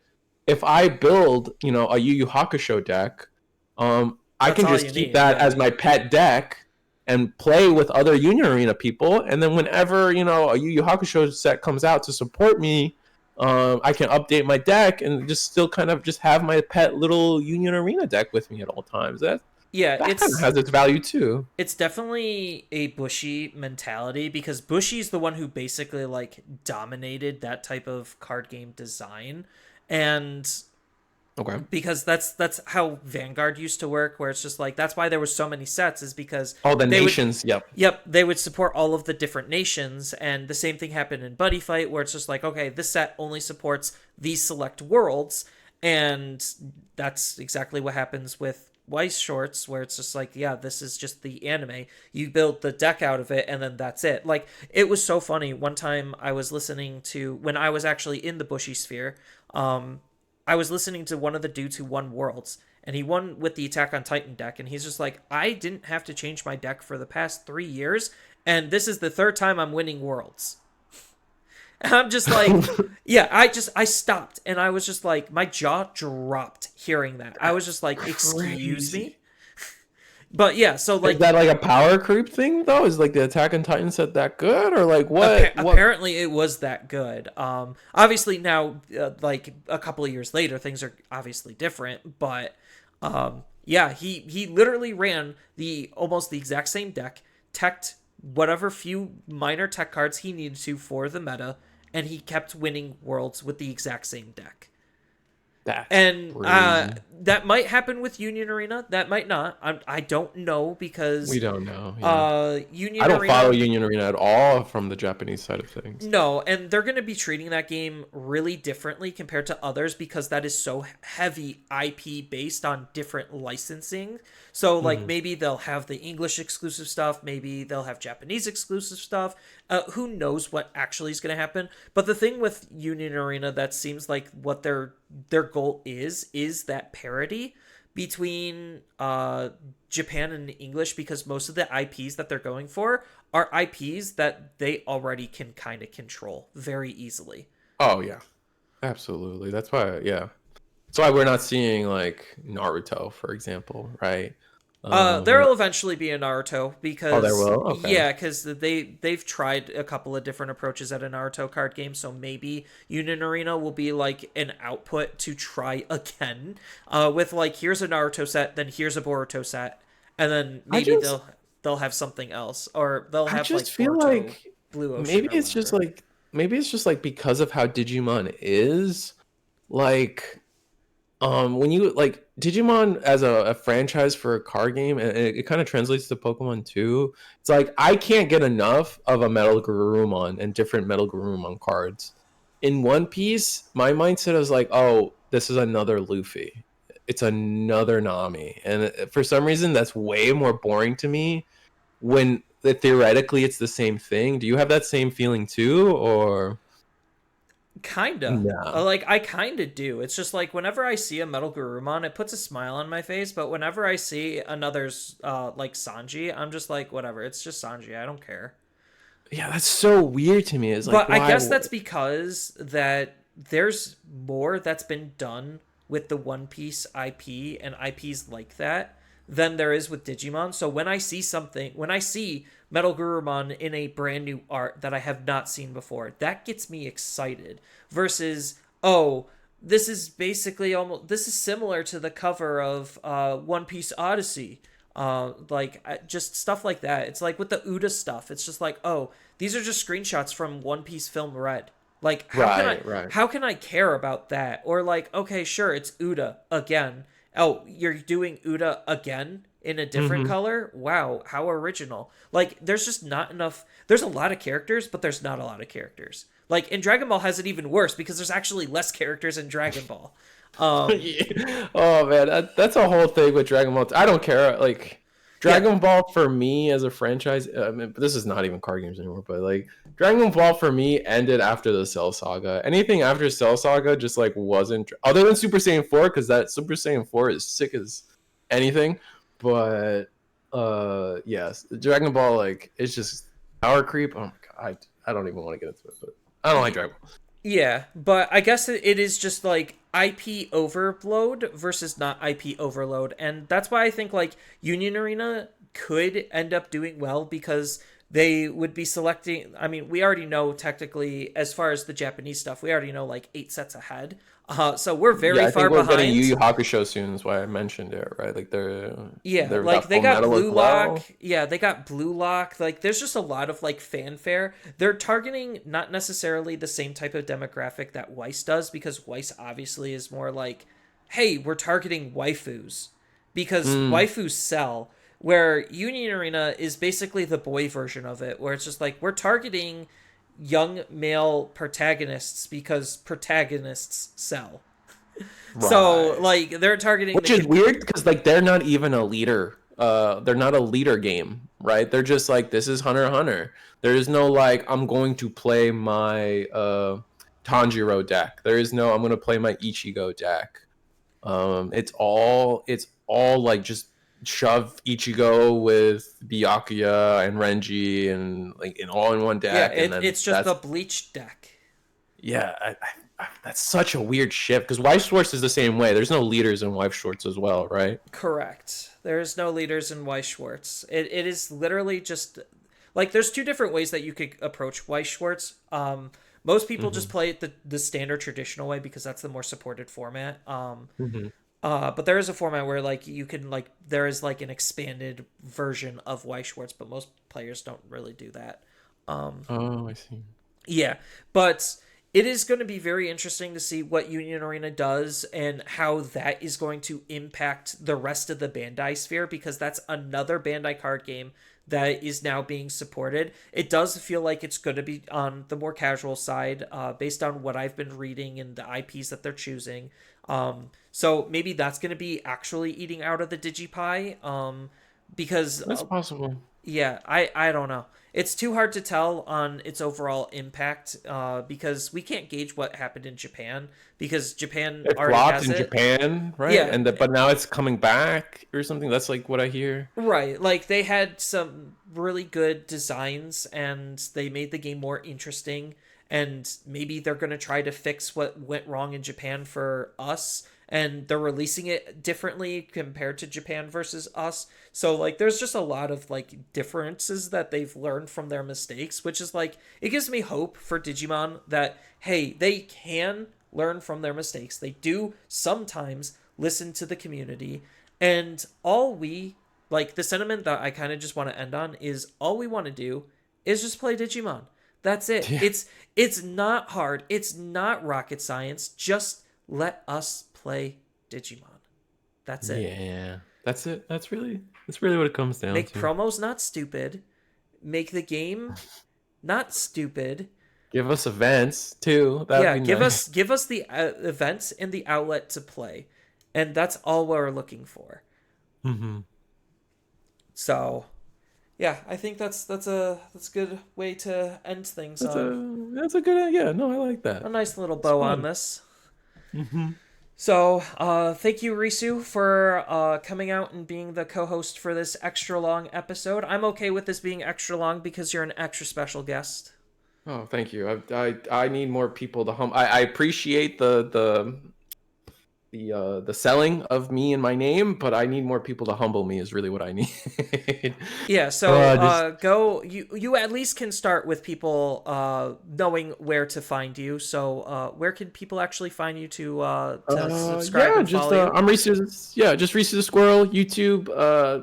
if I build, a Yu Yu Hakusho deck, I That's can all just you keep need, that yeah. as my pet deck and play with other Union Arena people. And then whenever, a Yu Yu Hakusho set comes out to support me, I can update my deck and just still kind of just have my pet little Union Arena deck with me at all times. Yeah, That kind of has its value too. it's definitely a Bushy mentality because Bushy's the one who basically like dominated that type of card game design. And Okay. because that's how Vanguard used to work, where it's just like that's why there was so many sets, is because Oh, the they would nations. Yep. yep, they would support all of the different nations. And the same thing happened in Buddy Fight, where it's just like, okay, this set only supports these select worlds. And that's exactly what happens with Weiss Shorts, where it's just like, yeah, this is just the anime. You build the deck out of it, and then that's it. Like, it was so funny. One time I was listening to, when I was actually in the Bushy Sphere, I was listening to one of the dudes who won Worlds, and he won with the Attack on Titan deck, and he's just like, I didn't have to change my deck for the past 3 years, and this is the third time I'm winning Worlds. And I'm just like, yeah, I stopped, and I was just like, my jaw dropped hearing that. I was just like, excuse Crazy. me? But yeah, so Is like, that like a power creep thing though? Is like the Attack on Titan set that good, or like what? apparently it was that good. Obviously now, like a couple of years later, things are obviously different. But yeah, he literally ran the almost the exact same deck, teched whatever few minor tech cards he needed to for the meta, and he kept winning worlds with the exact same deck. That's And crazy. that might happen with Union Arena. That might not. I don't know We because don't know. Yeah, I Union don't follow Arena. Union Arena at all from the Japanese side of things. No, and they're going to be treating that game really differently compared to others because that is so heavy IP based on different licensing. So, like, Hmm. maybe they'll have the English exclusive stuff, maybe they'll have Japanese exclusive stuff. Who knows what actually is going to happen? But the thing with Union Arena that seems like what their goal is that parity between Japan and English, because most of the IPs that they're going for are IPs that they already can kind of control very easily. Oh yeah, absolutely. That's why. Yeah, that's why we're not seeing like Naruto, for example, right? We're not. There'll eventually be a Naruto Oh, there because will. Okay. yeah, because they've tried a couple of different approaches at a Naruto card game, so maybe Union Arena will be like an output to try again. With like, here's a Naruto set, then here's a Boruto set, and then I maybe just they'll have something else, or they'll I have just like feel Boruto like Blue Ocean maybe or it's just whatever. like maybe it's just like because of how Digimon is, like when you like Digimon as a franchise for a card game, and it kind of translates to Pokemon too. It's like I can't get enough of a Metal Garurumon and different Metal Garurumon cards. In One Piece, my mindset is like, oh, this is another Luffy. It's another Nami, and for some reason, that's way more boring to me. When theoretically it's the same thing. Do you have that same feeling too, or Kinda. no? Like I kinda do. It's just like whenever I see a Metal Garurumon, it puts a smile on my face. But whenever I see another like Sanji, I'm just like whatever. It's just Sanji. I don't care. Yeah, that's so weird to me. It's like But I why? guess that's because that there's more that's been done with the One Piece IP and IPs like that than there is with Digimon. So when I see Metal Gurumon in a brand new art that I have not seen before, that gets me excited. Versus, oh, this is similar to the cover of One Piece Odyssey. Just stuff like that. It's like with the Uda stuff. It's just like, oh, these are just screenshots from One Piece Film Red. Like, Right, right. how can I care about that? Or like, okay, sure, it's Uda again. Oh, you're doing Uda again in a different Hmm. color? Wow, how original. Like, there's just not enough. There's a lot of characters, but there's not a lot of characters. Like, in Dragon Ball has it even worse because there's actually less characters in Dragon Ball. Um, Yeah. Oh man, that's a whole thing with Dragon Ball. I don't care. Like yeah, Dragon Ball for me as a franchise. I mean, this is not even card games anymore. But like Dragon Ball for me ended after the Cell Saga. Anything after Cell Saga just like wasn't other than Super Saiyan 4 because that Super Saiyan 4 is sick as anything. But yes, Dragon Ball like it's just power creep. Oh my god, I don't even want to get into it. But I don't like Dragon Ball. Yeah, but I guess it is just like IP overload versus not IP overload. And that's why I think like Union Arena could end up doing well because they would be selecting. I mean, we already know technically, as far as the Japanese stuff, we already know like 8 sets ahead. So we're Yeah, very I far think we're getting Yu behind. Yu Hakusho soon. Is why I mentioned it, right? Like Yeah, they've like got they Full got Metal as Blue Lock. well. Yeah, they got Blue Lock. Like there's just a lot of like fanfare. They're targeting not necessarily the same type of demographic that Weiss does because Weiss obviously is more like, hey, we're targeting waifus because Mm, waifus sell. Where Union Arena is basically the boy version of it, where it's just like we're targeting young male protagonists because protagonists sell. So right. like they're targeting the Which is kid. weird because like they're not even a leader. They're not a leader game, right? They're just like this is Hunter x Hunter. There is no like I'm going to play my Tanjiro deck. There is no I'm going to play my Ichigo deck. It's all like just shove Ichigo with Byakuya and Renji and like in all in one Yeah, deck, and then it's just the that's bleach deck. yeah. That's such a weird shift because Wife Schwartz is the same way. There's no leaders in Wife Schwartz as well, right? Correct. There is no leaders in Weiss Schwartz. It is literally just like there's two different ways that you could approach Weiss Schwartz. Most people Mm-hmm. just play it the standard traditional way because that's the more supported format. Mm-hmm. But there is a format where like you can like there is like an expanded version of Weiss Schwartz, but most players don't really do that. Oh, I see. Yeah, but it is going to be very interesting to see what Union Arena does and how that is going to impact the rest of the Bandai sphere because that's another Bandai card game that is now being supported. It does feel like it's going to be on the more casual side based on what I've been reading and the IPs that they're choosing. So maybe that's going to be actually eating out of the DigiPie because That's possible. yeah, I don't know. It's too hard to tell on its overall impact because we can't gauge what happened in Japan because Japan It already flopped has in it. Japan, right? Yeah, And but now it's coming back or something. That's like what I hear. right. Like they had some really good designs and they made the game more interesting and maybe they're going to try to fix what went wrong in Japan for us and they're releasing it differently compared to Japan versus us. So like there's just a lot of like differences that they've learned from their mistakes, which is like it gives me hope for Digimon that hey, they can learn from their mistakes. They do sometimes listen to the community and all we like the sentiment that I kind of just want to end on is all we want to do is just play Digimon. That's it. Yeah. It's not hard. It's not rocket science. Just let us play Digimon. That's it. Yeah. That's it. That's really what it comes down Make to. promos not stupid. Make the game not stupid. Give us events too. That'd Yeah, be nice. give us the events and the outlet to play, and that's all we're looking for. Mm-hmm. So, yeah, I think that's a good way to end things on That's a good, yeah. No, I like a that. nice little It's bow on fun. this. Mm-hmm. So, thank you, Risu, for coming out and being the co-host for this extra long episode. I'm okay with this being extra long because you're an extra special guest. Oh, thank you. I need more people to I appreciate the selling of me and my name, but I need more people to humble me is really what I need. Yeah, so Just go. You at least can start with people knowing where to find you. So where can people actually find you to subscribe yeah, and just follow you? I'm Reese's, yeah, just Reese's the Squirrel. YouTube,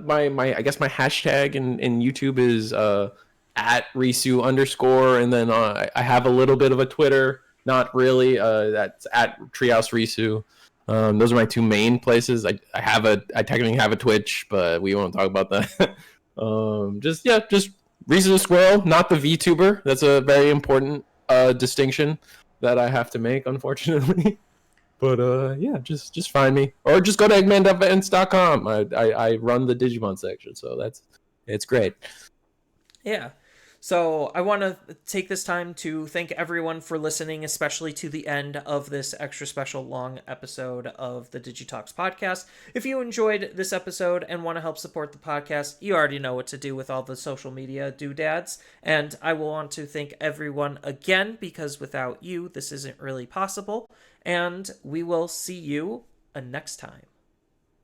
my I guess my hashtag in YouTube is at Risu underscore, and then I have a little bit of a Twitter, not really. That's at Treehouse Risu. Those are my two main places. I technically have a Twitch, but we won't talk about that. Just yeah, just Reese's the Squirrel, not the VTuber. That's a very important distinction that I have to make, unfortunately. But yeah, just find me or just go to eggman.events.com. I run the Digimon section, so it's great. Yeah. So I want to take this time to thank everyone for listening, especially to the end of this extra special long episode of the Digitalks podcast. If you enjoyed this episode and want to help support the podcast, you already know what to do with all the social media doodads. And I will want to thank everyone again because without you, this isn't really possible. And we will see you next time.